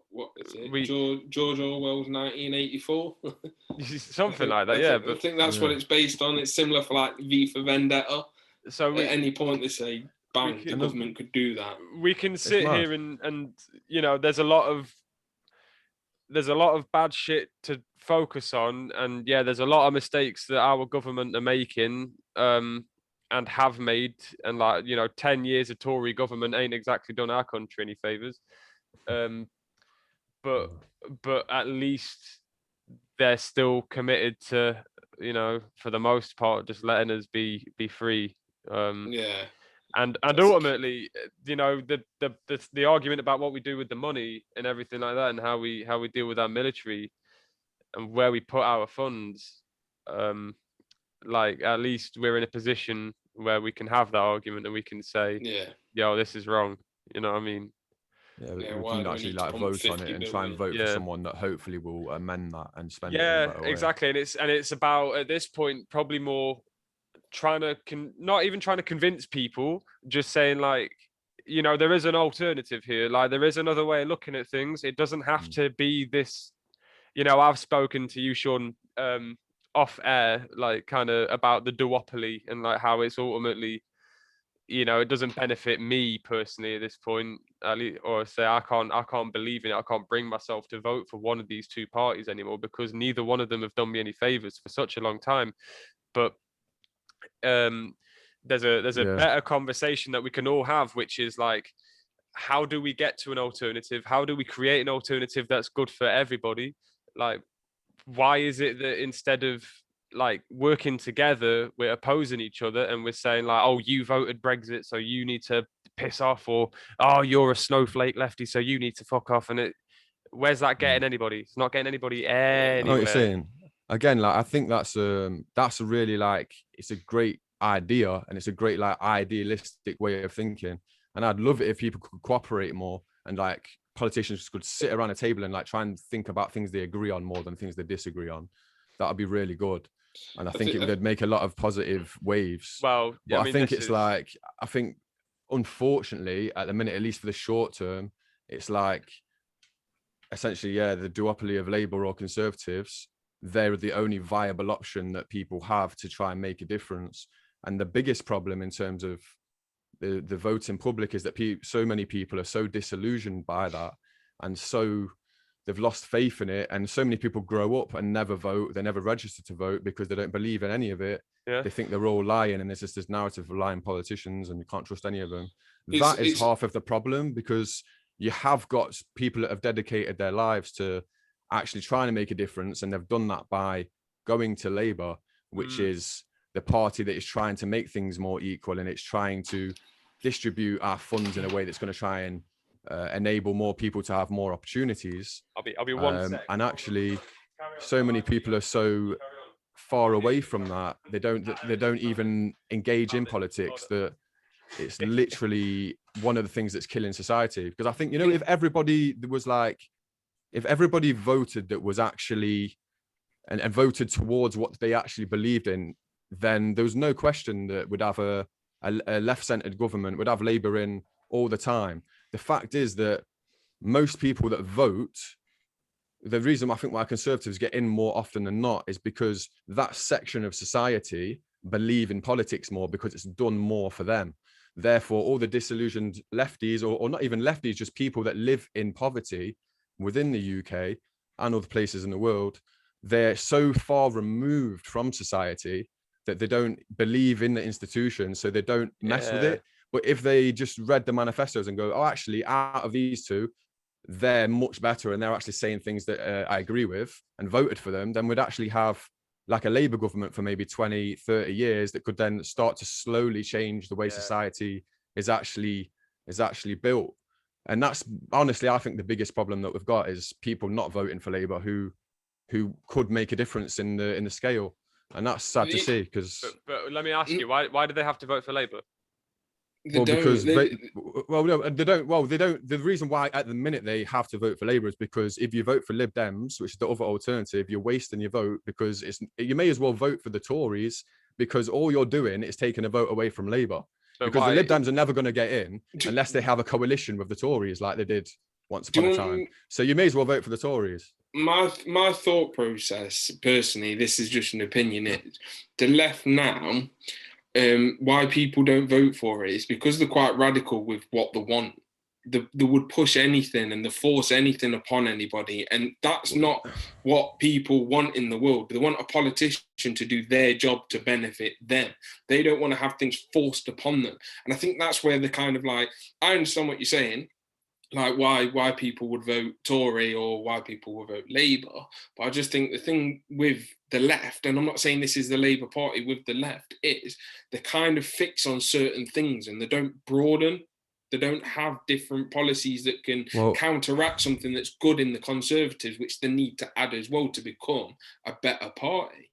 S1: What is it? George Orwell's 1984?
S3: Something like that, yeah.
S1: I think that's what it's based on. It's similar for like V for Vendetta.
S3: So
S1: at any point they say, bang, the government could do that.
S3: We can sit here and there's a lot of bad shit to focus on, and there's a lot of mistakes that our government are making and have made, and 10 years of Tory government ain't exactly done our country any favors, but at least they're still committed to, for the most part, just letting us be free. And ultimately, the argument about what we do with the money and everything like that, and how we deal with our military and where we put our funds, at least we're in a position where we can have that argument and we can say, yo, this is wrong. You know what I mean?
S2: Yeah, we can actually vote on it and try and vote for someone that hopefully will amend that and spend it in a better way.
S3: Exactly. And it's about, at this point, probably more not even trying to convince people, just saying there is an alternative here. Like, there is another way of looking at things. It doesn't have to be this. I've spoken to you, Sean, off air, kind of about the duopoly and how it's ultimately, it doesn't benefit me personally at this point, or say I can't believe in it. I can't bring myself to vote for one of these two parties anymore, because neither one of them have done me any favors for such a long time. But there's a better conversation that we can all have, which is how do we get to an alternative? How do we create an alternative that's good for everybody? Why is it that instead of working together, we're opposing each other, and we're saying oh, you voted Brexit, so you need to piss off, or oh, you're a snowflake lefty, so you need to fuck off? And where's that getting anybody? It's not getting anybody anywhere.
S2: I know what you're saying. Again, I think that's a really it's a great idea, and it's a great idealistic way of thinking. And I'd love it if people could cooperate more, and politicians could sit around a table and try and think about things they agree on more than things they disagree on. That would be really good. And I think it would make a lot of positive waves.
S3: Well,
S2: but I think it's I think, unfortunately, at the minute, at least for the short term, it's essentially, the duopoly of Labour or Conservatives. They're the only viable option that people have to try and make a difference. And the biggest problem in terms of the voting public is that so many people are so disillusioned by that, and so they've lost faith in it. And so many people grow up and never vote. They never register to vote because they don't believe in any of it. They think they're all lying, and there's just this narrative of lying politicians, and you can't trust any of them. That is half of the problem, because you have got people that have dedicated their lives to actually trying to make a difference, and they've done that by going to Labour, which is the party that is trying to make things more equal, and it's trying to distribute our funds in a way that's going to try and enable more people to have more opportunities.
S3: I'll be one sec.
S2: And actually, so many people are so far away from that. They don't even engage in politics. That it's literally one of the things that's killing society. Because I think, you know, if everybody voted that was actually and voted towards what they actually believed in, then there was no question that we'd have a left-centered government, would have Labour in all the time. The fact is that most people that vote, the reason I think why Conservatives get in more often than not is because that section of society believe in politics more because it's done more for them. Therefore, all the disillusioned lefties, or not even lefties, just people that live in poverty within the UK and other places in the world, they're so far removed from society that they don't believe in the institution, so they don't mess with it. But if they just read the manifestos and go, oh, actually, out of these two, they're much better and they're actually saying things that I agree with, and voted for them, then we'd actually have like a Labour government for maybe 20, 30 years that could then start to slowly change the way society is actually built. And that's honestly, I think the biggest problem that we've got is people not voting for Labour who could make a difference in the scale. And that's sad to see, because
S3: but let me ask you, why do they have to vote for Labour?
S2: Well, because they don't. Well, they don't. The reason why at the minute they have to vote for Labour is because if you vote for Lib Dems, which is the other alternative, you're wasting your vote, because you may as well vote for the Tories, because all you're doing is taking a vote away from Labour. Because the Lib Dems are never going to get in unless they have a coalition with the Tories like they did once upon a time. So you may as well vote for the Tories.
S1: My thought process, personally, this is just an opinion, is the left now, why people don't vote for it is because they're quite radical with what they want. They would push anything and they force anything upon anybody, and that's not what people want in the world. They want a politician to do their job to benefit them. They don't want to have things forced upon them. And I think that's where they're kind of like, I understand what you're saying, like why people would vote Tory or why people would vote Labour. But I just think the thing with the left, and I'm not saying this is the Labour Party with the left, is they kind of fix on certain things and they don't broaden. They don't have different policies that can counteract something that's good in the Conservatives, which they need to add as well to become a better party.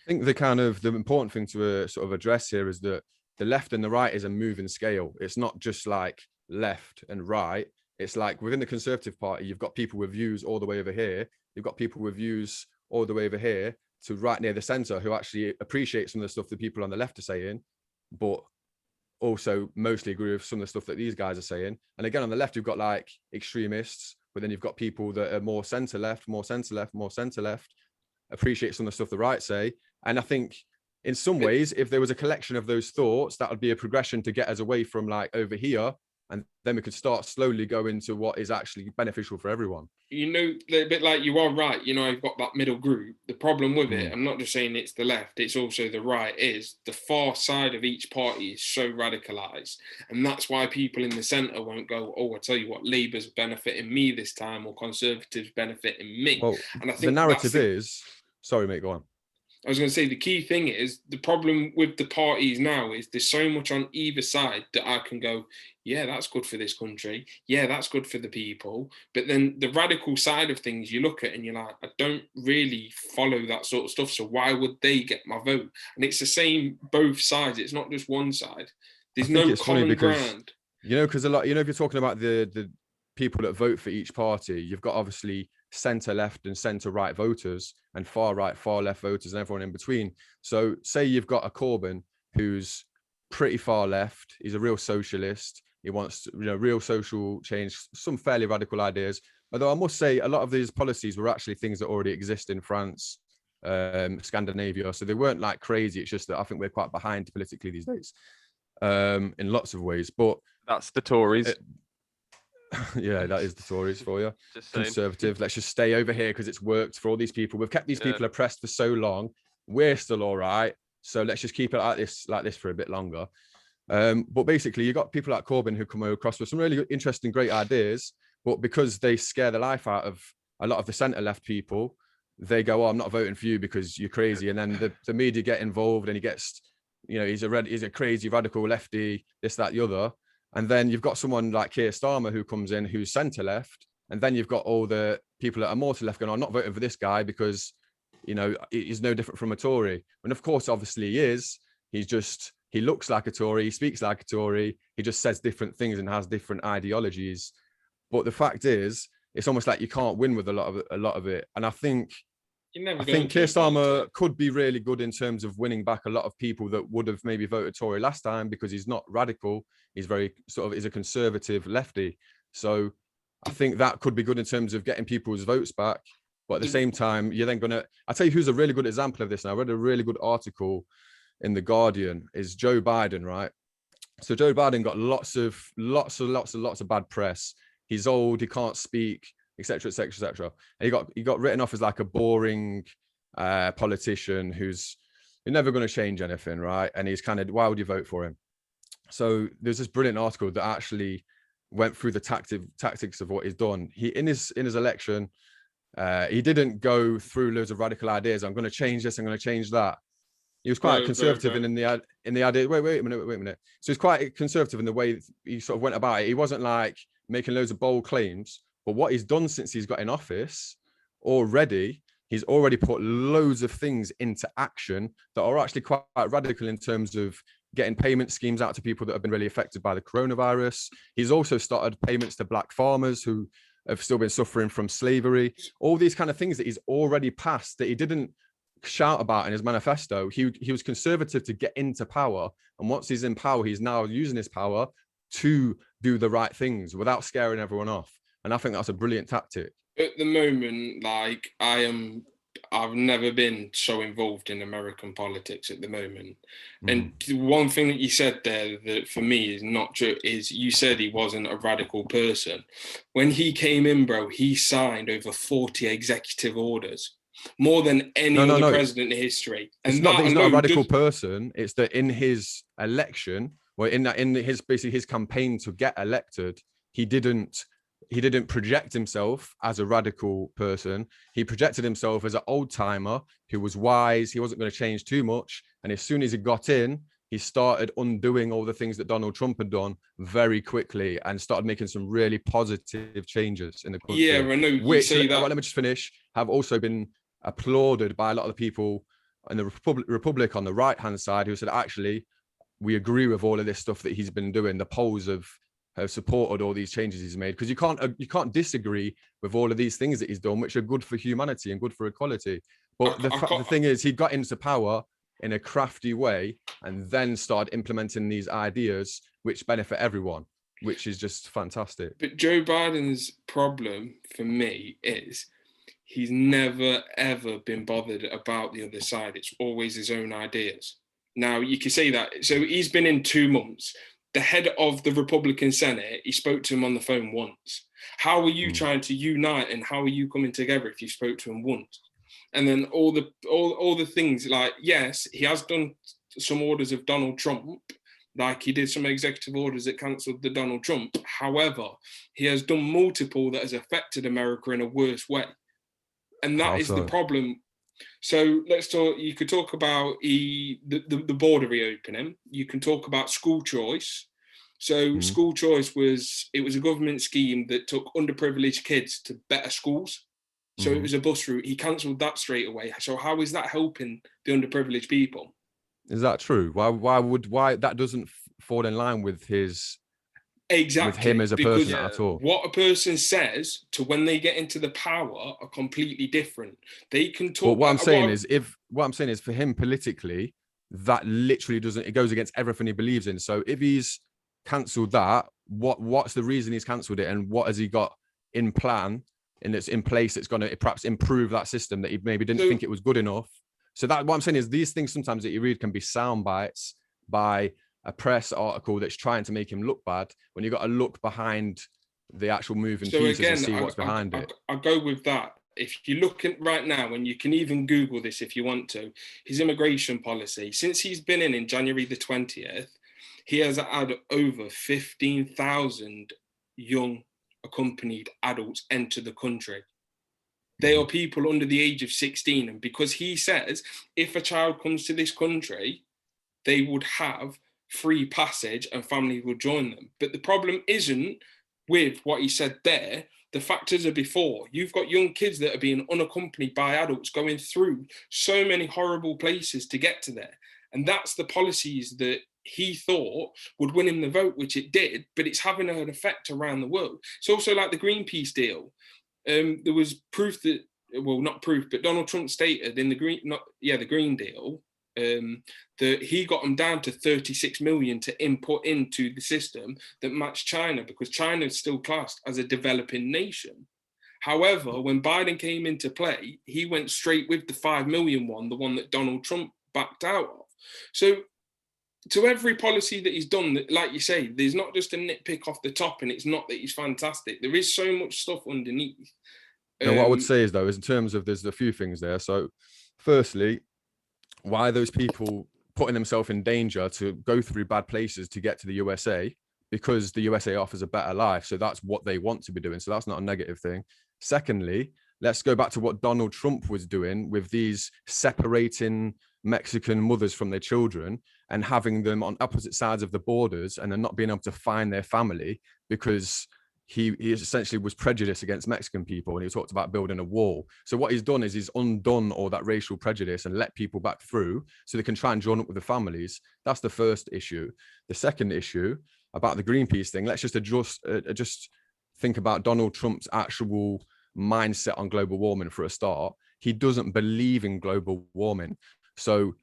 S2: I think the important thing to sort of address here is that the left and the right is a moving scale. It's not just like left and right. It's like within the Conservative Party, you've got people with views all the way over here. You've got people with views all the way over here to right near the centre who actually appreciate some of the stuff that people on the left are saying, but also mostly agree with some of the stuff that these guys are saying. And again, on the left, you've got like extremists, but then you've got people that are more centre left, appreciate some of the stuff the right say. And I think in some ways, if there was a collection of those thoughts, that would be a progression to get us away from like over here. And then we could start slowly go into what is actually beneficial for everyone.
S1: You know, a bit like you are right. You know, I've got that middle group. The problem with it, I'm not just saying it's the left, it's also the right, is the far side of each party is so radicalised. And that's why people in the centre won't go, oh, I tell you what, Labour's benefiting me this time or Conservatives benefiting me.
S2: Well, and I think the narrative is... Sorry, mate, go on.
S1: I was going to say the key thing is the problem with the parties now is there's so much on either side that I can go, yeah, that's good for this country. Yeah, that's good for the people. But then the radical side of things you look at and you're like, I don't really follow that sort of stuff. So why would they get my vote? And it's the same both sides. It's not just one side. There's no common ground.
S2: You know, because a lot, you know, if you're talking about the people that vote for each party, you've got obviously centre left and centre right voters and far right, far left voters and everyone in between. So say you've got a Corbyn who's pretty far left. He's a real socialist. He wants, you know, real social change, some fairly radical ideas. Although I must say a lot of these policies were actually things that already exist in France, Scandinavia. So they weren't like crazy. It's just that I think we're quite behind politically these days in lots of ways. But
S3: that's the Tories.
S2: Yeah, that is the Tories for you. Conservative. Let's just stay over here because it's worked for all these people. We've kept these people oppressed for so long. We're still all right. So let's just keep it like this for a bit longer. But basically, you got people like Corbyn who come across with some really interesting, great ideas. But because they scare the life out of a lot of the centre left people, they go, "Oh, I'm not voting for you because you're crazy." And then the media get involved, and he gets, you know, he's a crazy radical lefty, this, that, the other. And then you've got someone like Keir Starmer who comes in who's centre left, and then you've got all the people that are more to left going, "I'm not voting for this guy because you know, is no different from a Tory. And of course, obviously he is. He looks like a Tory, he speaks like a Tory, he just says different things and has different ideologies. But the fact is, it's almost like you can't win with a lot of it. And I think Keir Starmer could be really good in terms of winning back a lot of people that would have maybe voted Tory last time, because he's not radical. He's very is a conservative lefty. So I think that could be good in terms of getting people's votes back. But at the same time, you're then I'll tell you who's a really good example of this. And I read a really good article in The Guardian, is Joe Biden, right? So Joe Biden got lots of bad press. He's old, he can't speak, etc., etc., etc. And he got written off as like a boring politician who's never going to change anything, right? And he's kind of, why would you vote for him? So there's this brilliant article that actually went through the tactics of what he's done. He in his election, he didn't go through loads of radical ideas. I'm going to change this, I'm going to change that. He was quite conservative in the idea. Wait a minute. So he's quite conservative in the way he sort of went about it. He wasn't like making loads of bold claims. But what he's done since he's got in office already, he's already put loads of things into action that are actually quite radical in terms of getting payment schemes out to people that have been really affected by the coronavirus. He's also started payments to black farmers who have still been suffering from slavery. All these kind of things that he's already passed that he didn't shout about in his manifesto. He was conservative to get into power, and once he's in power, he's now using his power to do the right things without scaring everyone off. And I think that's a brilliant tactic.
S1: At the moment, like I've never been so involved in American politics at the moment. And one thing that you said there that for me is not true is you said he wasn't a radical person. When he came in, bro, he signed over 40 executive orders. More than any other president in history. And
S2: it's not that he's not a radical person. It's that in his election, well, in his campaign to get elected, he didn't project himself as a radical person. He projected himself as an old timer who was wise. He wasn't going to change too much. And as soon as he got in, he started undoing all the things that Donald Trump had done very quickly and started making some really positive changes in the country.
S1: Yeah, I know.
S2: Which, let me just finish, have also been applauded by a lot of the people in the Republic on the right-hand side who said, actually, we agree with all of this stuff that he's been doing. The polls have supported all these changes he's made, because you can't disagree with all of these things that he's done, which are good for humanity and good for equality. But the thing is, he got into power in a crafty way and then started implementing these ideas which benefit everyone, which is just fantastic.
S1: But Joe Biden's problem for me is he's never, ever been bothered about the other side. It's always his own ideas. Now, you can say that. So he's been in 2 months. The head of the Republican Senate, he spoke to him on the phone once. How are you trying to unite, and how are you coming together if you spoke to him once? And then all the things, like, yes, he has done some orders of Donald Trump, like he did some executive orders that cancelled the Donald Trump. However, he has done multiple that has affected America in a worse way. And that is the problem. So let's talk, you could talk about the border reopening. You can talk about school choice. So school choice was a government scheme that took underprivileged kids to better schools. So it was a bus route. He cancelled that straight away. So how is that helping the underprivileged people?
S2: Is that true? Why that doesn't fall in line with his... Exactly. With him as a person at all.
S1: What a person says to when they get into the power are completely different. They can talk.
S2: But what I'm saying is for him politically, that literally doesn't, it goes against everything he believes in. So if he's cancelled that, what's the reason he's cancelled it, and what has he got in plan and that's in place that's going to perhaps improve that system that he maybe didn't think it was good enough? So that what I'm saying is these things sometimes that you read can be sound bites by a press article that's trying to make him look bad, when you've got to look behind the actual moving pieces and see what's behind it.
S1: I'll go with that. If you look at right now, and you can even Google this if you want to, his immigration policy, since he's been in January the 20th, he has had over 15,000 young accompanied adults enter the country. They are people under the age of 16. And because he says if a child comes to this country, they would have free passage and families will join them. But the problem isn't with what he said there. the factors are before. You've got young kids that are being unaccompanied by adults going through so many horrible places to get to there. And that's the policies that he thought would win him the vote, which it did, but it's having an effect around the world. It's also like the Greenpeace deal. There was proof that, well, not proof, but Donald Trump stated in the Green Deal, that he got them down to 36 million to input into the system that matched China, because China is still classed as a developing nation. However, when Biden came into play, he went straight with the 5 million one, the one that Donald Trump backed out of. So to every policy that he's done, like you say, there's not just a nitpick off the top, and it's not that he's fantastic. There is so much stuff underneath.
S2: What I would say is, though, is in terms of, there's a few things there. So firstly, why are those people putting themselves in danger to go through bad places to get to the USA? Because the USA offers a better life. So that's what they want to be doing. So that's not a negative thing. Secondly, let's go back to what Donald Trump was doing with these separating Mexican mothers from their children and having them on opposite sides of the borders, and then not being able to find their family because he essentially was prejudiced against Mexican people, and he talked about building a wall. So what he's done is he's undone all that racial prejudice and let people back through so they can try and join up with the families. That's the first issue. The second issue about the Greenpeace thing, let's just think about Donald Trump's actual mindset on global warming for a start. He doesn't believe in global warming. So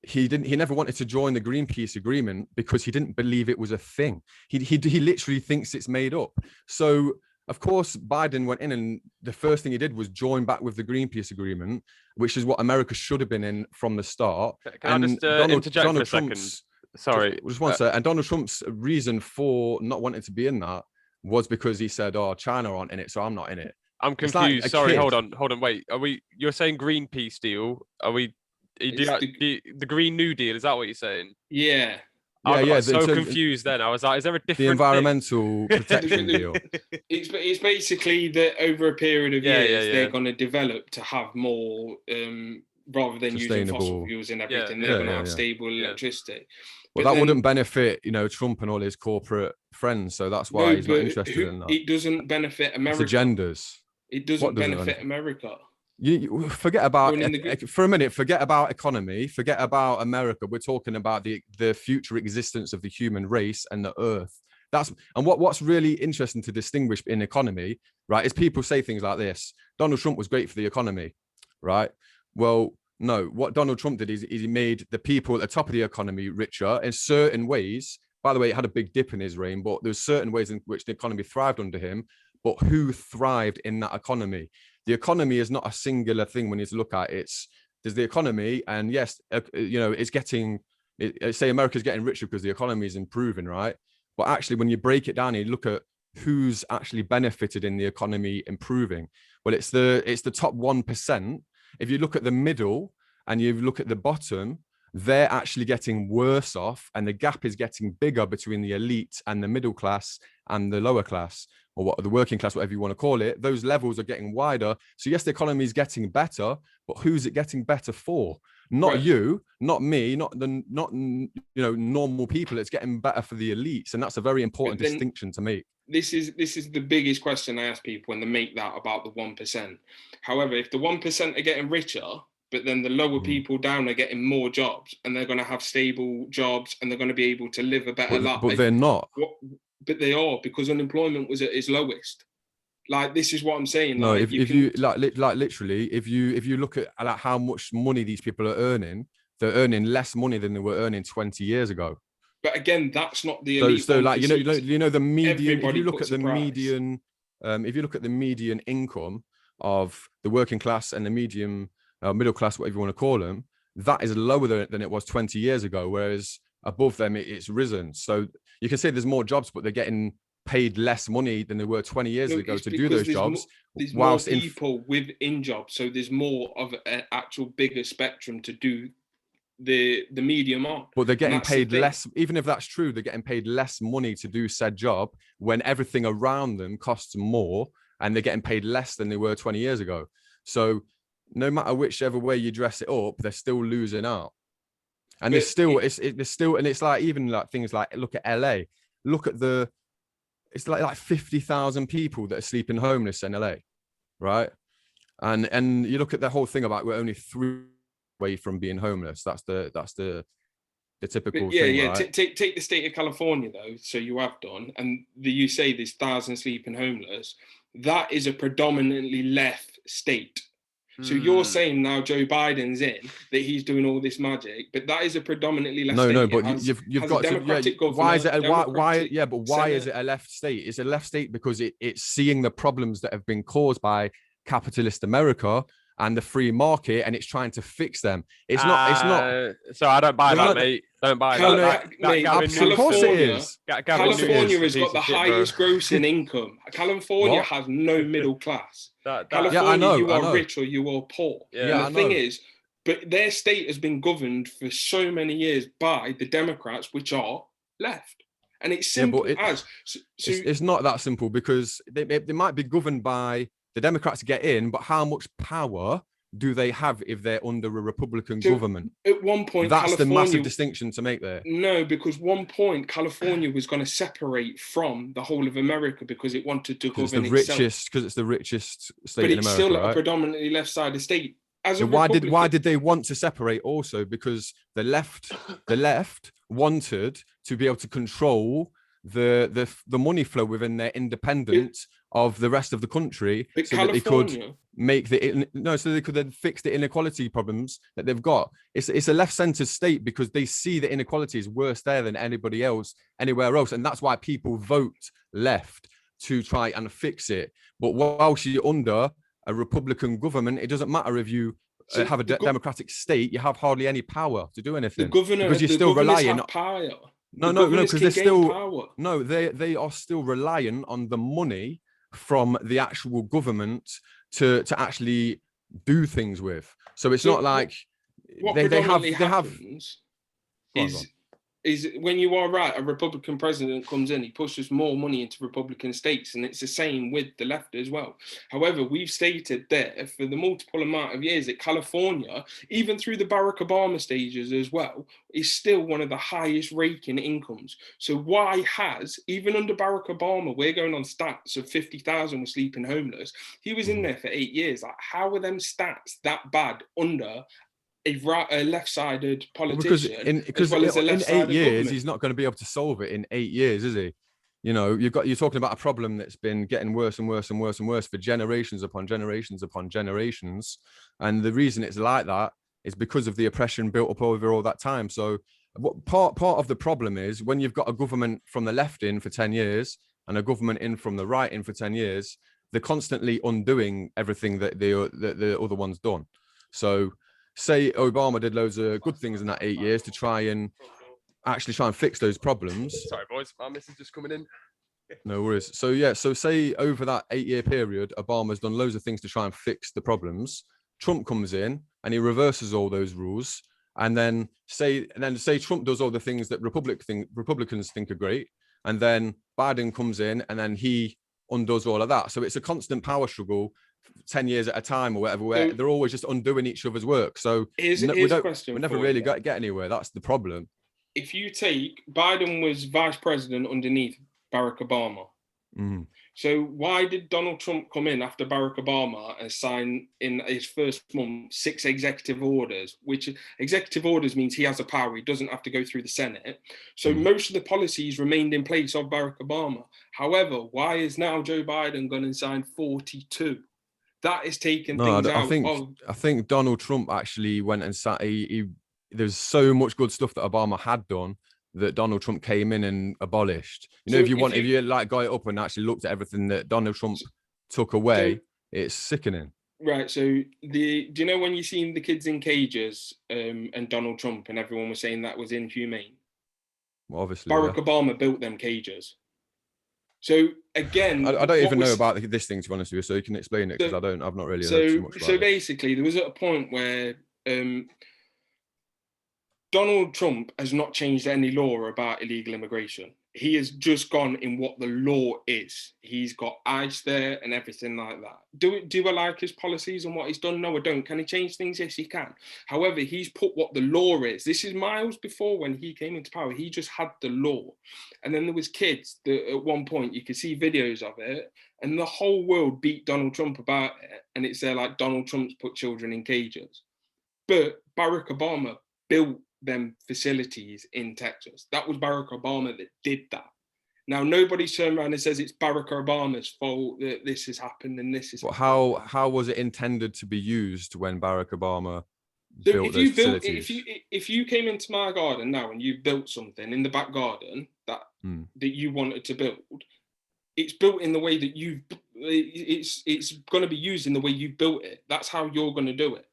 S2: he never wanted to join the Greenpeace agreement because he didn't believe it was a thing. He literally thinks it's made up. So of course Biden went in, and the first thing he did was join back with the Greenpeace agreement, which is what America should have been in from the start.
S3: Can I just interject for a second? Sorry.
S2: Just one second. And Donald Trump's reason for not wanting to be in that was because he said, "Oh, China aren't in it, so I'm not in it."
S3: I'm confused. Like, sorry, hold on. Wait, you're saying Greenpeace deal? The Green New Deal? Is that what you're saying?
S1: Yeah.
S3: I got so confused then. I was like, is there a different
S2: the environmental protection deal?
S1: It's basically that over a period of years, they're going to develop to have more, rather than using fossil fuels and everything, they're going to have stable electricity.
S2: Well, that wouldn't benefit, Trump and all his corporate friends. So that's why he's not interested in that.
S1: It doesn't benefit America.
S2: It's agendas.
S1: It doesn't benefit America.
S2: You forget about, for a minute, forget about economy, forget about America. We're talking about the future existence of the human race and the earth. What's really interesting to distinguish in economy, right, is people say things like this: Donald Trump was great for the economy, right? Well, no, what Donald Trump did is he made the people at the top of the economy richer in certain ways. By the way, it had a big dip in his reign, but there's certain ways in which the economy thrived under him. But who thrived in that economy? The economy is not a singular thing when you look at it. There's the economy, and yes, it's getting, say America's getting richer because the economy is improving, right? But actually, when you break it down, you look at who's actually benefited in the economy improving. Well, it's the top 1%. If you look at the middle and you look at the bottom, they're actually getting worse off, and the gap is getting bigger between the elite and the middle class and the lower class, or the working class, whatever you want to call it. Those levels are getting wider. So yes, the economy is getting better, but who's it getting better for? Not you, not me, not normal people. It's getting better for the elites, and that's a very important distinction to make.
S1: This is the biggest question I ask people when they make that about the 1%. However, if the 1% are getting richer, but then the lower people down are getting more jobs, and they're going to have stable jobs, and they're going to be able to live a better life.
S2: But they're not.
S1: But they are, because unemployment was at its lowest. Like, this is what I'm saying.
S2: No, if you literally, if you look at like how much money these people are earning, they're earning less money than they were earning 20 years ago.
S1: But again, that's not the elite.
S2: So like, the median. If you look at the median, if you look at the median income of the working class and the medium middle class, whatever you want to call them, that is lower than it was 20 years ago. Whereas above them, it's risen. So you can say there's more jobs, but they're getting paid less money than they were 20 years ago to do those jobs.
S1: There's more people within jobs, so there's more of an actual bigger spectrum to do the medium on.
S2: But they're getting paid less. Even if that's true, they're getting paid less money to do said job when everything around them costs more, and they're getting paid less than they were 20 years ago. So no matter whichever way you dress it up, they're still losing out. And there's still, and it's like, even like things like, look at LA, look at it's like 50,000 people that are sleeping homeless in LA, right? And you look at the whole thing about we're only 3 away from being homeless. That's the typical thing, right?
S1: Take the state of California though. So you have done, and you say there's thousands sleeping homeless. That is a predominantly left state. So you're saying now Joe Biden's in, that he's doing all this magic, but that is a predominantly left state.
S2: No, but you've got to. Why is it? Why? Yeah, but why is it a left state? It's a left state because it's seeing the problems that have been caused by capitalist America and the free market, and it's trying to fix them. It's not.
S3: So I don't buy that, mate. Don't buy that.
S2: Of course it is.
S1: California has got the highest grossing income. California has no middle class. California, you are rich or you are poor. And the thing is, but their state has been governed for so many years by the Democrats, which are left. And it's simple as.
S2: It's not that simple, because they might be governed by the Democrats to get in, but how much power do they have if they're under a Republican government?
S1: At one point,
S2: that's the massive distinction to make there.
S1: No, because one point California was going to separate from the whole of America because it wanted to govern itself.
S2: Because it's the richest state in America.
S1: But it's still a predominantly left-sided state.
S2: Why did they want to separate also? Because the left wanted to be able to control the money flow within their independence of the rest of the country, so that they could make so they could then fix the inequality problems that they've got. It's a left-centered state because they see the inequality is worse there than anybody else anywhere else, and that's why people vote left to try and fix it. But whilst you're under a Republican government, it doesn't matter if you have a democratic state, you have hardly any power to do anything.
S1: The governor, because you're still relying on power.
S2: No, because they're still power. No, they are still reliant on the money from the actual government to actually do things with. So it's not like they have is when you are right, a Republican president comes in, he pushes more money into Republican states, and it's the same with the left as well. However, we've stated there for the multiple amount of years that California, even through the Barack Obama stages as well, is still one of the highest raking incomes. So why has, even under Barack Obama, we're going on stats of 50,000 were sleeping homeless. He was in there for 8 years. Like, how are them stats that bad under a left-sided politician? Because in 8 years, he's not going to be able to solve it in 8 years, is he? You know, you're talking about a problem that's been getting worse and worse and worse and worse for generations upon generations upon generations. And the reason it's like that is because of the oppression built up over all that time. So what part of the problem is when you've got a government from the left in for 10 years and a government in from the right in for 10 years, they're constantly undoing everything that the other one's done. So say Obama did loads of good things in that 8 years to try and fix those problems.
S3: Sorry, boys, my missus just coming in.
S2: No worries. So say over that 8 year period, Obama's done loads of things to try and fix the problems. Trump comes in and he reverses all those rules. And then say Trump does all the things that Republicans think are great. And then Biden comes in and then he undoes all of that. So it's a constant power struggle 10 years at a time or whatever, where they're always just undoing each other's work. So we never really get anywhere. That's the problem.
S1: If you take Biden was vice president underneath Barack Obama. So why did Donald Trump come in after Barack Obama and sign in his first month 6 executive orders, which executive orders means he has the power. He doesn't have to go through the Senate. So most of the policies remained in place of Barack Obama. However, why is now Joe Biden going to sign 42? That is taking things out.
S2: I think Donald Trump actually went and sat. There's so much good stuff that Obama had done that Donald Trump came in and abolished. You know, so if you got it up and actually looked at everything that Donald Trump took away, it's sickening.
S1: Right. So do you know when you seen the kids in cages and Donald Trump and everyone was saying that was inhumane?
S2: Well, obviously,
S1: Barack Obama built them cages. So again,
S2: I don't even know about this thing, to be honest with you. So you can explain it, because I've not really heard too much about it.
S1: Basically, there was at a point where Donald Trump has not changed any law about illegal immigration. he has just gone in what the law is. He's got ICE there and everything like that. Do I like his policies and what he's done? No, I don't. Can he change things? Yes, he can. However, he's put what the law is. This is miles before when he came into power. He just had the law. And then there was kids that at one point you could see videos of it, and the whole world beat Donald Trump about it. And it's there like Donald Trump's put children in cages. But Barack Obama built them facilities in Texas. That was Barack Obama that did that. Now nobody's turned around and says it's Barack Obama's fault that this has happened and this is.
S2: But how was it intended to be used when Barack Obama built those facilities?
S1: If you came into my garden now and you built something in the back garden that you wanted to build, it's built in the way that it's going to be used in the way you built it. That's how you're going to do it.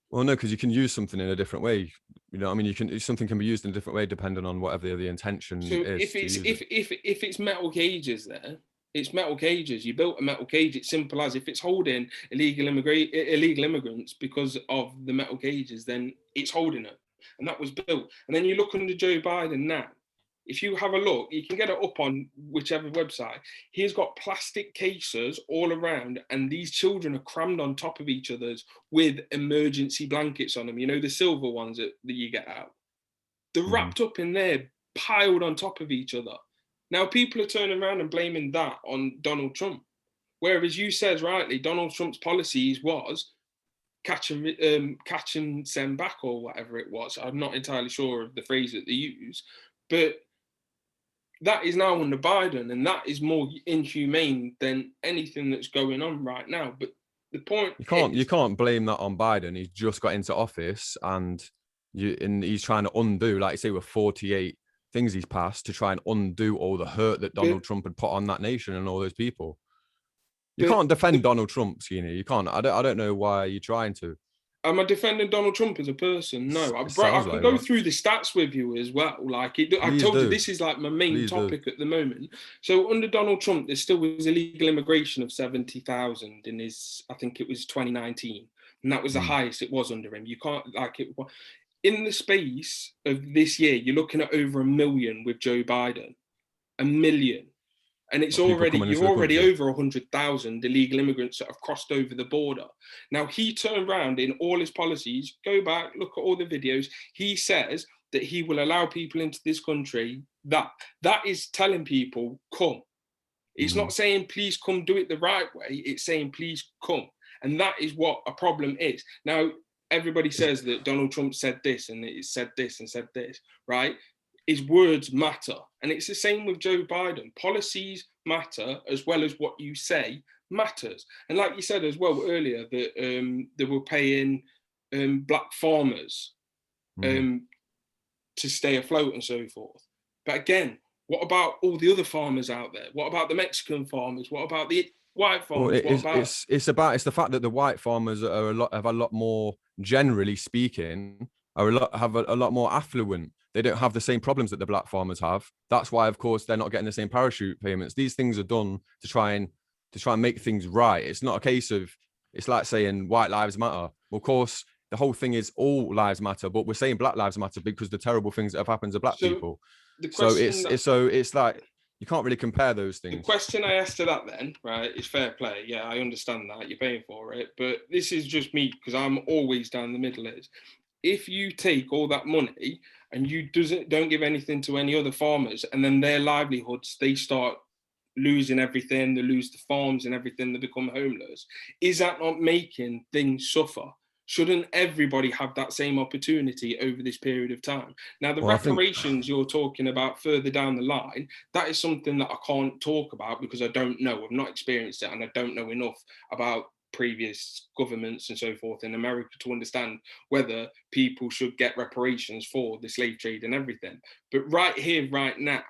S2: Well, no, because you can use something in a different way. You know, I mean, something can be used in a different way depending on whatever the intention is.
S1: If it's metal cages there, it's metal cages. You built a metal cage. It's simple as if it's holding illegal immigrants because of the metal cages, then it's holding it, and that was built. And then you look under Joe Biden now. If you have a look, you can get it up on whichever website. He's got plastic cases all around, and these children are crammed on top of each other's with emergency blankets on them. You know, the silver ones that you get out. They're wrapped up in there, piled on top of each other. Now, people are turning around and blaming that on Donald Trump. Whereas you said rightly, Donald Trump's policies was catch and send back or whatever it was. I'm not entirely sure of the phrase that they use, but that is now under Biden, and that is more inhumane than anything that's going on right now. But the point
S2: you can't blame that on Biden. He's just got into office, and he's trying to undo, like you say, with 48 things he's passed to try and undo all the hurt that Donald Trump had put on that nation and all those people. You can't defend Donald Trump, Skeeny. You can't. I don't know why you're trying to.
S1: Am I defending Donald Trump as a person? No. I can go through the stats with you as well. Like I told you, this is like my main topic at the moment. So under Donald Trump, there still was illegal immigration of 70,000 in I think it was 2019. And that was the highest it was under him. You can't, in the space of this year, you're looking at over 1 million with Joe Biden. 1 million. And you're already over 100,000 illegal immigrants that have crossed over the border. Now, he turned around in all his policies, go back, look at all the videos. He says that he will allow people into this country. That is telling people, come. It's not saying, please come do it the right way. It's saying, please come. And that is what a problem is. Now, everybody says that Donald Trump said this and it said this and said this, right? His words matter. And it's the same with Joe Biden. Policies matter as well as what you say matters. And like you said as well earlier, that they were paying black farmers to stay afloat and so forth. But again, what about all the other farmers out there? What about the Mexican farmers? What about the white farmers?
S2: It's the fact that the white farmers have a lot more, generally speaking, have a lot more affluent. They don't have the same problems that the black farmers have. That's why, of course, they're not getting the same parachute payments. These things are done to try and make things right. It's not a case of, it's like saying white lives matter. Well, of course, the whole thing is all lives matter, but we're saying black lives matter because the terrible things that have happened to black people. So it's like you can't really compare those things.
S1: The question I asked to that then, right, is fair play. Yeah, I understand that you're paying for it, but this is just me because I'm always down the middle. Is if you take all that money and you don't give anything to any other farmers, and then their livelihoods, they start losing everything, they lose the farms and everything, they become homeless. Is that not making things suffer? Shouldn't everybody have that same opportunity over this period of time? Now, the reparations you're talking about further down the line, that is something that I can't talk about because I don't know. I've not experienced it and I don't know enough about previous governments and so forth in America to understand whether people should get reparations for the slave trade and everything. But right here, right now,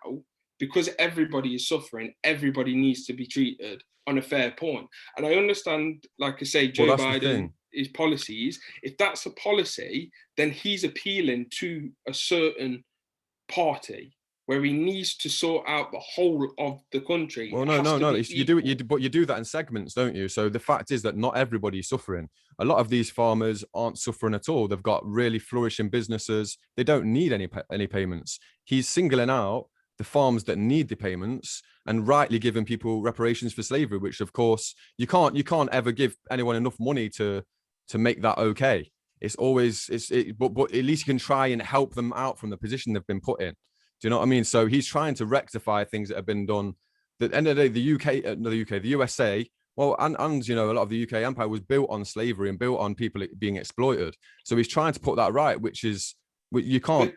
S1: because everybody is suffering, everybody needs to be treated on a fair point. And I understand, like I say, Joe Biden, his policies. If that's a policy, then he's appealing to a certain party where he needs to sort out the whole of the country.
S2: Well, no. You do that in segments, don't you? So the fact is that not everybody's suffering. A lot of these farmers aren't suffering at all. They've got really flourishing businesses. They don't need any payments. He's singling out the farms that need the payments and rightly giving people reparations for slavery, which of course you can't ever give anyone enough money to make that okay. It's always but at least you can try and help them out from the position they've been put in. Do you know what I mean? So he's trying to rectify things that have been done. At the end of the day, the USA, well, and you know, a lot of the UK empire was built on slavery and built on people being exploited. So he's trying to put that right, which is you can't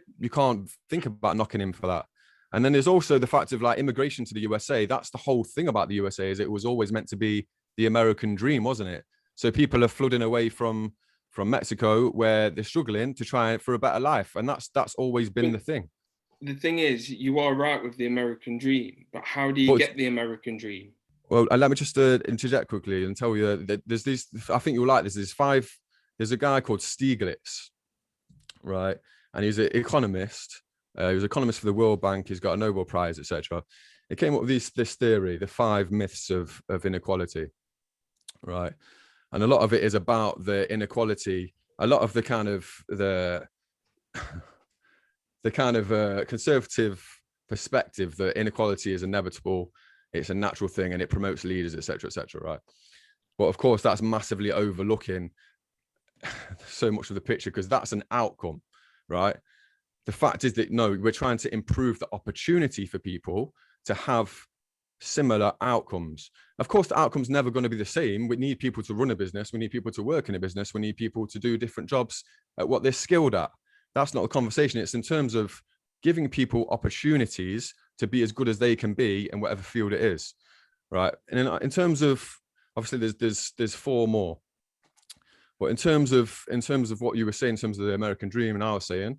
S2: think about knocking him for that. And then there's also the fact of like immigration to the USA. That's the whole thing about the USA, is it was always meant to be the American dream, wasn't it? So people are flooding away from Mexico, where they're struggling to try for a better life, and that's always been the thing.
S1: The thing is, you are right with the American dream, but how do you get the American dream?
S2: Well, let me just interject quickly and tell you that there's these. I think you'll like this. There's a guy called Stiglitz, right? And he's an economist. He was an economist for the World Bank. He's got a Nobel Prize, etc. He came up with this theory, the 5 myths of inequality, right? And a lot of it is about the inequality. A lot of the kind of conservative perspective that inequality is inevitable, it's a natural thing, and it promotes leaders, etc., right? But of course, that's massively overlooking so much of the picture, because that's an outcome, right? The fact is that no, we're trying to improve the opportunity for people to have similar outcomes. Of course, the outcome's never going to be the same. We need people to run a business. We need people to work in a business. We need people to do different jobs at what they're skilled at. That's not the conversation. It's in terms of giving people opportunities to be as good as they can be in whatever field it is, right? And in terms of, obviously there's 4 more, but in terms of what you were saying in terms of the American dream, and I was saying,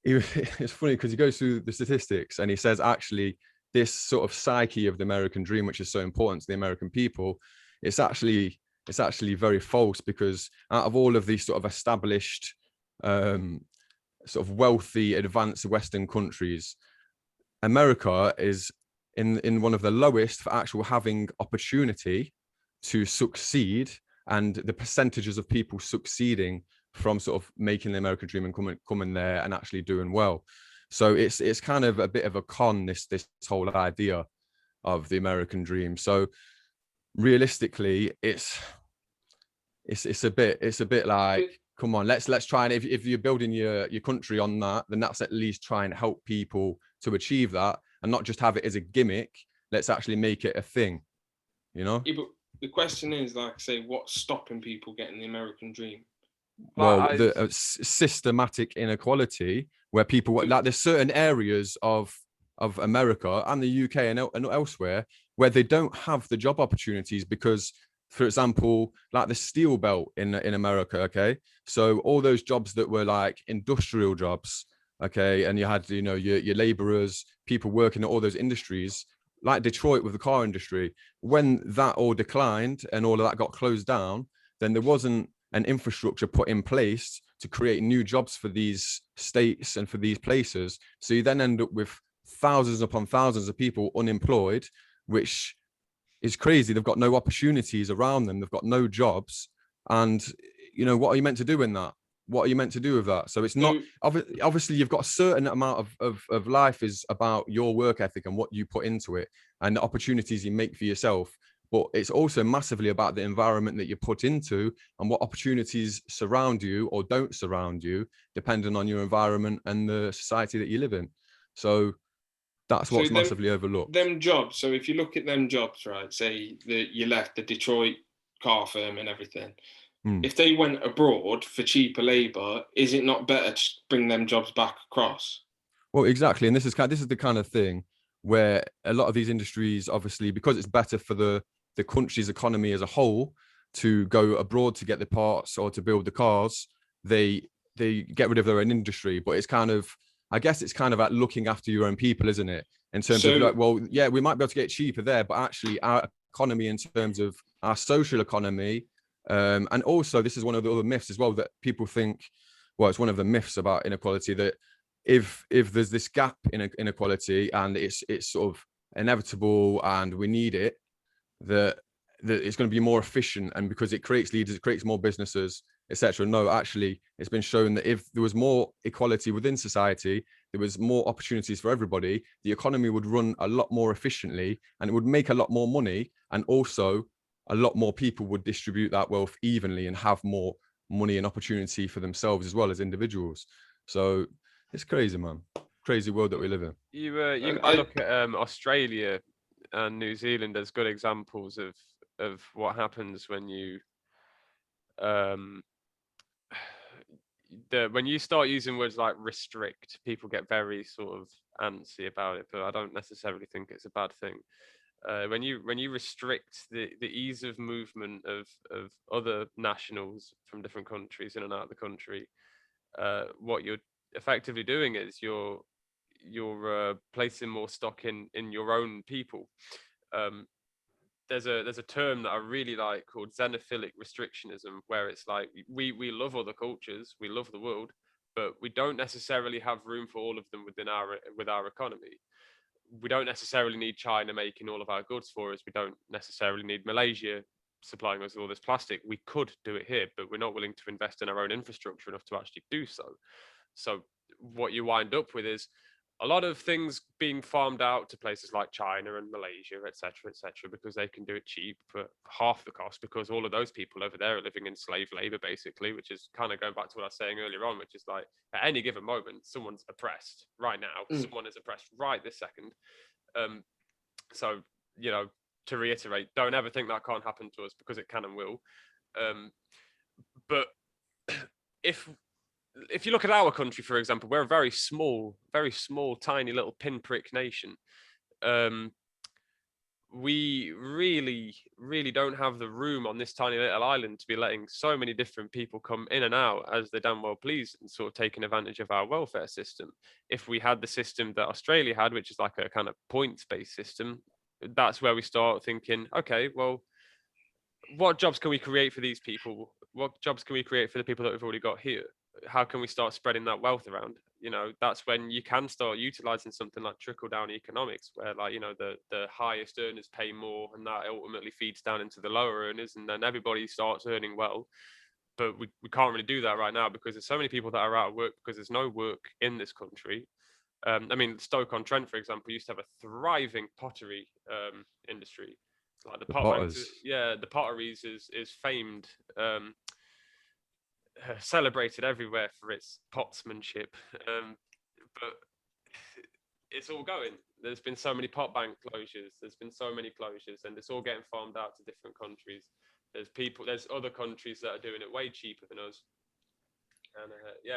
S2: it's funny because he goes through the statistics and he says actually this sort of psyche of the American dream, which is so important to the American people, it's actually very false, because out of all of these sort of established sort of wealthy advanced Western countries, America is in one of the lowest for actual having opportunity to succeed, and the percentages of people succeeding from sort of making the American dream and coming there and actually doing well. So it's kind of a bit of a con, this whole idea of the American dream. So realistically, it's a bit like, come on, let's try, and if you're building your country on that, then that's at least try and help people to achieve that, and not just have it as a gimmick. Let's actually make it a thing, you know?
S1: Yeah, but the question is, like, say, what's stopping people getting the American dream?
S2: Well, the systematic inequality, where people, like, there's certain areas of America and the UK and elsewhere where they don't have the job opportunities because, for example, like the steel belt in America, okay? So all those jobs that were like industrial jobs, okay, and you had, you know, your laborers, people working at all those industries, like Detroit with the car industry, when that all declined and all of that got closed down, then there wasn't an infrastructure put in place to create new jobs for these states and for these places. So you then end up with thousands upon thousands of people unemployed, which is crazy. They've got no opportunities around them. They've got no jobs. And, you know, what are you meant to do in that? What are you meant to do with that? So it's not, obviously you've got a certain amount of life is about your work ethic and what you put into it and the opportunities you make for yourself. But it's also massively about the environment that you put into and what opportunities surround you or don't surround you, depending on your environment and the society that you live in. So that's what's massively overlooked.
S1: Them jobs. So if you look at them jobs, right, say that you left the Detroit car firm and everything, if they went abroad for cheaper labor, is it not better to bring them jobs back across?
S2: Well, exactly. And this is the kind of thing where a lot of these industries, obviously, because it's better for the country's economy as a whole to go abroad to get the parts or to build the cars, they get rid of their own industry. But it's kind of, I guess it's kind of like looking after your own people, isn't it? In terms of like, well, yeah, we might be able to get cheaper there, but actually our economy in terms of our social economy, and also this is one of the other myths as well that people think, well, it's one of the myths about inequality, that if there's this gap in inequality and it's sort of inevitable and we need it, that it's going to be more efficient, and because it creates leaders, it creates more businesses, etc. No, actually, it's been shown that if there was more equality within society, there was more opportunities for everybody, the economy would run a lot more efficiently and it would make a lot more money. And also a lot more people would distribute that wealth evenly and have more money and opportunity for themselves as well as individuals. So it's crazy, man. Crazy world that we live in.
S3: You can look at Australia and New Zealand as good examples of what happens when you when you start using words like restrict, people get very sort of antsy about it, but I don't necessarily think it's a bad thing. When you restrict the ease of movement of other nationals from different countries in and out of the country, what you're effectively doing is you're placing more stock in your own people. There's a term that I really like called xenophilic restrictionism, where it's like we love other cultures, we love the world, but we don't necessarily have room for all of them with our economy. We don't necessarily need China making all of our goods for us. We don't necessarily need Malaysia supplying us with all this plastic. We could do it here, but we're not willing to invest in our own infrastructure enough to actually do so. So what you wind up with is a lot of things being farmed out to places like China and Malaysia, etc., because they can do it cheap for half the cost, because all of those people over there are living in slave labor, basically, which is kind of going back to what I was saying earlier on, which is like at any given moment, someone's oppressed right now. Someone is oppressed right this second. So, you know, to reiterate, don't ever think that can't happen to us, because it can and will. But if you look at our country, for example, we're a very small, tiny little pinprick nation. We really don't have the room on this tiny little island to be letting so many different people come in and out as they damn well please and sort of taking advantage of our welfare system. If we had the system that Australia had, which is like a kind of points-based system, that's where we start thinking, okay, well, what jobs can we create for these people? What jobs can we create for the people that we've already got here? How can we start spreading that wealth around? You know, that's when you can start utilizing something like trickle down economics, where, like, you know, the highest earners pay more, and that ultimately feeds down into the lower earners, and then everybody starts earning well. But we can't really do that right now, because there's so many people that are out of work because there's no work in this country. I mean, Stoke-on-Trent, for example, used to have a thriving pottery industry. Like the
S2: potters.
S3: The potteries is famed. Celebrated everywhere for its potsmanship, but it's all going. There's been so many pot bank closures, and it's all getting farmed out to different countries. There's other countries that are doing it way cheaper than us,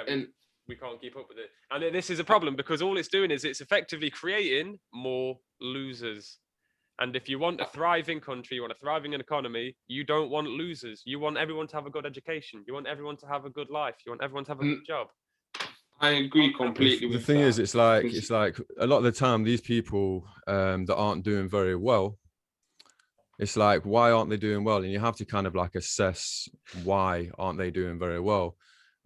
S3: and we can't keep up with it. And this is a problem, because all it's doing is it's effectively creating more losers. And if you want a thriving country, you want a thriving economy, you don't want losers. You want everyone to have a good education. You want everyone to have a good life. You want everyone to have a good job.
S1: I agree completely with
S2: that. The thing is, it's like a lot of the time, these people that aren't doing very well, it's like, why aren't they doing well? And you have to kind of like assess why aren't they doing very well.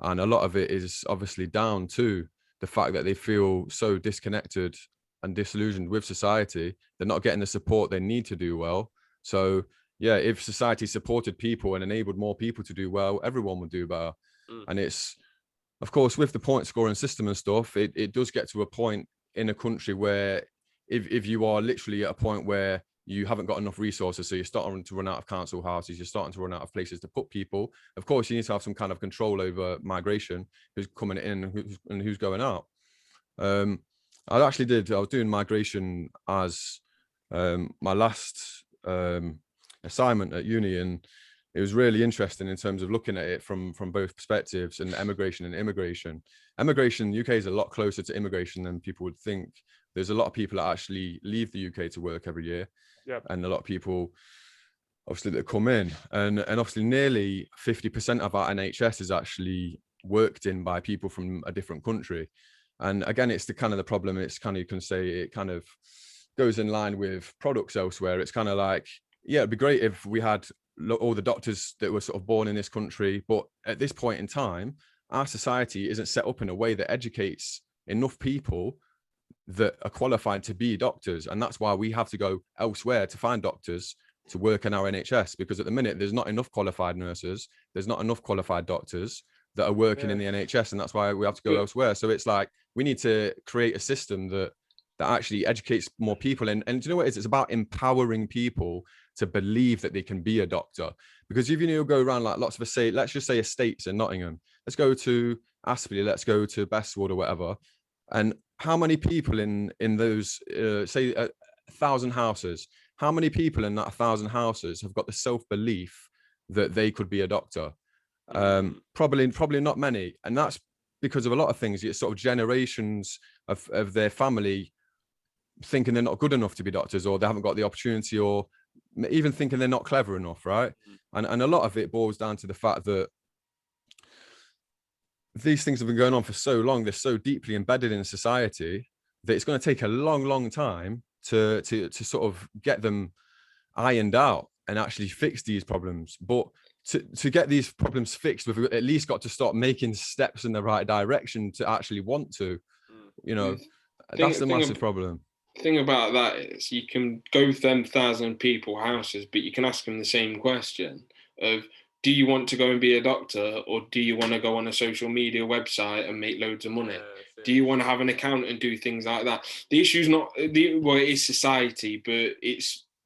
S2: And a lot of it is obviously down to the fact that they feel so disconnected and disillusioned with society. They're not getting the support they need to do well. So yeah, if society supported people and enabled more people to do well, everyone would do better. And it's, of course, with the point scoring system and stuff, it does get to a point in a country where if you are literally at a point where you haven't got enough resources, so you're starting to run out of council houses, you're starting to run out of places to put people, of course you need to have some kind of control over migration, who's coming in and who's going out. I was doing migration as my last assignment at uni, and it was really interesting in terms of looking at it from both perspectives, and emigration and immigration. Emigration in the UK is a lot closer to immigration than people would think. There's a lot of people that actually leave the UK to work every year, and a lot of people obviously that come in, and obviously nearly 50% of our NHS is actually worked in by people from a different country. And again, it's the kind of the problem. It's kind of, you can say it kind of goes in line with products elsewhere. It's kind of like, yeah, it'd be great if we had all the doctors that were sort of born in this country. But at this point in time, our society isn't set up in a way that educates enough people that are qualified to be doctors. And that's why we have to go elsewhere to find doctors to work in our NHS, because at the minute there's not enough qualified nurses, there's not enough qualified doctors that are working in the NHS, and that's why we have to go elsewhere. So it's like we need to create a system that actually educates more people. And do you know what it is? It's about empowering people to believe that they can be a doctor. Because if you go around, like lots of us say, let's just say estates in Nottingham, let's go to Aspley, let's go to Bestwood or whatever, and how many people in those say 1,000 houses, how many people in that 1,000 houses have got the self-belief that they could be a doctor? Probably not many. And that's because of a lot of things. It's sort of generations of their family thinking they're not good enough to be doctors, or they haven't got the opportunity, or even thinking they're not clever enough, right? And a lot of it boils down to the fact that these things have been going on for so long, they're so deeply embedded in society, that it's going to take a long time to sort of get them ironed out and actually fix these problems. But to get these problems fixed, we've at least got to start making steps in the right direction to actually want to, that's the massive problem.
S1: Thing about that is, you can go to them 1,000 people houses, but you can ask them the same question of, do you want to go and be a doctor, or do you want to go on a social media website and make loads of money? Do you want to have an account and do things like that? The issue's not it is society, but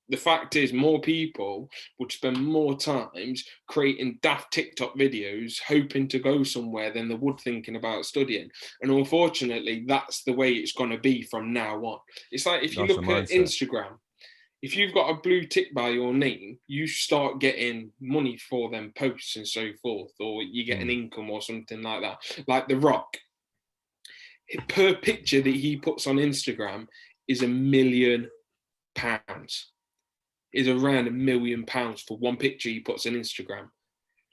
S1: the fact is, more people would spend more times creating daft TikTok videos hoping to go somewhere than they would thinking about studying. And unfortunately, that's the way it's going to be from now on. It's like, if you look at Instagram, if you've got a blue tick by your name, you start getting money for them posts and so forth, or you get an income or something like that. Like The Rock, per picture that he puts on Instagram is £1 million. Is around £1 million for one picture he puts on Instagram.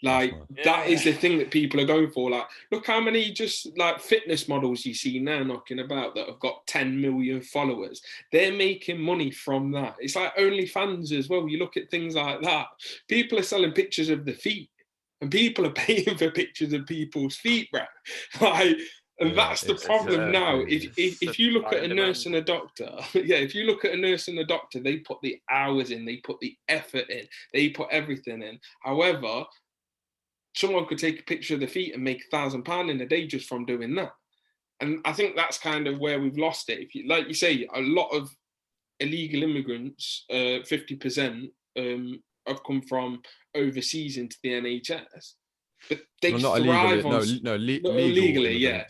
S1: Like, that is the thing that people are going for. Like, look how many just like fitness models you see now knocking about that have got 10 million followers. They're making money from that. It's like OnlyFans as well. You look at things like that. People are selling pictures of the feet, and people are paying for pictures of people's feet, bro. Like, and that's the problem now. If you look at a nurse and a doctor, if you look at a nurse and a doctor, they put the hours in, they put the effort in, they put everything in. However, someone could take a picture of the feet and make £1,000 in a day just from doing that. And I think that's kind of where we've lost it. If you, like you say, a lot of illegal immigrants, 50% have come from overseas into the NHS. But they thrive on legally.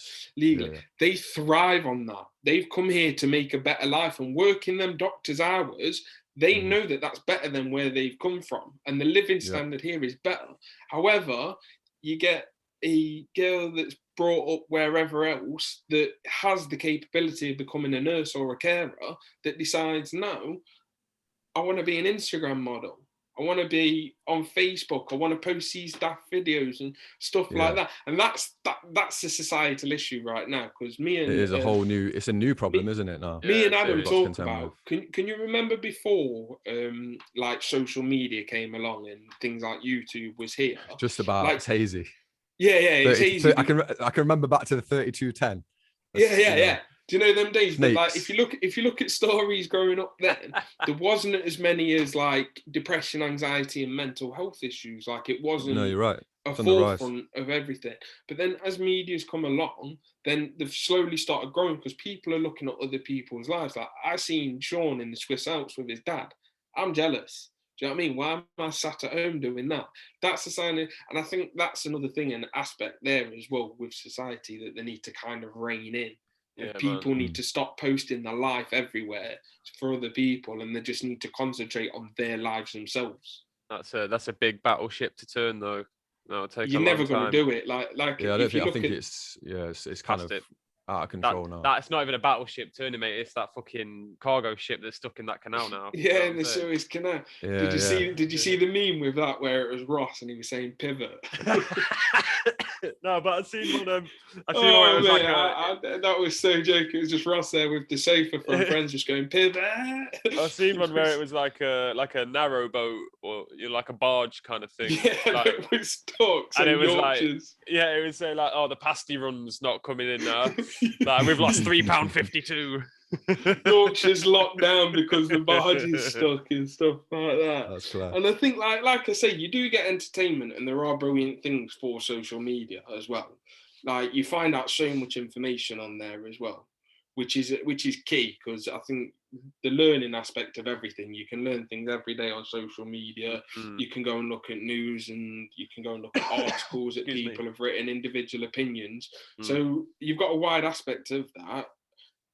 S1: They thrive on that. They've come here to make a better life, and working them doctors' hours, they know that that's better than where they've come from, and the living standard here is better. However, you get a girl that's brought up wherever else that has the capability of becoming a nurse or a carer that decides, no, I want to be an Instagram model. I want to be on Facebook. I want to post these daft videos and stuff like that. And that's the societal issue right now. Because me and
S2: it's a new problem, isn't it? Now
S1: me and Adam talk about. Can you remember before like social media came along and things like YouTube was here?
S2: Just about, like, it's hazy.
S1: It's hazy.
S2: I can remember back to the 3210.
S1: Do you know them days? But like, if you look at stories growing up then, there wasn't as many as like depression, anxiety, and mental health issues. Like, it wasn't.
S2: No, you're right.
S1: A forefront of everything. But then as media's come along, then they've slowly started growing because people are looking at other people's lives. Like, I seen Sean in the Swiss Alps with his dad. I'm jealous. Do you know what I mean? Why am I sat at home doing that? That's a sign of, and I think that's another thing, an aspect there as well with society that they need to kind of rein in. People need to stop posting their life everywhere for other people, and they just need to concentrate on their lives themselves.
S3: That's a big battleship to turn, though. No,
S1: you're never going to do it. Like
S2: I think it's kind of out of control now.
S3: That's not even a battleship turning, mate. It's that fucking cargo ship that's stuck in that canal now.
S1: In the Suez Canal. Did you see the meme with that where it was Ross and he was saying pivot?
S3: No, but I've seen one.
S1: That was so joking. It was just Ross there with the sofa from Friends, just going pivot.
S3: I've seen one where it was like a narrow boat or like a barge kind of thing.
S1: It was stuck.
S3: And it was
S1: Yorkshires.
S3: it would say like, oh, the pasty run's not coming in now. Like, we've lost £3.52.
S1: Yorkshire's locked down because the barge is stuck and stuff like that.
S2: That's clear.
S1: And I think, like I say, you do get entertainment, and there are brilliant things for social media as well. Like, you find out so much information on there as well, which is key, because I think the learning aspect of everything, you can learn things every day on social media. You can go and look at news, and you can go and look at articles that people have written, individual opinions. So you've got a wide aspect of that.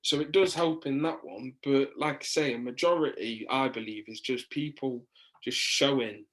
S1: So it does help in that one. But like I say, a majority, I believe, is just people just showing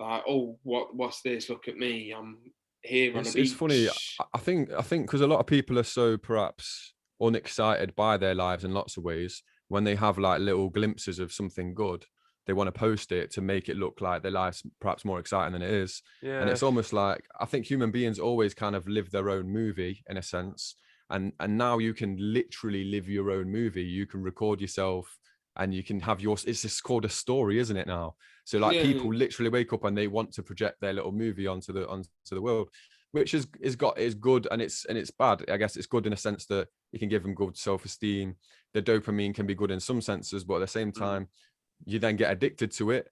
S1: like, oh, what's this? Look at me. I'm here on a beach.
S2: It's funny. I think because a lot of people are so perhaps unexcited by their lives in lots of ways, when they have like little glimpses of something good, they want to post it to make it look like their life's perhaps more exciting than it is. Yeah. And it's almost like, I think human beings always kind of live their own movie in a sense. And now you can literally live your own movie. You can record yourself, and you can have it's just called a story, isn't it now? So like, people literally wake up and they want to project their little movie onto the world, which is good, and it's bad. I guess it's good in a sense that you can give them good self-esteem. The dopamine can be good in some senses, but at the same time, you then get addicted to it,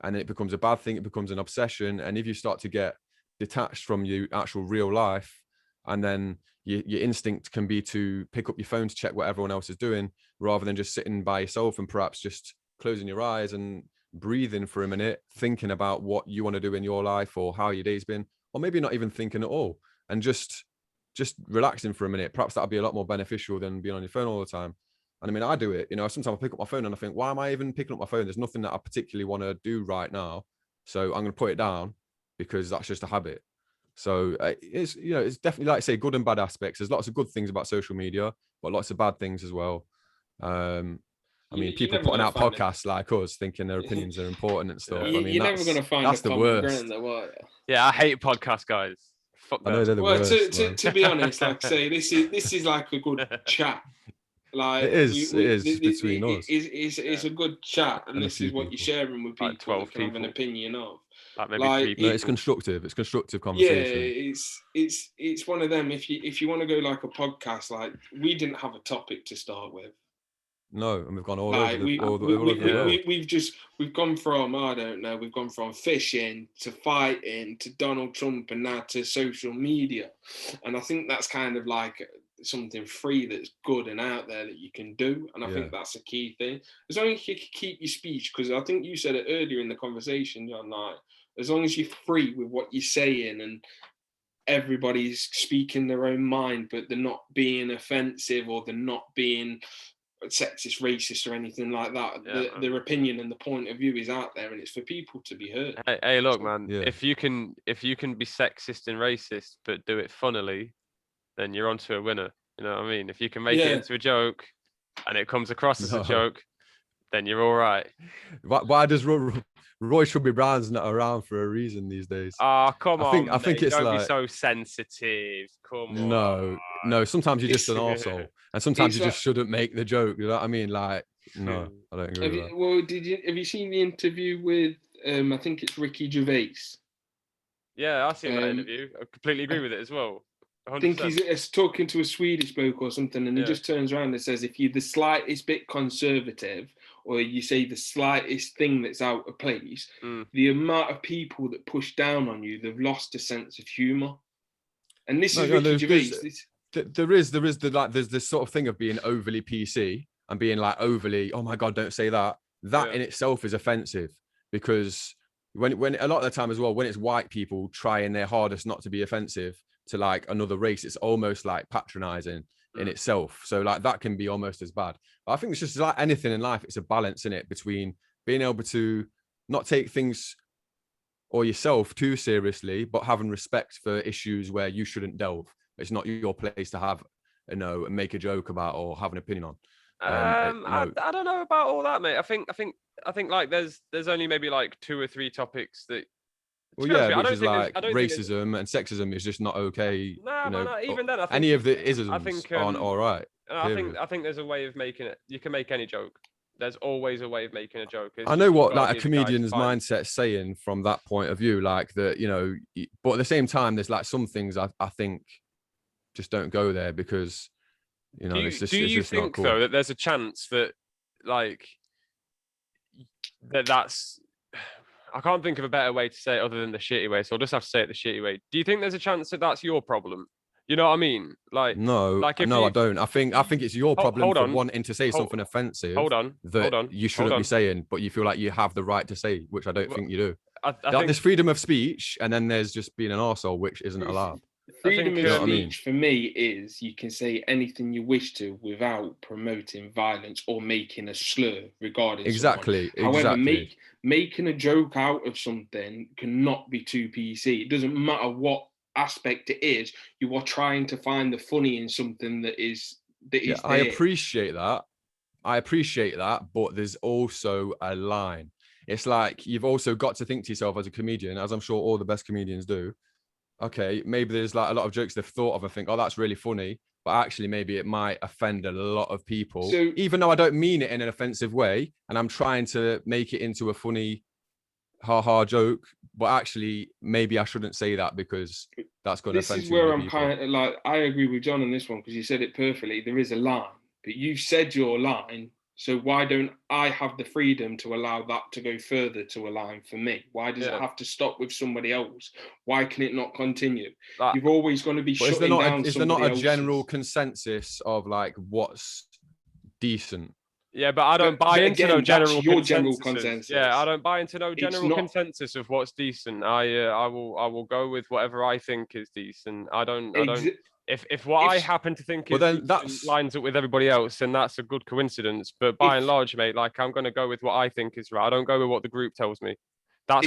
S2: and it becomes a bad thing. It becomes an obsession. And if you start to get detached from your actual real life, and then your instinct can be to pick up your phone to check what everyone else is doing, rather than just sitting by yourself and perhaps just closing your eyes and breathing for a minute, thinking about what you want to do in your life or how your day's been, or maybe not even thinking at all, and just relaxing for a minute. Perhaps that'll be a lot more beneficial than being on your phone all the time. And I mean, I do it, sometimes I pick up my phone and I think, why am I even picking up my phone? There's nothing that I particularly want to do right now. So I'm going to put it down, because that's just a habit. So it's definitely, like I say, good and bad aspects. There's lots of good things about social media, but lots of bad things as well. I mean, people putting out podcasts like us, thinking their opinions are important and stuff. I mean,
S1: you're never going to find
S2: that's
S1: the
S2: worst.
S1: Ground, though, are you?
S3: Yeah, I hate podcasts, guys. Fuck that.
S2: I know they're the worst.
S1: To be honest, like I say, this is like a good chat. Like,
S2: it is between us.
S1: It's a good chat, and this is what you're sharing with people, like 12 that can have an opinion of.
S3: Like maybe 3 people.
S2: No, it's constructive. It's constructive conversation.
S1: Yeah, it's one of them. If you want to go like a podcast, like, we didn't have a topic to start with.
S2: No, and we've gone all over the world.
S1: We've gone from, I don't know, we've gone from fishing to fighting to Donald Trump, and now to social media. And I think that's kind of like something free that's good and out there that you can do. And I think that's a key thing. As long as you can keep your speech, because I think you said it earlier in the conversation, John, like, as long as you're free with what you're saying, and everybody's speaking their own mind, but they're not being offensive, or they're not being sexist, racist, or anything like that. Their opinion and the point of view is out there, and it's for people to be heard.
S3: Hey, look, man. Yeah. If you can be sexist and racist but do it funnily, then you're onto a winner. You know what I mean? If you can make it into a joke, and it comes across as a joke, then you're all right.
S2: Why does Roy Chubby Brown's not around for a reason these days?
S3: Oh, come on.
S2: I think it's
S3: don't
S2: like,
S3: be so sensitive. Come
S2: on. No. Sometimes you're just an arsehole, and sometimes you just shouldn't make the joke. You know what I mean? Like, no, I don't agree with that.
S1: Well, have you seen the interview with? I think it's Ricky Gervais.
S3: Yeah, I've seen that interview. I completely agree with it as well. 100%.
S1: I think he's talking to a Swedish bloke or something, and he just turns around and says, if you're the slightest bit conservative, or you say the slightest thing that's out of place, the amount of people that push down on you, they've lost a sense of humour. And this is Ricky Gervais.
S2: There's this sort of thing of being overly PC and being like overly, oh my God, don't say that. That in itself is offensive, because when a lot of the time as well, when it's white people trying their hardest not to be offensive to like another race, it's almost like patronizing in itself. So like that can be almost as bad. But I think it's just like anything in life, it's a balance in it between being able to not take things or yourself too seriously, but having respect for issues where you shouldn't delve. It's not your place to have, make a joke about or have an opinion on.
S3: I don't know about all that, mate. I think like there's only maybe like 2 or 3 topics that.
S2: Well, yeah, which is like racism and sexism is just not okay.
S3: No, even then, I think
S2: any of the isms aren't all right.
S3: I think there's a way of making it. You can make any joke. There's always a way of making a joke.
S2: I know what like a comedian's mindset's saying from that point of view, like that, but at the same time, there's like some things I think just don't go there, because You know, it's just,
S3: do
S2: it's
S3: you
S2: just not
S3: think
S2: cool.
S3: though that there's a chance that like that's I can't think of a better way to say it other than the shitty way, so I'll just have to say it the shitty way. Do you think there's a chance that that's your problem? You know what I mean?
S2: No,
S3: if
S2: no,
S3: you,
S2: I don't. I think it's your problem
S3: hold
S2: for
S3: on,
S2: wanting to say something offensive
S3: hold on,
S2: that you shouldn't be saying, but you feel like you have the right to say, which I don't think you do.
S3: I
S2: Like,
S3: think
S2: there's freedom of speech, and then there's just being an arsehole, which isn't allowed.
S1: Freedom
S3: think,
S1: of speech for me is you can say anything you wish to without promoting violence or making a slur regarding
S2: Exactly.
S1: someone. However,
S2: Exactly.
S1: making a joke out of something cannot be too PC. It doesn't matter what aspect it is. You are trying to find the funny in something that is
S2: Yeah,
S1: there.
S2: I appreciate that. But there's also a line. It's like you've also got to think to yourself as a comedian, as I'm sure all the best comedians do. Okay, maybe there's like a lot of jokes they've thought of and think, oh, that's really funny. But actually, maybe it might offend a lot of people. So, even though I don't mean it in an offensive way, and I'm trying to make it into a funny, ha joke, but actually, maybe I shouldn't say that because that's going to offend too many people. This is where I'm
S1: kind of like, I agree with John on this one because you said it perfectly. There is a line, but you said your line. So why don't I have the freedom to allow that to go further to a line for me? Why does it have to stop with somebody else? Why can it not continue? You've always going to be shutting down.
S2: Is there not a general consensus of like what's decent?
S3: Yeah, but I don't buy into no general consensus. Yeah, I don't buy into no general consensus of what's decent. I will go with whatever I think is decent. I don't. If what I happen to think is decent lines up with everybody else, then that's a good coincidence. But by and large, mate, like I'm going to go with what I think is right. I don't go with what the group tells me. That's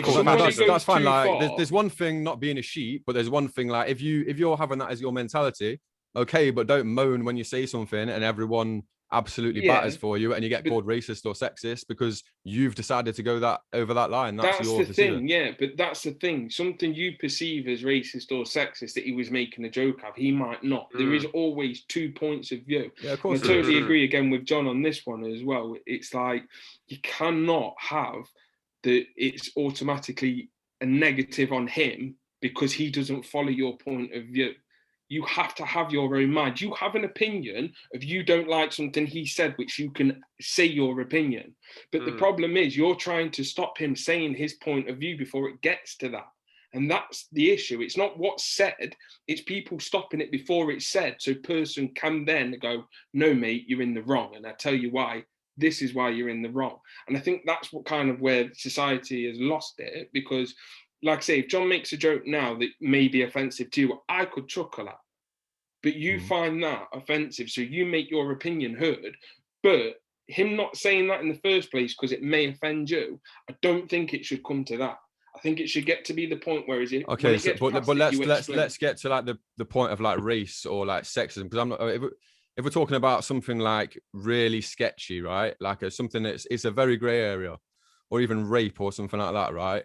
S2: fine. Like, there's one thing not being a sheep, but there's one thing like if you're having that as your mentality, okay, but don't moan when you say something and everyone absolutely batters for you and you get called racist or sexist because you've decided to go over that line. That's your decision.
S1: Thing, but that's the thing. Something you perceive as racist or sexist that he was making a joke of, he might not. There is always 2 points of view.
S2: Yeah, of course.
S1: And I totally agree again with John on this one as well. It's like you cannot have that it's automatically a negative on him because he doesn't follow your point of view. You have to have your own mind. You have an opinion if you don't like something he said, which you can say your opinion. But the problem is you're trying to stop him saying his point of view before it gets to that. And that's the issue. It's not what's said. It's people stopping it before it's said. So person can then go, no, mate, you're in the wrong. And I tell you why. This is why you're in the wrong. And I think that's what kind of where society has lost it because like I say, if John makes a joke now that may be offensive to you, I could chuckle at. But you find that offensive, so you make your opinion heard. But him not saying that in the first place because it may offend you, I don't think it should come to that. I think it should get to be the point where is it?
S2: Okay, so, but let's get to like the point of like race or like sexism because I'm not. If we're talking about something like really sketchy, right? Like something it's a very grey area, or even rape or something like that, right?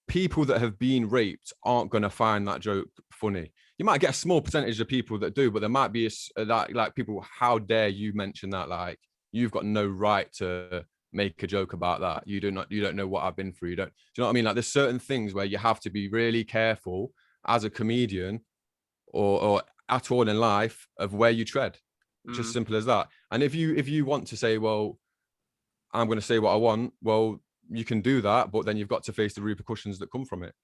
S2: People that have been raped aren't going to find that joke funny. You might get a small percentage of people that do, but there might be like people. How dare you mention that? Like you've got no right to make a joke about that. You don't know what I've been through. Do you know what I mean? Like there's certain things where you have to be really careful as a comedian or at all in life of where you tread. Just simple as that. And if you want to say, well, I'm going to say what I want, well, you can do that, but then you've got to face the repercussions that come from it.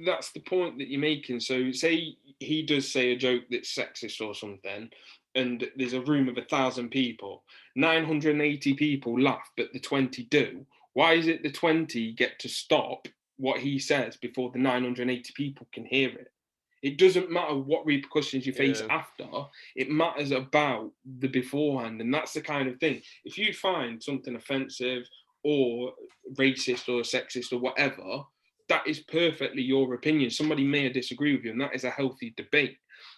S1: That's the point that you're making. So say he does say a joke that's sexist or something, and there's a room of 1,000 people, 980 people laugh, but the 20 do. Why is it the 20 get to stop what he says before the 980 people can hear it? It doesn't matter what repercussions you face after. It matters about the beforehand. And that's the kind of thing. If you find something offensive or racist or sexist or whatever, that is perfectly your opinion. Somebody may disagree with you, and that is a healthy debate.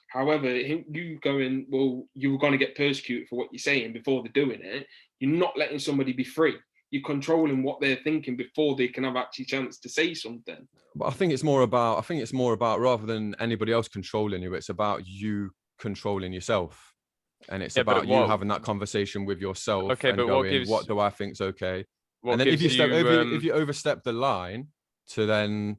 S1: However, you going, well, you were going to get persecuted for what you're saying before they're doing it. You're not letting somebody be free. You're controlling what they're thinking before they can have actually chance to say something.
S2: But I think it's more about rather than anybody else controlling you, it's about you controlling yourself. And it's about you having that conversation with yourself and going, what do I think's okay? And then if you overstep the line to then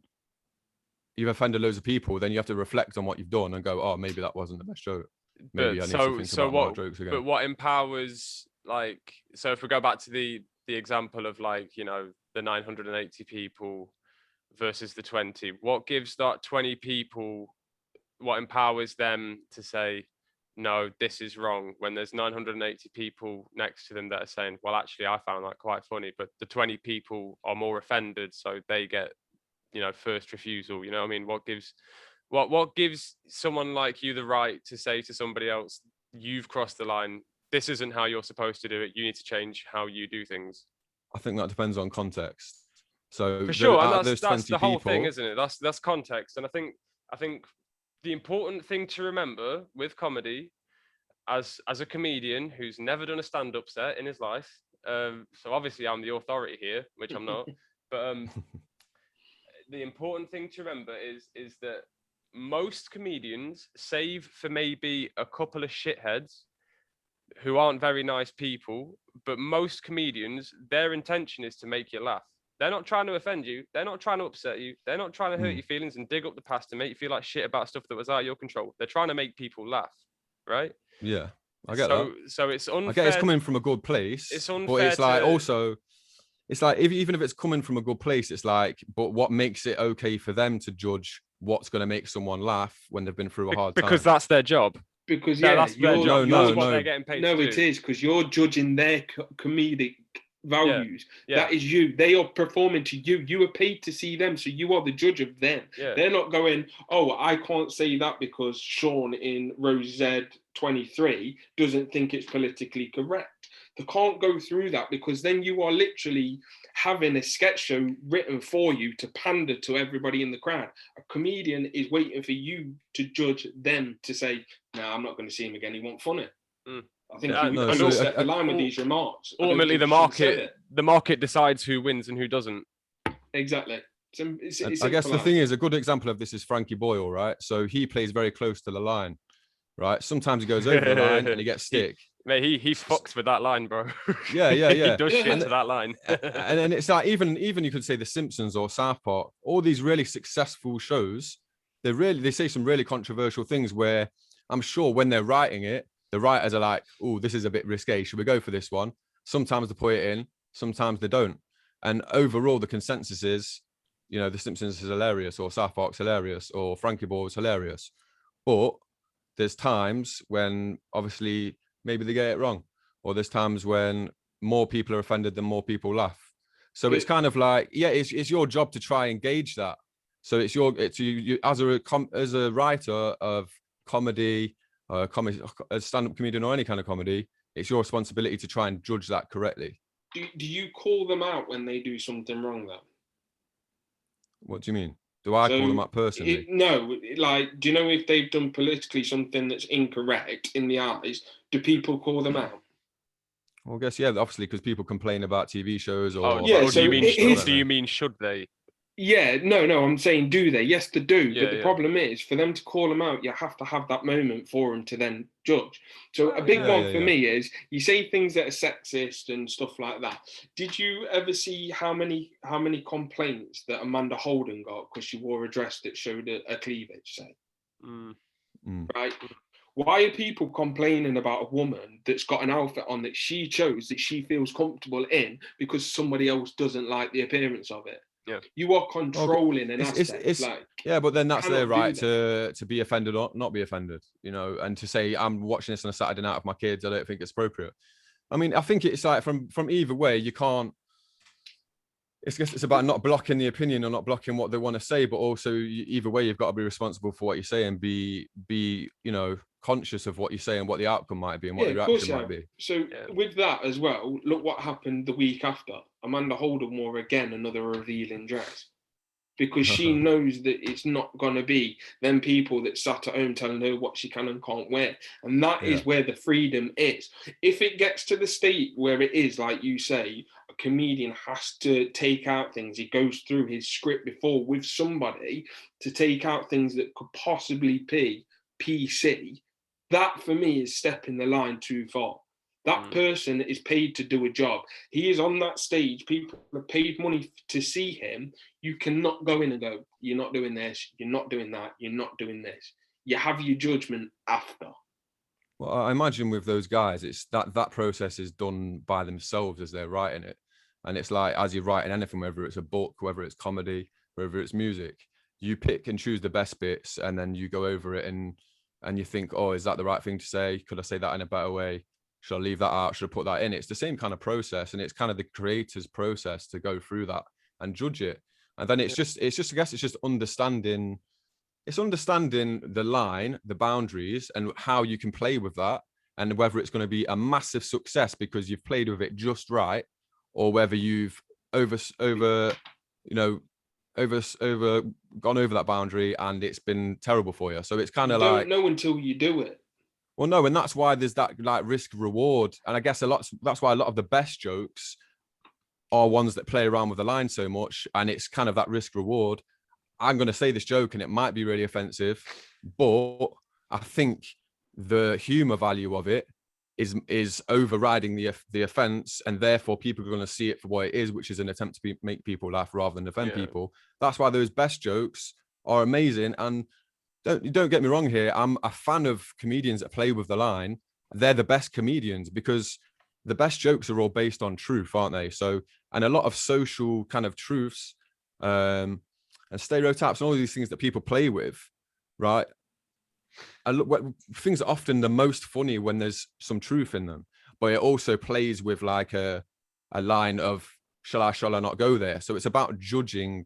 S2: you've offended loads of people, then you have to reflect on what you've done and go, oh, maybe that wasn't the best joke. maybe I need to think about more jokes again.
S3: But what empowers, like, so if we go back to the example of, like, you know, the 980 people versus the 20, what gives that 20 people, what empowers them to say, no, this is wrong, when there's 980 people next to them that are saying, well, actually, I found that quite funny, but the 20 people are more offended, so they get, you know, first refusal. You know what I mean? What gives someone like you the right to say to somebody else, you've crossed the line, this isn't how you're supposed to do it, you need to change how you do things?
S2: I think that depends on context. So
S3: for sure, and
S2: that's
S3: the whole thing, isn't it? That's context. And I think the important thing to remember with comedy, as a comedian who's never done a stand-up set in his life, so obviously I'm the authority here, which I'm not, but the important thing to remember is that most comedians, save for maybe a couple of shitheads who aren't very nice people, but most comedians, their intention is to make you laugh. They're not trying to offend you. They're not trying to upset you. They're not trying to hurt your feelings and dig up the past and make you feel like shit about stuff that was out of your control. They're trying to make people laugh, right?
S2: Yeah, I get that.
S3: So it's unfair.
S2: I get it's coming from a good place.
S3: It's unfair,
S2: but it's like also, it's like even if it's coming from a good place, it's like, but what makes it okay for them to judge what's going to make someone laugh when they've been through a hard time?
S3: Because that's their job.
S1: Because
S3: that's their job.
S2: No,
S3: what they're getting paid.
S1: No,
S3: to
S1: it
S3: do.
S1: is because you're judging their comedic values.
S3: Yeah.
S1: That is you. They are performing to you. You are paid to see them, so you are the judge of them.
S3: Yeah.
S1: They're not going, oh, I can't say that because Sean in Rose Z 23 doesn't think it's politically correct. They can't go through that, because then you are literally having a sketch show written for you to pander to everybody in the crowd. A comedian is waiting for you to judge them to say, no, I'm not going to see him again. He won't funny. I think you set the line with these remarks.
S3: Ultimately, the market decides who wins and who doesn't.
S1: Exactly. It's
S2: I guess the thing is, a good example of this is Frankie Boyle, right? So he plays very close to the line, right? Sometimes he goes over the line and he gets stick.
S3: Mate, he fucks with that line, bro.
S2: Yeah.
S3: He does shit to that line.
S2: And then it's like, even you could say The Simpsons or South Park, all these really successful shows, they say some really controversial things where I'm sure when they're writing it, the writers are like, oh, this is a bit risque. Should we go for this one? Sometimes they put it in, sometimes they don't. And overall, the consensus is, you know, The Simpsons is hilarious, or South Park's hilarious, or Frankie Boyle is hilarious. But there's times when obviously maybe they get it wrong, or there's times when more people are offended than more people laugh. So it's kind of like, yeah, it's your job to try and gauge that. So it's you as a writer of comedy, a stand-up comedian or any kind of comedy, it's your responsibility to try and judge that correctly.
S1: Do you call them out when they do something wrong, though?
S2: What do you mean? Do I call them out personally?
S1: No, like, do you know if they've done politically something that's incorrect in the eyes, do people call them out?
S2: Well, I guess, yeah, obviously, because people complain about TV shows or...
S3: do you mean should they?
S1: Yeah, no, I'm saying do they? Yes, they do. Yeah, but the problem is, for them to call them out, you have to have that moment for them to then judge. So a big one for me is, you say things that are sexist and stuff like that. Did you ever see how many complaints that Amanda Holden got because she wore a dress that showed a cleavage, say? Right? Why are people complaining about a woman that's got an outfit on that she chose, that she feels comfortable in, because somebody else doesn't like the appearance of it?
S3: Yeah,
S1: you are controlling an aspect.
S2: Yeah, but then that's their right to be offended or not be offended, you know, and to say, I'm watching this on a Saturday night with my kids, I don't think it's appropriate. I mean, I think it's like from either way, you can't. It's about not blocking the opinion or not blocking what they want to say, but also either way, you've got to be responsible for what you say and be you know, conscious of what you say and what the outcome might be and what the reaction might be.
S1: So with that as well, look what happened the week after. Amanda Holden wore again another revealing dress, because she knows that it's not going to be them people that sat at home telling her what she can and can't wear. And that is where the freedom is. If it gets to the state where it is, like you say, a comedian has to take out things, he goes through his script before with somebody to take out things that could possibly be PC, that for me is stepping the line too far. That person is paid to do a job. He is on that stage. People have paid money to see him. You cannot go in and go, you're not doing this, you're not doing that, you're not doing this. You have your judgment after.
S2: Well, I imagine with those guys, it's that process is done by themselves as they're writing it. And it's like, as you're writing anything, whether it's a book, whether it's comedy, whether it's music, you pick and choose the best bits, and then you go over it and you think, oh, is that the right thing to say? Could I say that in a better way? Should I leave that out? Should I put that in? It's the same kind of process, and it's kind of the creator's process to go through that and judge it. And then it's just, I guess it's just understanding. It's understanding the line, the boundaries, and how you can play with that, and whether it's going to be a massive success because you've played with it just right, or whether you've over gone over that boundary and it's been terrible for you. So it's kind of like,
S1: don't know until you do it.
S2: Well, no, and that's why there's that like risk reward, and I guess that's why a lot of the best jokes are ones that play around with the line so much, and it's kind of that risk reward. I'm going to say this joke and it might be really offensive, but I think the humor value of it is overriding the offense, and therefore people are going to see it for what it is, which is an attempt to make people laugh rather than offend people. That's why those best jokes are amazing. And don't get me wrong here, I'm a fan of comedians that play with the line. They're the best comedians because the best jokes are all based on truth, aren't they? So, and a lot of social kind of truths, and stereotypes and all these things that people play with, right? Things are often the most funny when there's some truth in them, but it also plays with like a line of shall I not go there? So it's about judging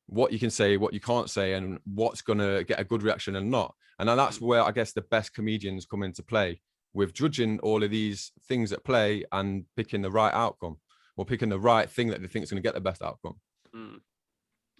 S2: what you can say, what you can't say, and what's going to get a good reaction and not. And that's where I guess the best comedians come into play, with judging all of these things at play and picking the right outcome, or picking the right thing that they think is going to get the best outcome.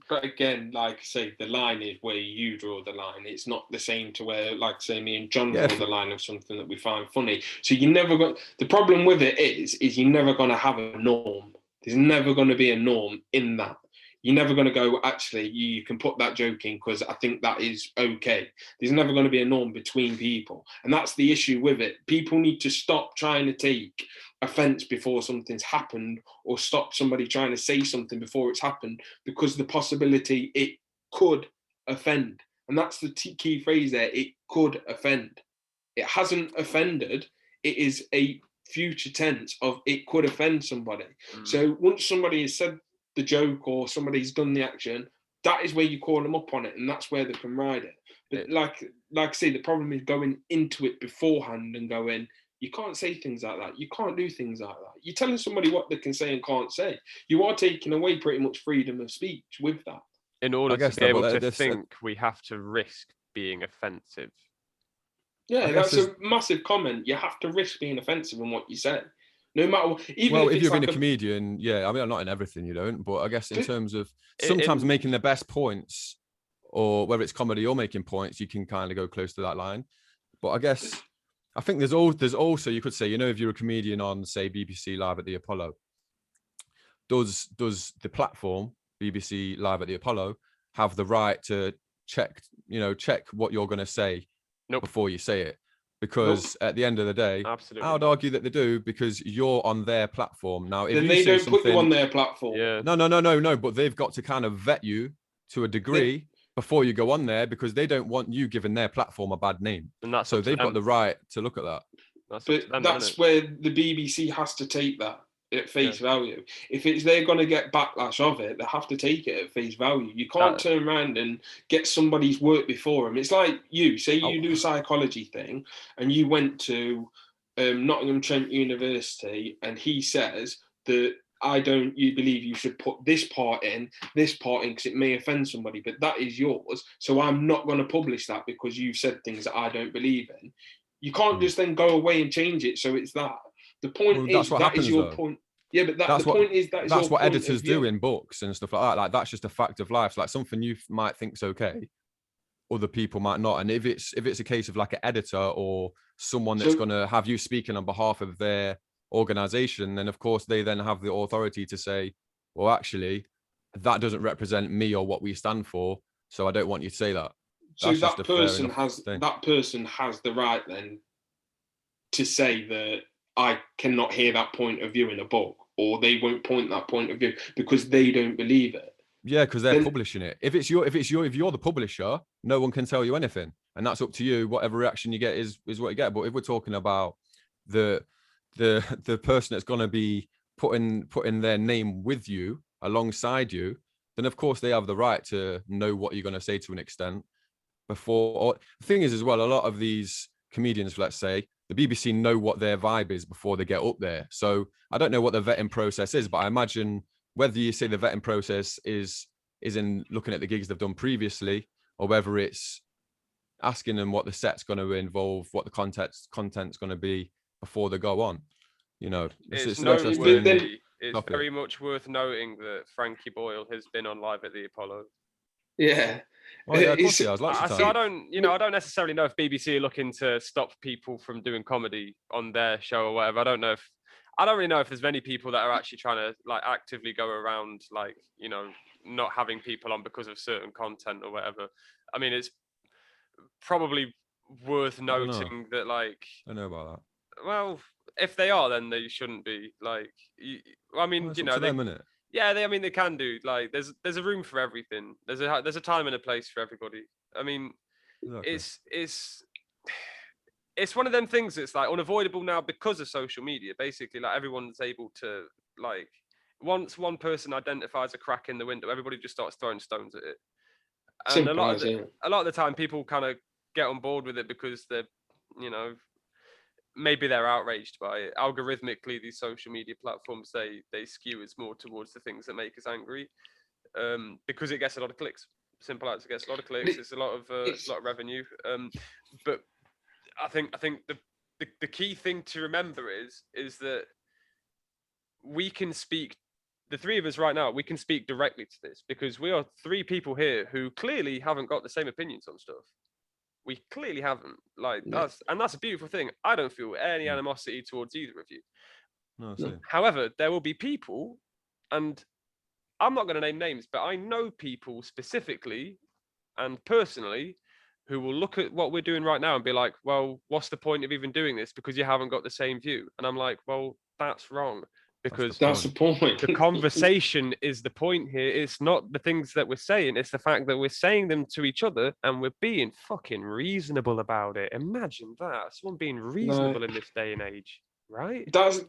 S1: But again, like I say, the line is where you draw the line. It's not the same to where, like say, me and John draw the line of something that we find funny. So you never got, the problem with it is you're never going to have a norm. There's never going to be a norm in that. You're never going to go, actually, you can put that joke in because I think that is okay. There's never going to be a norm between people. And that's the issue with it. People need to stop trying to take offense before something's happened, or stop somebody trying to say something before it's happened, because the possibility it could offend. And that's the key phrase there. It could offend. It hasn't offended. It is a future tense of it could offend somebody. So once somebody has said the joke or somebody's done the action, that is where you call them up on it, and that's where they can ride it. But like I say, the problem is going into it beforehand and going, you can't say things like that. You can't do things like that. You're telling somebody what they can say and can't say. You are taking away pretty much freedom of speech with that.
S3: In order to be able to think, we have to risk being offensive.
S1: Yeah, that's a massive comment. You have to risk being offensive in what you say. No matter what, even
S2: if you're being a comedian, I mean, not in everything you don't, but I guess in terms of sometimes making the best points, or whether it's comedy or making points, you can kind of go close to that line. But I guess I think there's also, you could say, if you're a comedian on, say, BBC Live at the Apollo, does the platform BBC Live at the Apollo have the right to check what you're going to say before you say it? Because at the end of the day, absolutely, I would argue that they do, because you're on their platform. Now, if
S1: they don't put you on their platform.
S2: No, but they've got to kind of vet you to a degree before you go on there, because they don't want you giving their platform a bad name. And so they've got the right to look at that.
S1: That's where the BBC has to take that at face value. If they're going to get backlash of it, they have to take it at face value. You can't turn around and get somebody's work before them. It's like you do a psychology thing and you went to Nottingham Trent University, and he says that you believe you should put this part in because it may offend somebody, but that is yours. So I'm not going to publish that because you said things that I don't believe in. You can't just then go away and change it. So it's that. The point is that is your point. Yeah, but that's what
S2: editors do in books and stuff like that. Like, that's just a fact of life. Like, something you might think's okay, other people might not. And if it's a case of like an editor or someone that's going to have you speaking on behalf of their organization, then of course they then have the authority to say, well, actually, that doesn't represent me or what we stand for, so I don't want you to say that.
S1: So that person has the right then to say that I cannot hear that point of view in a book, or they won't point that point of view because they don't believe it.
S2: Yeah, because they're publishing it. If you're the publisher, no one can tell you anything. and that's up to you. Whatever reaction you get is what you get. But if we're talking about the person that's going to be putting their name with you, alongside you, then of course they have the right to know what you're going to say to an extent. Before, the thing is as well, a lot of these comedians, let's say, the BBC know what their vibe is before they get up there. So I don't know what the vetting process is, but I imagine whether you say the vetting process is in looking at the gigs they've done previously, or whether it's asking them what the set's going to involve, what the content's going to be before they go on. You know,
S3: it's very much worth noting that Frankie Boyle has been on Live at the Apollo.
S1: Yeah.
S2: Oh, yeah, of course he has.
S3: So I don't necessarily know if BBC are looking to stop people from doing comedy on their show or whatever. I don't really know if there's many people that are actually trying to like actively go around like, you know, not having people on because of certain content or whatever. I mean, it's probably worth noting that like
S2: I know about that.
S3: Well, if they are, then they shouldn't be. Like, I mean, you know, they can do. Like, there's a room for everything. There's a time and a place for everybody. I mean, exactly. It's one of them things that's like unavoidable now because of social media. Basically, like everyone's able to like once one person identifies a crack in the window, everybody just starts throwing stones at it. And a lot of the time, people kind of get on board with it because they're, you know, maybe they're outraged by it. Algorithmically, these social media platforms, they skew us more towards the things that make us angry, because it gets a lot of clicks. Simple as it gets a lot of clicks. It's a lot of revenue. But I think the key thing to remember is that we can speak. The three of us right now, we can speak directly to this because we are three people here who clearly haven't got the same opinions on stuff. We clearly haven't. That's a beautiful thing. I don't feel any animosity towards either of you.
S2: No.
S3: However, there will be people, and I'm not going to name names, but I know people specifically and personally who will look at what we're doing right now and be like, well, what's the point of even doing this? Because you haven't got the same view. And I'm like, well, that's wrong. Because
S1: that's the point.
S3: The conversation is the point here. It's not the things that we're saying. It's the fact that we're saying them to each other and we're being fucking reasonable about it. Imagine that. Someone being reasonable in this day and age, right?
S1: That's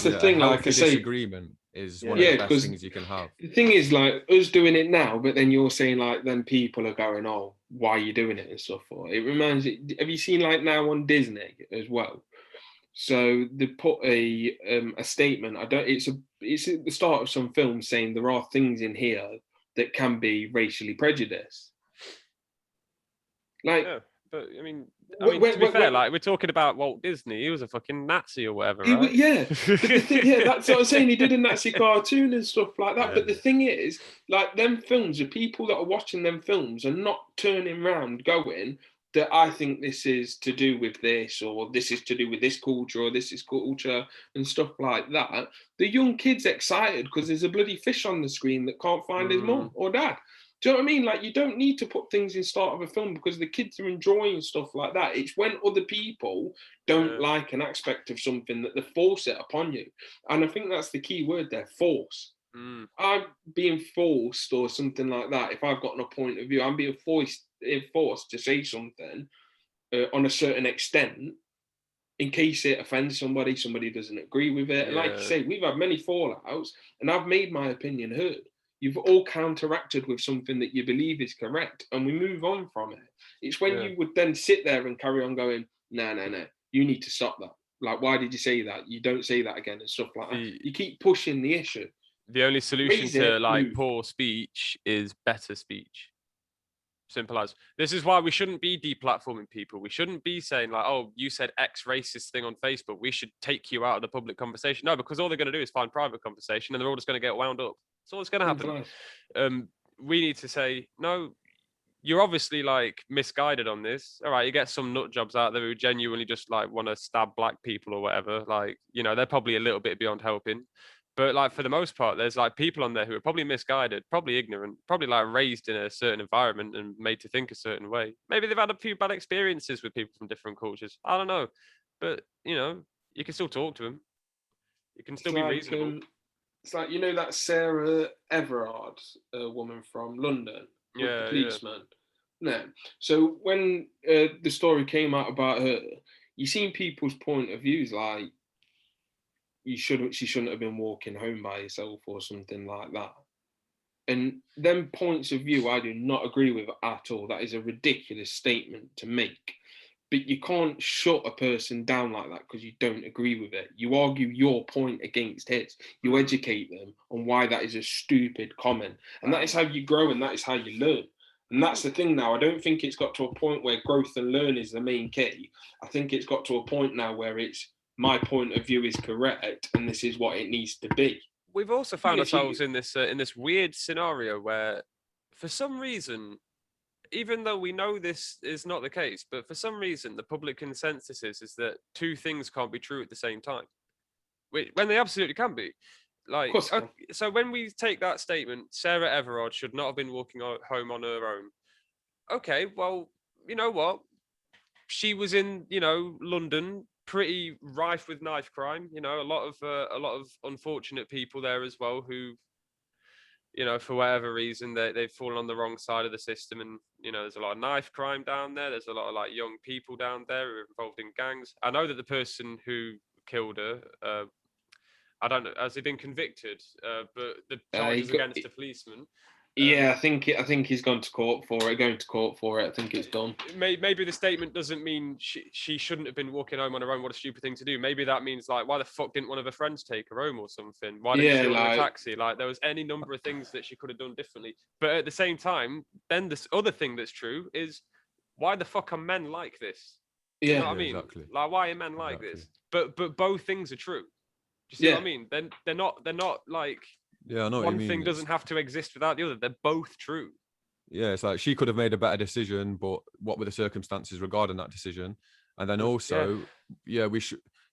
S1: the thing. Like I say,
S2: disagreement is one of the best things you can have.
S1: The thing is, like us doing it now, but then you're saying like, then people are going, oh, why are you doing it and stuff? For it reminds me. Have you seen like now on Disney as well? So they put a statement. It's at the start of some film saying there are things in here that can be racially prejudiced. Like,
S3: yeah, but I mean, to be fair, like we're talking about Walt Disney. He was a fucking Nazi or whatever, right?
S1: But that's what I'm saying. He did a Nazi cartoon and stuff like that. Yeah. But the thing is, like them films, the people that are watching them films are not turning around going, that I think this is to do with this, or this is to do with this culture, or this is culture, and stuff like that. The young kid's excited because there's a bloody fish on the screen that can't find his mum or dad. Do you know what I mean? Like, you don't need to put things in start of a film because the kids are enjoying stuff like that. It's when other people don't like an aspect of something that they force it upon you. And I think that's the key word there, force. I'm being forced or something like that. If I've got a point of view, I'm being forced to say something on a certain extent in case it offends somebody doesn't agree with it. And like you say, we've had many fallouts and I've made my opinion heard. You've all counteracted with something that you believe is correct and we move on from it. It's when you would then sit there and carry on going, no, you need to stop that. Like, why did you say that? You don't say that again and stuff like that. You keep pushing the issue.
S3: The only solution to like poor speech is better speech. Simple as. This is why we shouldn't be deplatforming people. We shouldn't be saying like, oh, you said X racist thing on Facebook, we should take you out of the public conversation. No, because all they're going to do is find private conversation and they're all just going to get wound up. That's all that's going to happen. We need to say, no, you're obviously like misguided on this. All right, you get some nut jobs out there who genuinely just like want to stab black people or whatever. Like, you know, they're probably a little bit beyond helping. But like for the most part, there's like people on there who are probably misguided, probably ignorant, probably like raised in a certain environment and made to think a certain way. Maybe they've had a few bad experiences with people from different cultures. I don't know. But, you know, you can still talk to them. You can still be reasonable.
S1: It's like, you know, that Sarah Everard woman from London, the policeman. No. So when the story came out about her, you seen people's point of views like she shouldn't have been walking home by herself or something like that. And them points of view, I do not agree with at all. That is a ridiculous statement to make. But you can't shut a person down like that because you don't agree with it. You argue your point against his. You educate them on why that is a stupid comment. And that is how you grow and that is how you learn. And that's the thing now. I don't think it's got to a point where growth and learn is the main key. I think it's got to a point now where it's my point of view is correct and this is what it needs to be.
S3: We've also found ourselves in this weird scenario where, for some reason, even though we know this is not the case, but for some reason, the public consensus is that two things can't be true at the same time, when they absolutely can be. Like, okay, so when we take that statement, Sarah Everard should not have been walking home on her own. Okay, well, you know what? She was in, London, pretty rife with knife crime. A lot of unfortunate people there as well who, for whatever reason, they've fallen on the wrong side of the system, and there's a lot of knife crime down there. There's a lot of like young people down there who are involved in gangs. I know that the person who killed her, I don't know, has he been convicted? But the charges against the policeman.
S1: Yeah, I think he's gone to court for it. Going to court for it. I think it's done.
S3: Maybe the statement doesn't mean she shouldn't have been walking home on her own. What a stupid thing to do. Maybe that means like, why the fuck didn't one of her friends take her home or something? Why didn't she order a taxi? Like, there was any number of things that she could have done differently. But at the same time, then this other thing that's true is, why the fuck are men like this?
S1: Yeah,
S3: you know what I mean? Exactly. Like, why are men like this? But both things are true. Do you see what I mean? Then they're not like.
S2: Yeah, I know.
S3: One thing doesn't have to exist without the other. They're both true.
S2: Yeah, it's like she could have made a better decision, but what were the circumstances regarding that decision? And then also,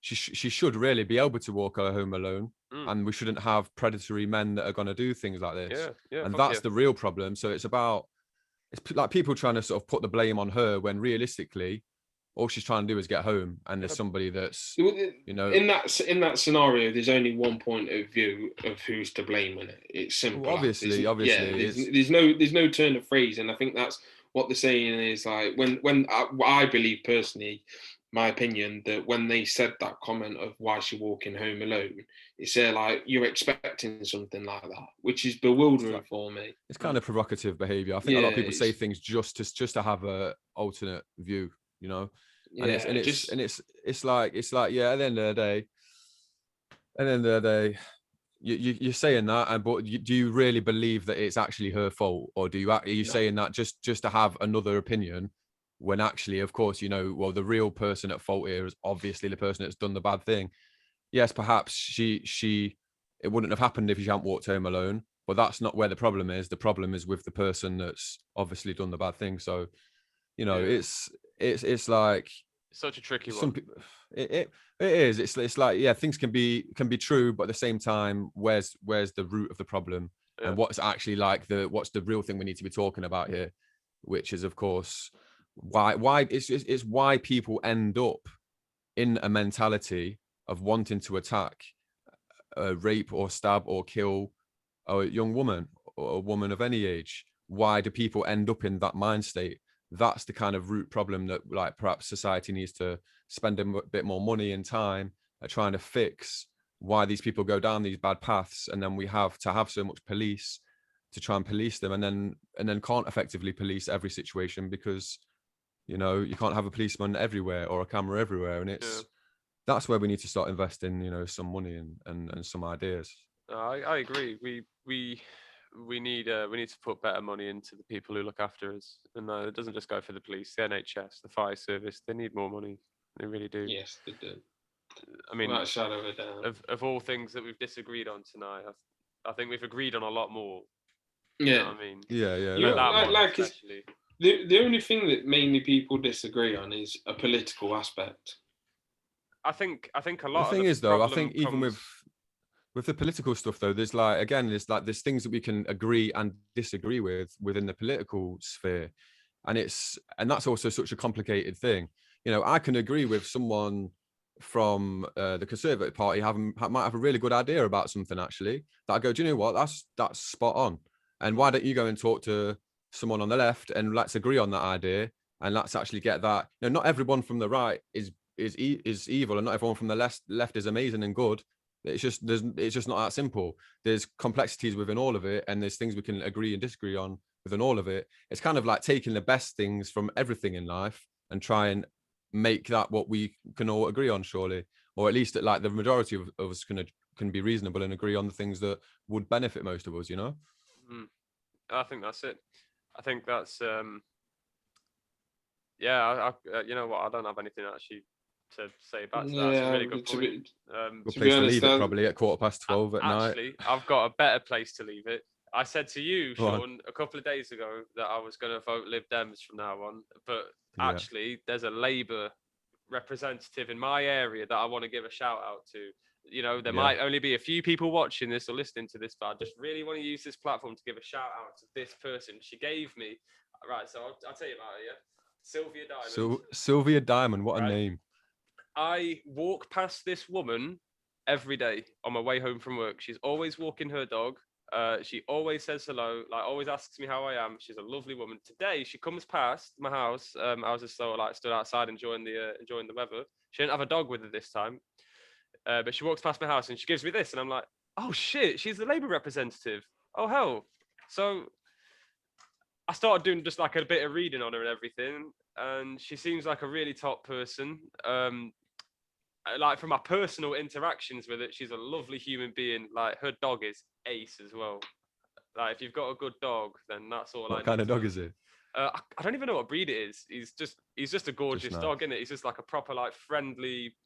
S2: she should really be able to walk her home alone, and we shouldn't have predatory men that are going to do things like this. And that's the real problem. So it's like people trying to sort of put the blame on her when realistically, all she's trying to do is get home, and there's somebody that's, in
S1: that scenario, there's only one point of view of who's to blame in it. It's simple.
S2: Well, obviously,
S1: there's no turn of phrase, and I think that's what they're saying is like when I believe personally, my opinion, that when they said that comment of why she walking home alone, it's like you're expecting something like that, which is bewildering for me.
S2: It's kind of provocative behavior. I think a lot of people say things just to have a alternate view. And it's like at the end of the day, you're saying that, but do you really believe that it's actually her fault, or are you saying that just to have another opinion, when actually, of course, the real person at fault here is obviously the person that's done the bad thing. Yes, perhaps it wouldn't have happened if she hadn't walked home alone, but that's not where the problem is. The problem is with the person that's obviously done the bad thing. So, it's like
S3: such a tricky one.
S2: It is. It's like, things can be true, but at the same time, where's the root of the problem, and what's actually like what's the real thing we need to be talking about here, which is, of course, why it's why people end up in a mentality of wanting to attack, rape or stab or kill a young woman or a woman of any age. Why do people end up in that mind state? That's the kind of root problem that, like, perhaps society needs to spend a bit more money and time at trying to fix, why these people go down these bad paths, and then we have to have so much police to try and police them, and then can't effectively police every situation, because you can't have a policeman everywhere or a camera everywhere, and that's where we need to start investing some money and some ideas.
S3: I agree. We need to put better money into the people who look after us, and it doesn't just go for the police, the NHS, the fire service. They need more money. They really do.
S1: Yes, they do.
S3: I mean,
S1: without a shadow of a doubt.
S3: Of all things that we've disagreed on tonight, I think we've agreed on a lot more.
S1: Yeah,
S3: you know what I mean,
S1: the only thing that mainly people disagree on is a political aspect.
S3: I think a lot.
S2: The thing is, though, I think even with the political stuff, though, there's there's things that we can agree and disagree with within the political sphere, and that's also such a complicated thing. I can agree with someone from the Conservative Party might have a really good idea about something, actually, that I go, do you know what, that's spot on, and why don't you go and talk to someone on the left and let's agree on that idea, and let's actually get that. Not everyone from the right is evil, and not everyone from the left is amazing and good. It's just not that simple. There's complexities within all of it, and there's things we can agree and disagree on within all of it. It's kind of like taking the best things from everything in life and try and make that what we can all agree on, surely, or at least like the majority of us can be reasonable and agree on the things that would benefit most of us.
S3: I think that's it. I think that's yeah. You know what? I don't have anything actually to say about that. That's a really good point.
S2: Good place to leave it, probably at 12:15 at night.
S3: Actually, I've got a better place to leave it. I said to you, Sean, a couple of days ago that I was going to vote Lib Dems from now on, but actually, there's a Labour representative in my area that I want to give a shout out to. There might only be a few people watching this or listening to this, but I just really want to use this platform to give a shout out to this person. She gave me, right, so I'll tell you about her, Sylvia Diamond.
S2: Sylvia Diamond, what a name.
S3: I walk past this woman every day on my way home from work. She's always walking her dog. She always says hello, like always asks me how I am. She's a lovely woman. Today she comes past my house. I was just sort of like stood outside enjoying the weather. She didn't have a dog with her this time, but she walks past my house and she gives me this, and I'm like, oh shit, she's the Labour representative. Oh hell! So I started doing just like a bit of reading on her and everything, and she seems like a really top person. Like from my personal interactions with it, she's a lovely human being. Like her dog is ace as well. Like if you've got a good dog, then that's all.
S2: What kind of dog is it?
S3: I don't even know what breed it is. He's just a gorgeous dog, isn't it? He's just like a proper like friendly.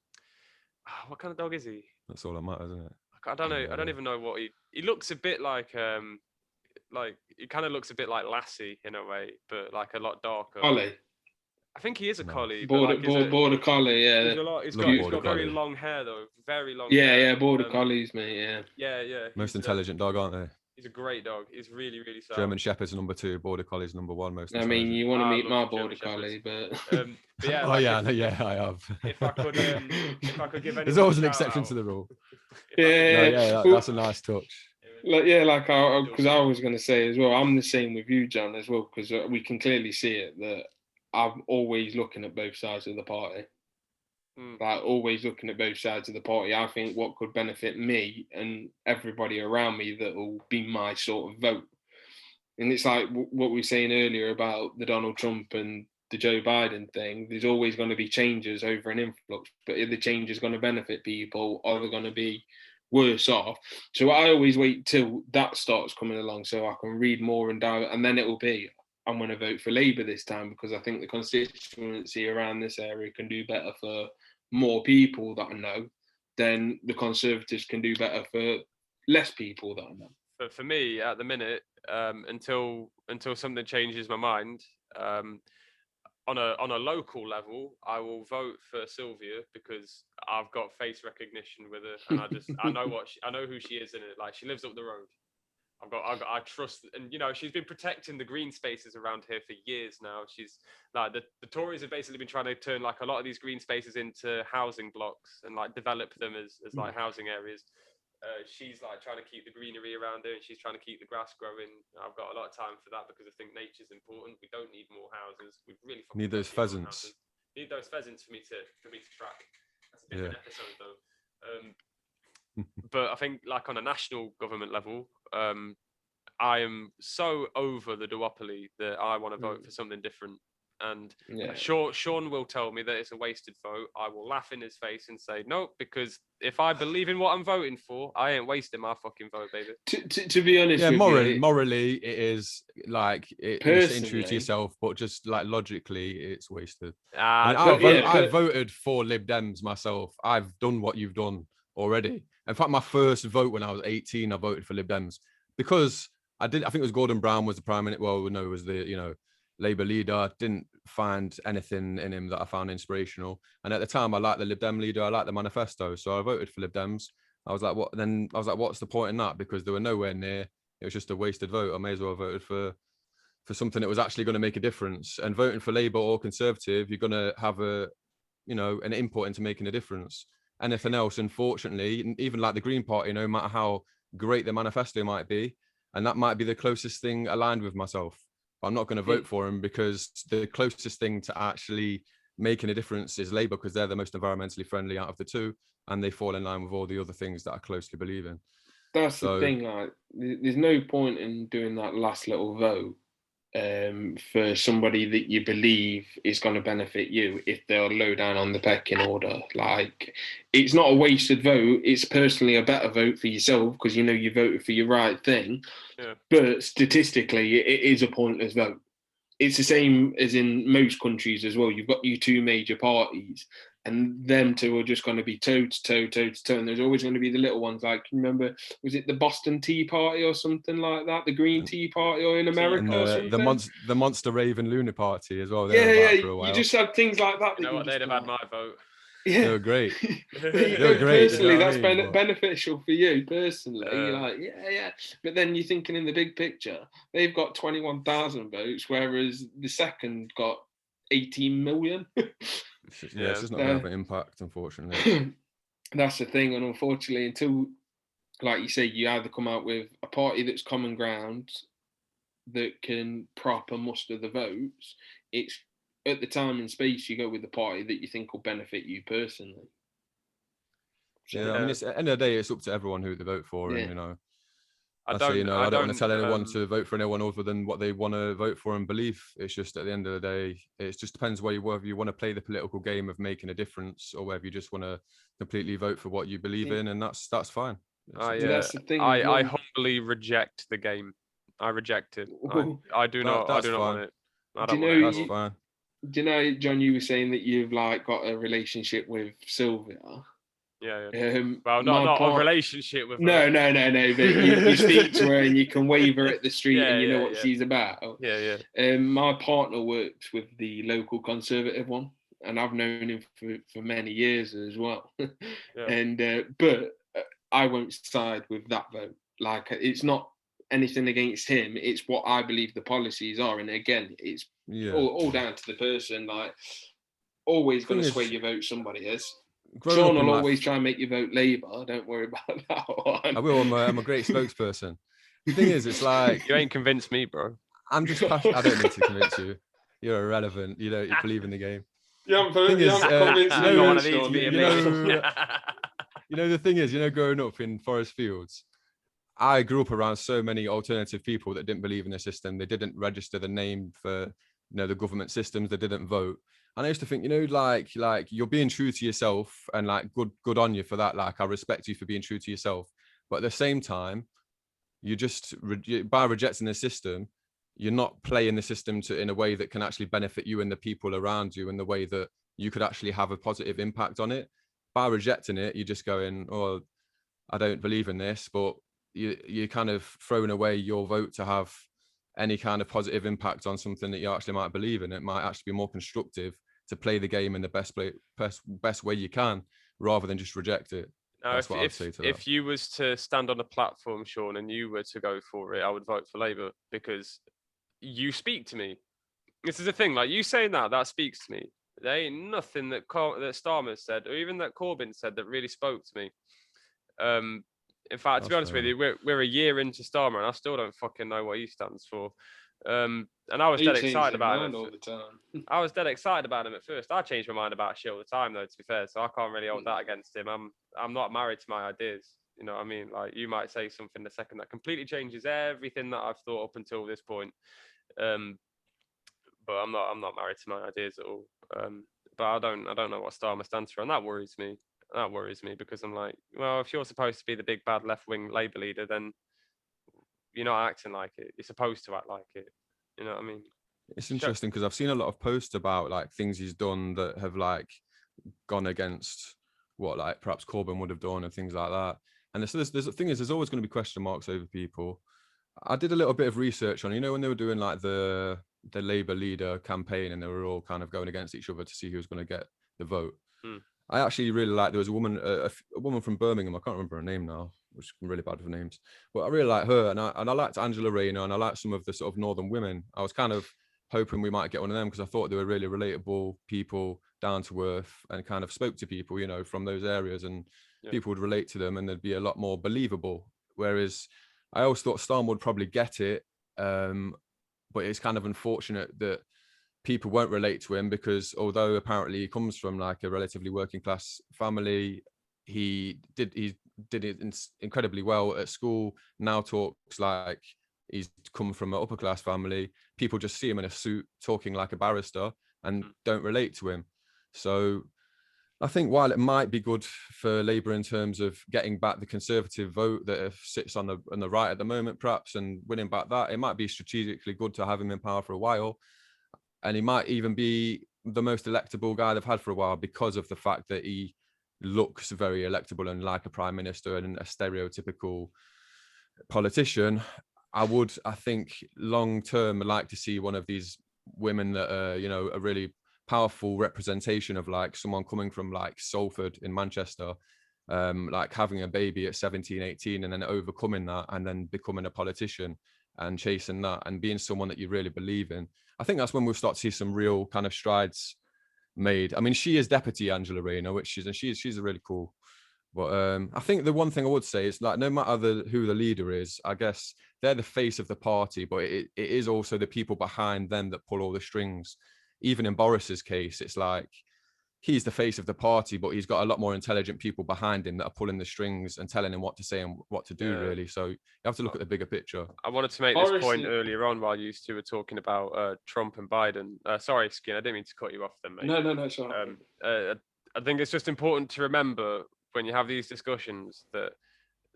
S3: What kind of dog is he?
S2: That's all that matters, isn't it?
S3: I don't know. I don't even know what he looks a bit like he kind of looks a bit like Lassie in a way, but like a lot darker.
S1: Collie.
S3: I think he is a collie.
S1: Border collie, yeah.
S3: He's got very long hair though, very long.
S1: Yeah, border collies, mate.
S3: Yeah.
S2: Most intelligent dog, aren't they?
S3: He's a great dog. He's really, really sad.
S2: German Shepherd's number 2, border collie's number 1. Most.
S1: I mean, you want to meet my border collie, but
S3: yeah.
S2: I have.
S3: If I could give.
S2: There's always an exception to the rule. That's a nice touch.
S1: Because I was going to say as well, I'm the same with you, John, as well, because we can clearly see it that I'm always looking at both sides of the party. Like always looking at both sides of the party. I think what could benefit me and everybody around me that will be my sort of vote. And it's like what we were saying earlier about the Donald Trump and the Joe Biden thing. There's always going to be changes over an influx, but if the change is going to benefit people, or they're going to be worse off. So I always wait till that starts coming along so I can read more and dive, and then it will be, I'm going to vote for Labour this time because I think the constituency around this area can do better for more people that I know than the Conservatives can do better for less people that I know.
S3: But for me, at the minute, until something changes my mind, on a local level, I will vote for Sylvia because I've got face recognition with her, and I know who she is in it. Like she lives up the road. I trust, and she's been protecting the green spaces around here for years now. She's like the Tories have basically been trying to turn like a lot of these green spaces into housing blocks and like develop them as like housing areas. She's like trying to keep the greenery around her, and she's trying to keep the grass growing. I've got a lot of time for that because I think nature's important. We don't need more houses. We really
S2: need those pheasants.
S3: Need those pheasants for me to track. That's a different episode though. But I think like on a national government level, I am so over the duopoly that I want to vote for something different. And Sean will tell me that it's a wasted vote. I will laugh in his face and say no, because if I believe in what I'm voting for, I ain't wasting my fucking vote, baby.
S1: To be honest,
S2: morally, it is like it's true to yourself, but just like logically, it's wasted. I voted for Lib Dems myself. I've done what you've done already. In fact, my first vote when I was 18, I voted for Lib Dems because I think it was Gordon Brown was the prime minister. Well, no, it was the Labour leader. I didn't find anything in him that I found inspirational. And at the time, I liked the Lib Dem leader. I liked the manifesto. So I voted for Lib Dems. I was like, what? Then I was like, what's the point in that? Because they were nowhere near. It was just a wasted vote. I may as well have voted for something that was actually going to make a difference. And voting for Labour or Conservative, you're going to have an input into making a difference. Anything else, unfortunately, even like the Green Party, no matter how great the manifesto might be, and that might be the closest thing aligned with myself. I'm not going to vote for him because the closest thing to actually making a difference is Labour, because they're the most environmentally friendly out of the two, and they fall in line with all the other things that I closely believe in.
S1: That's the thing. Like, there's no point in doing that last little vote for somebody that you believe is going to benefit you if they're low down on the pecking order. Like, it's not a wasted vote. It's personally a better vote for yourself because you know you voted for your right thing.
S3: Yeah.
S1: But statistically, it is a pointless vote. It's the same as in most countries as well. You've got your two major parties, and them two are just going to be toe to toe, toe to toe. And there's always going to be the little ones. Like, remember, was it the Boston Tea Party or something like that? The Green Tea Party, or in America, or something?
S2: The Monster Raven Lunar Party as well.
S1: Yeah. You just had things like that.
S3: You know what? They'd have had my vote.
S1: Yeah,
S2: they were great.
S1: They were great. Personally, you know that's beneficial for you personally. You're like, yeah. But then you're thinking in the big picture, they've got 21,000 votes, whereas the second got 18 million.
S2: It's just not going to have an impact, unfortunately.
S1: That's the thing, and unfortunately, until, like you say, you either come out with a party that's common ground that can proper muster the votes, it's at the time and space you go with the party that you think will benefit you personally.
S2: So, yeah, I mean, it's, at the end of the day, it's up to everyone who they vote for, and you know, I don't want to tell anyone to vote for anyone other than what they want to vote for and believe. It's just at the end of the day, it just depends whether you want to play the political game of making a difference, or whether you just want to completely vote for what you believe in, and that's fine.
S1: That's the thing.
S3: I humbly reject the game. I reject it. I do not want it.
S2: That's fine.
S1: Do you know, John, you were saying that you've like got a relationship with Sylvia?
S3: Yeah. Well, not a relationship with
S1: her. No. But you speak to her and you can wave her at the street and you know what she's about.
S3: Yeah.
S1: My partner works with the local Conservative one, and I've known him for many years as well. And but I won't side with that vote. Like, it's not anything against him. It's what I believe the policies are, and again, it's all down to the person. Like, always going to sway your vote. Somebody is. Sean will always try and make you vote Labour. Don't worry about that one.
S2: I will. I'm a great spokesperson. The thing is, it's like
S3: you ain't convinced me, bro.
S2: I'm just passionate. I don't need to convince you. You're irrelevant. You don't believe in the game.
S1: The
S2: thing is, growing up in Forest Fields, I grew up around so many alternative people that didn't believe in the system. They didn't register the name for, the government systems. They didn't vote. And I used to think, like you're being true to yourself, and like good on you for that. Like, I respect you for being true to yourself. But at the same time, you just by rejecting the system, you're not playing the system in a way that can actually benefit you and the people around you in the way that you could actually have a positive impact on it. By rejecting it, you're just going, oh, I don't believe in this, but you're kind of throwing away your vote to have any kind of positive impact on something that you actually might believe in. It might actually be more constructive to play the game in the best way you can, rather than just reject it. That's what I'd say to that.
S3: If you was to stand on a platform, Sean, and you were to go for it, I would vote for Labour, because you speak to me. This is the thing, like, you saying that speaks to me. There ain't nothing that Starmer said, or even that Corbyn said, that really spoke to me. In fact, to be honest with you, we're a year into Starmer, and I still don't fucking know what he stands for. And I was dead excited about him
S1: all the time.
S3: I was dead excited about him at first. I change my mind about shit all the time, though, to be fair, so I can't really hold that against him. I'm not married to my ideas. You know what I mean? Like, you might say something in a second that completely changes everything that I've thought up until this point. But I'm not married to my ideas at all. But I don't know what Starmer stands for, and that worries me. That worries me, because I'm like, well, if you're supposed to be the big bad left-wing Labour leader, then you're not acting like it. You're supposed to act like it. You know what I mean?
S2: It's interesting because I've seen a lot of posts about like things he's done that have like gone against what like perhaps Corbyn would have done and things like that. And there's the thing is, there's always going to be question marks over people. I did a little bit of research on, when they were doing like the Labour leader campaign, and they were all kind of going against each other to see who was going to get the vote. I actually really liked, there was a woman from Birmingham, I can't remember her name now, which I'm really bad with names, but I really like her, and I liked Angela Rayner, and I liked some of the sort of northern women. I was kind of hoping we might get one of them, because I thought they were really relatable people, down to earth, and kind of spoke to people, from those areas, and people would relate to them, and they'd be a lot more believable. Whereas I always thought Starmer would probably get it, but but it's kind of unfortunate that people won't relate to him, because although apparently he comes from like a relatively working class family, he did it incredibly well at school. Now talks like he's come from an upper class family. People just see him in a suit talking like a barrister and don't relate to him. So I think while it might be good for Labour in terms of getting back the Conservative vote that sits on the right at the moment, perhaps, and winning back that, it might be strategically good to have him in power for a while. And he might even be the most electable guy they've had for a while, because of the fact that he looks very electable and like a prime minister and a stereotypical politician. I think long term, I'd like to see one of these women that are, you know, a really powerful representation of like someone coming from like Salford in Manchester, like having a baby at 17, 18, and then overcoming that and then becoming a politician and chasing that and being someone that you really believe in. I think that's when we'll start to see some real kind of strides made. I mean, she is Deputy Angela Rayner, which she's a really cool. But I think the one thing I would say is, like, no matter who the leader is, I guess they're the face of the party, but it is also the people behind them that pull all the strings. Even in Boris's case, it's like he's the face of the party, but he's got a lot more intelligent people behind him that are pulling the strings and telling him what to say and what to do, really. So you have to look at the bigger picture.
S3: I wanted to make this point earlier on while you two were talking about Trump and Biden. Sorry, Skeen, I didn't mean to cut you off then, mate.
S1: No, sorry.
S3: I think it's just important to remember when you have these discussions that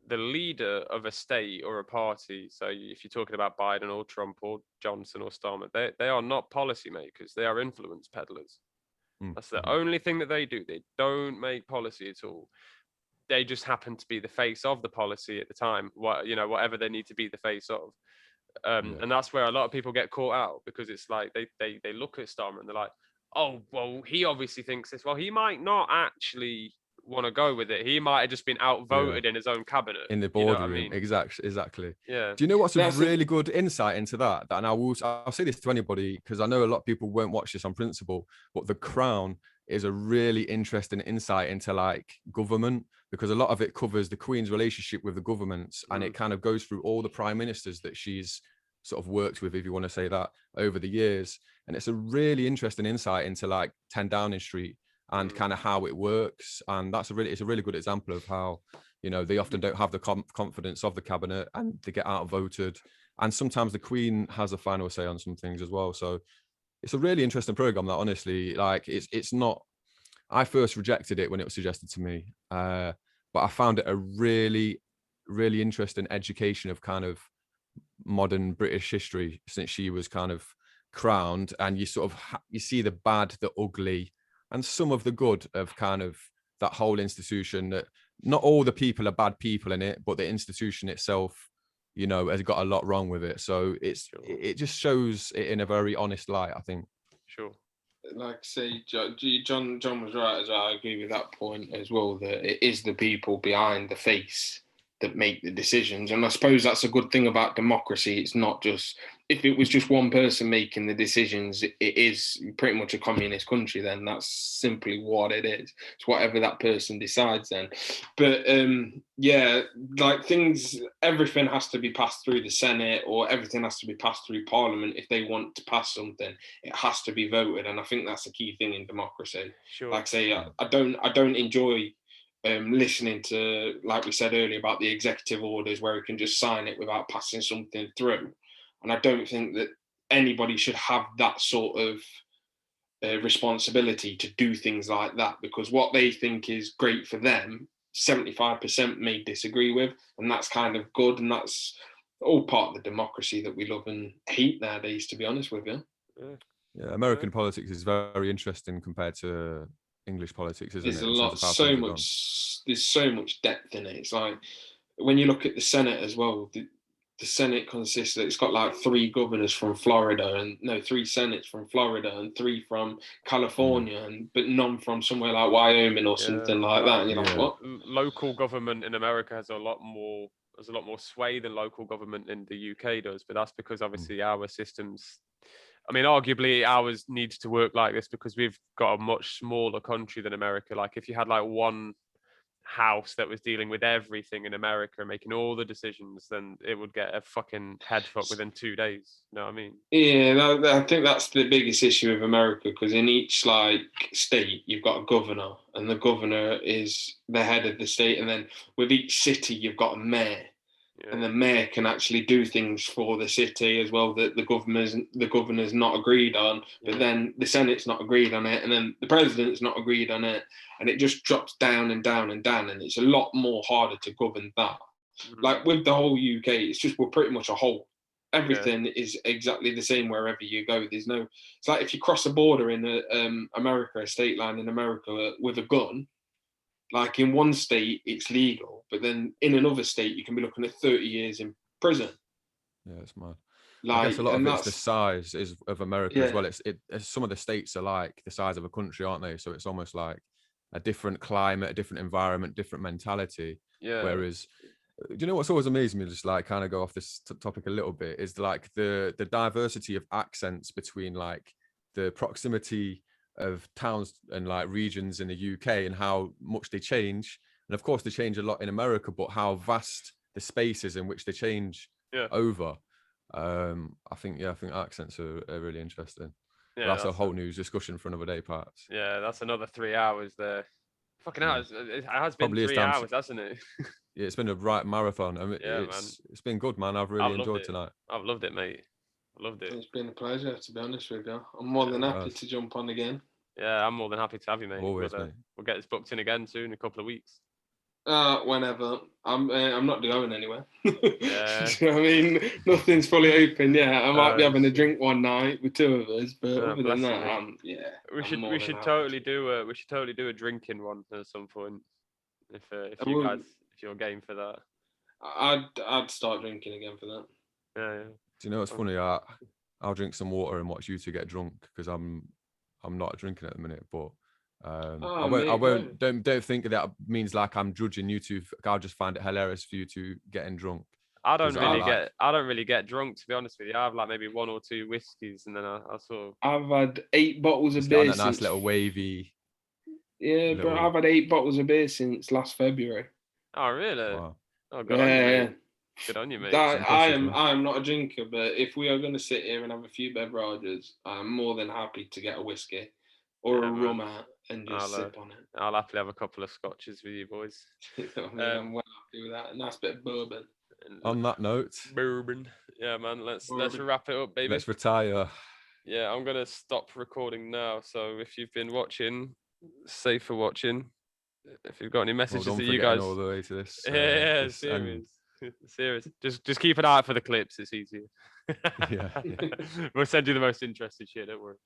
S3: the leader of a state or a party, so if you're talking about Biden or Trump or Johnson or Starmer, they are not policymakers. They are influence peddlers. That's the only thing that they do. They don't make policy at all. They just happen to be the face of the policy at the time, whatever they need to be the face of. And that's where a lot of people get caught out, because it's like they look at Starmer and they're like, oh, well, he obviously thinks this. Well, he might not actually want to go with it. He might have just been outvoted in his own cabinet.
S2: In the boardroom. You know exactly.
S3: Yeah.
S2: Do you know what's a really good insight into that? And I'll say this to anybody, because I know a lot of people won't watch this on principle, but The Crown is a really interesting insight into like government, because a lot of it covers the Queen's relationship with the governments, and it kind of goes through all the prime ministers that she's sort of worked with, if you want to say that, over the years. And it's a really interesting insight into like 10 Downing Street and kind of how it works. And it's a really good example of how, you know, they often don't have the confidence of the cabinet and they get outvoted. And sometimes the Queen has a final say on some things as well. So it's a really interesting program that, honestly, like it's not, I first rejected it when it was suggested to me, but I found it a really, really interesting education of kind of modern British history since she was kind of crowned. And you sort of, you see the bad, the ugly, and some of the good of kind of that whole institution. That not all the people are bad people in it, but the institution itself, you know, has got a lot wrong with it. So it just shows it in a very honest light, I think.
S3: Sure.
S1: Like I say, John was right as well. I agree with that point as well, that it is the people behind the face that make the decisions. And I suppose that's a good thing about democracy. It's not just, if it was just one person making the decisions, it is pretty much a communist country then. That's simply what it is. It's whatever that person decides then. But like everything has to be passed through the Senate, or everything has to be passed through Parliament. If they want to pass something, it has to be voted. And I think that's a key thing in democracy.
S3: Sure.
S1: Like I say, I don't enjoy listening to, like we said earlier, about the executive orders where you can just sign it without passing something through. And I don't think that anybody should have that sort of responsibility to do things like that, because what they think is great for them, 75% may disagree with, and that's kind of good. And that's all part of the democracy that we love and hate nowadays, to be honest with you.
S2: Yeah, American politics is very interesting compared to English politics, isn't it?
S1: There's so much depth in it. It's like when you look at the Senate as well, the Senate consists of, it's got like 3 governors from Florida, and 3 senates from Florida, and 3 from California, but none from somewhere like Wyoming or something like that. And you're like, what?
S3: Local government in America has a lot more sway than local government in the UK does, but that's because obviously our systems, I mean, arguably ours needs to work like this because we've got a much smaller country than America. Like if you had like one house that was dealing with everything in America, making all the decisions, then it would get a fucking head fuck within 2 days. You know what I mean?
S1: Yeah, I think that's the biggest issue with America, because in each like state you've got a governor, and the governor is the head of the state, and then with each city you've got a mayor. Yeah. And the mayor can actually do things for the city as well that the governor's not agreed on, but then the Senate's not agreed on it, and then the president's not agreed on it, and it just drops down and down and down, and it's a lot more harder to govern that. Like with the whole UK, it's just we're pretty much a whole. Everything is exactly the same wherever you go. It's like if you cross a border in America, a state line in America with a gun. Like in one state, it's legal, but then in another state, you can be looking at 30 years in prison.
S2: Yeah, it's mad.
S1: Like,
S2: I guess a lot of it's the size of America as well. It's some of the states are like the size of a country, aren't they? So it's almost like a different climate, a different environment, different mentality. Yeah. Whereas, do you know what's always amazed me? Just like kind of go off this topic a little bit, is like the diversity of accents between like the proximity of towns and like regions in the UK and how much they change. And of course they change a lot in America, but how vast the spaces in which they change over. I think accents are really interesting. Yeah, that's a whole new discussion for another day, perhaps.
S3: Yeah, that's another 3 hours there. Fucking hours. It has been probably 3 hours, hasn't it?
S2: Yeah, it's been a right marathon. I mean, it's been good, man. I've really enjoyed tonight.
S3: I've loved it, mate. Loved it.
S1: It's been a pleasure, to be honest with you. I'm more than happy to jump on again.
S3: Yeah, I'm more than happy to have you, mate.
S2: Always, mate.
S3: We'll get this booked in again soon, in a couple of weeks.
S1: Whenever. I'm not going anywhere. Yeah. You know what I mean? Nothing's fully open yet. I might be having a drink one night with two of us, but other than that,
S3: we should totally do a drinking one at some point. If you're game for that.
S1: I'd start drinking again for that.
S3: Yeah.
S2: Do you know what's funny? I'll drink some water and watch you two get drunk, because I'm not drinking at the minute, but don't think that means like I'm judging you two. I'll just find it hilarious for you two getting drunk.
S3: I don't really get drunk, to be honest with you. I have like maybe 1 or 2 whiskeys, and then I sort of.
S1: I've had 8 bottles of beer.
S2: That nice little wavy.
S1: Yeah, but I've had 8 bottles of beer since last February.
S3: Oh really?
S1: Wow.
S3: Oh, good on you, mate. Good on you, mate.
S1: I am not a drinker, but if we are going to sit here and have a few beverages, I'm more than happy to get a whiskey or a rum out and just sip on it.
S3: I'll happily have a couple of scotches with you boys.
S1: I'm well happy with that. A nice bit of bourbon.
S2: On that note,
S3: bourbon. Yeah, man. Let's wrap it up, baby.
S2: Let's retire.
S3: Yeah, I'm gonna stop recording now. So if you've been watching, safe for watching. If you've got any messages that you guys
S2: all the way to this,
S3: serious. Just keep an eye out for the clips. It's easier.
S2: Yeah.
S3: We'll send you the most interesting shit. Don't worry.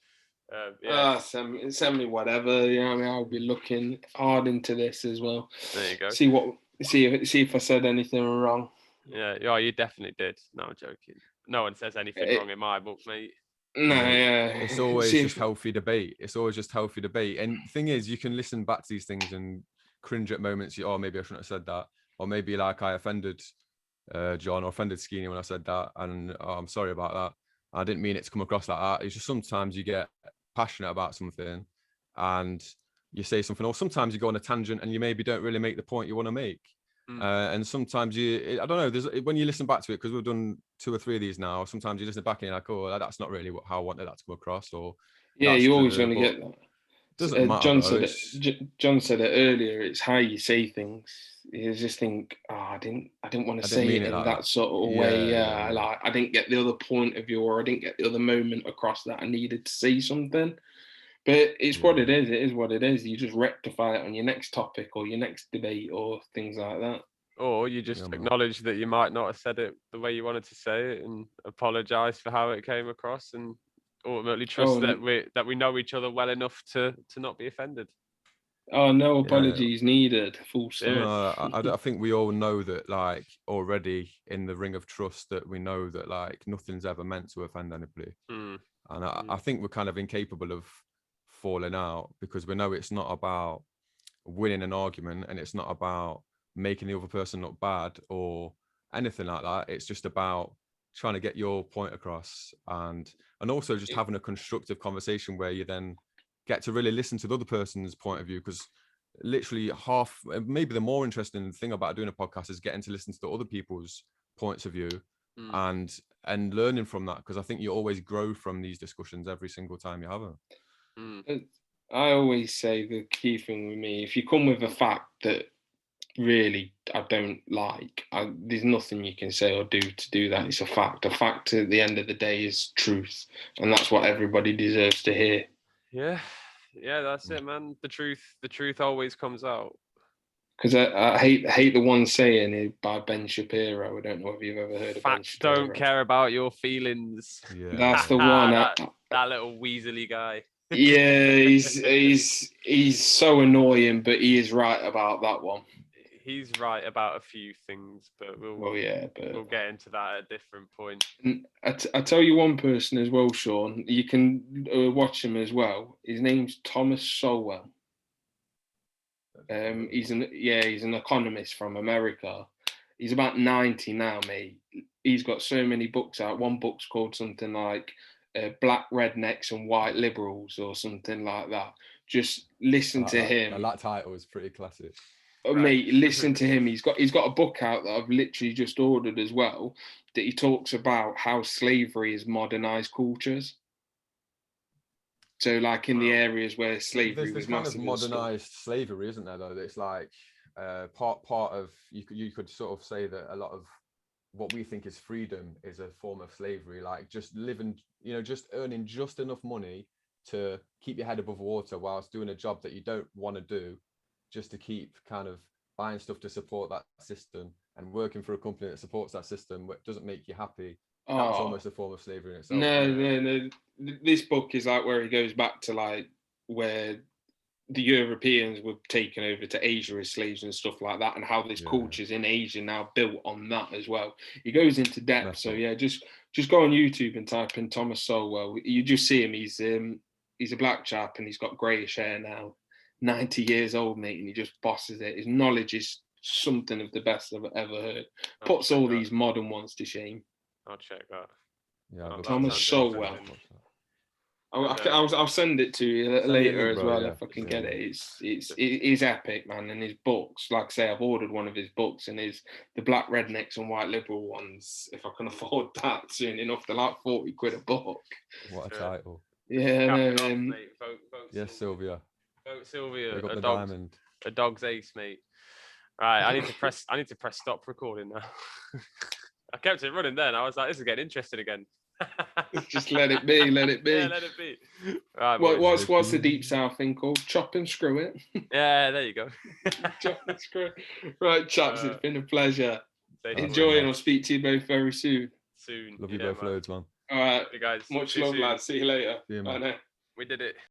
S1: Send me whatever. You know what I mean? I'll be looking hard into this as well.
S3: There you go.
S1: See if I said anything wrong.
S3: Yeah, you definitely did. No, I'm joking. No one says anything wrong in my book, mate.
S1: No, yeah.
S2: It's always just healthy debate. And the thing is, you can listen back to these things and cringe at moments. Oh, maybe I shouldn't have said that. Or maybe like I offended John or offended Skeeny when I said that. And I'm sorry about that. I didn't mean it to come across like that. It's just sometimes you get passionate about something and you say something, or sometimes you go on a tangent and you maybe don't really make the point you want to make. And sometimes I don't know, when you listen back to it, because we've done 2 or 3 of these now, sometimes you listen back and you're like, oh, that's not really how I wanted that to come across. Or
S1: you're always going to get that.
S2: Doesn't matter.
S1: John said it earlier. It's how you say things. You just think, I didn't want to say it in that sort of way. Yeah, like I didn't get the other point of view, or I didn't get the other moment across that I needed to say something. But it's what it is. It is what it is. You just rectify it on your next topic or your next debate or things like that.
S3: Or you just acknowledge that you might not have said it the way you wanted to say it and apologise for how it came across, and ultimately trust that we know each other well enough to not be offended.
S1: Oh, no apologies needed. Full stop.
S2: I think we all know that, like, already in the ring of trust, that we know that like nothing's ever meant to offend anybody. And I think we're kind of incapable of falling out, because we know it's not about winning an argument and it's not about making the other person look bad or anything like that. It's just about trying to get your point across, and also just having a constructive conversation where you then get to really listen to the other person's point of view, because literally half, maybe the more interesting thing about doing a podcast is getting to listen to the other people's points of view and learning from that, because I think you always grow from these discussions every single time you have them.
S1: I always say the key thing with me, if you come with a fact that really I don't like, there's nothing you can say or do to do that. It's a fact. A fact at the end of the day is truth, and that's what everybody deserves to hear.
S3: Yeah, that's it, man. The truth always comes out.
S1: Because I hate the one saying by Ben Shapiro. I don't know if you've ever heard of Ben Shapiro.
S3: Don't care about your feelings.
S2: Yeah,
S1: that's the one.
S3: That little weaselly guy.
S1: Yeah, he's so annoying, but he is right about that one.
S3: He's right about a few things, but we'll get into that at a different point.
S1: I tell you one person as well, Sean. You can watch him as well. His name's Thomas Sowell. He's an economist from America. He's about 90 now, mate. He's got so many books out. One book's called something like Black Rednecks and White Liberals or something like that. Just listen to him.
S2: That title is pretty classic.
S1: Mate, listen to him. He's got a book out that I've literally just ordered as well, that he talks about how slavery has modernized cultures. So, like in the areas where slavery was massive,
S2: kind of modernized slavery, isn't there? Though it's like part of you could sort of say that a lot of what we think is freedom is a form of slavery, like just living, just earning just enough money to keep your head above water whilst doing a job that you don't want to do, just to keep kind of buying stuff to support that system and working for a company that supports that system but doesn't make you happy. That's almost a form of slavery in itself.
S1: No. This book is like where he goes back to like where the Europeans were taken over to Asia as slaves and stuff like that, and how this culture's in Asia now built on that as well. He goes into depth. That's just go on YouTube and type in Thomas Sowell. You just see him. He's a black chap and he's got greyish hair now. 90 years old, mate, and he just bosses it. His knowledge is something of the best I've ever heard. Puts all these modern ones to shame.
S3: I'll check that.
S2: Yeah,
S1: Thomas Sowell. I'll send it to you later as well if I can get it. It is epic, man. And his books, like I say, I've ordered one of his books, and the Black Rednecks and White Liberal ones, if I can afford that soon enough, they're like 40 quid a book.
S2: What a title.
S1: Yeah,
S3: vote
S2: yes, Sylvia.
S3: Vote Sylvia.
S2: A
S3: dog's ace, mate. Right, I need to press stop recording now. I kept it running then. I was like, this is getting interesting again.
S1: Just let it be.
S3: Yeah, let it be.
S1: Right, what's the Deep South thing called? Chop and screw it.
S3: Yeah, there you go.
S1: Chop and screw it. Right, chaps, it's been a pleasure. Enjoy, and I'll speak to you both very soon.
S2: Love you both loads, man.
S1: All right,
S3: hey guys.
S1: Much love, lads. See you later.
S2: See you,
S1: man.
S3: We did it.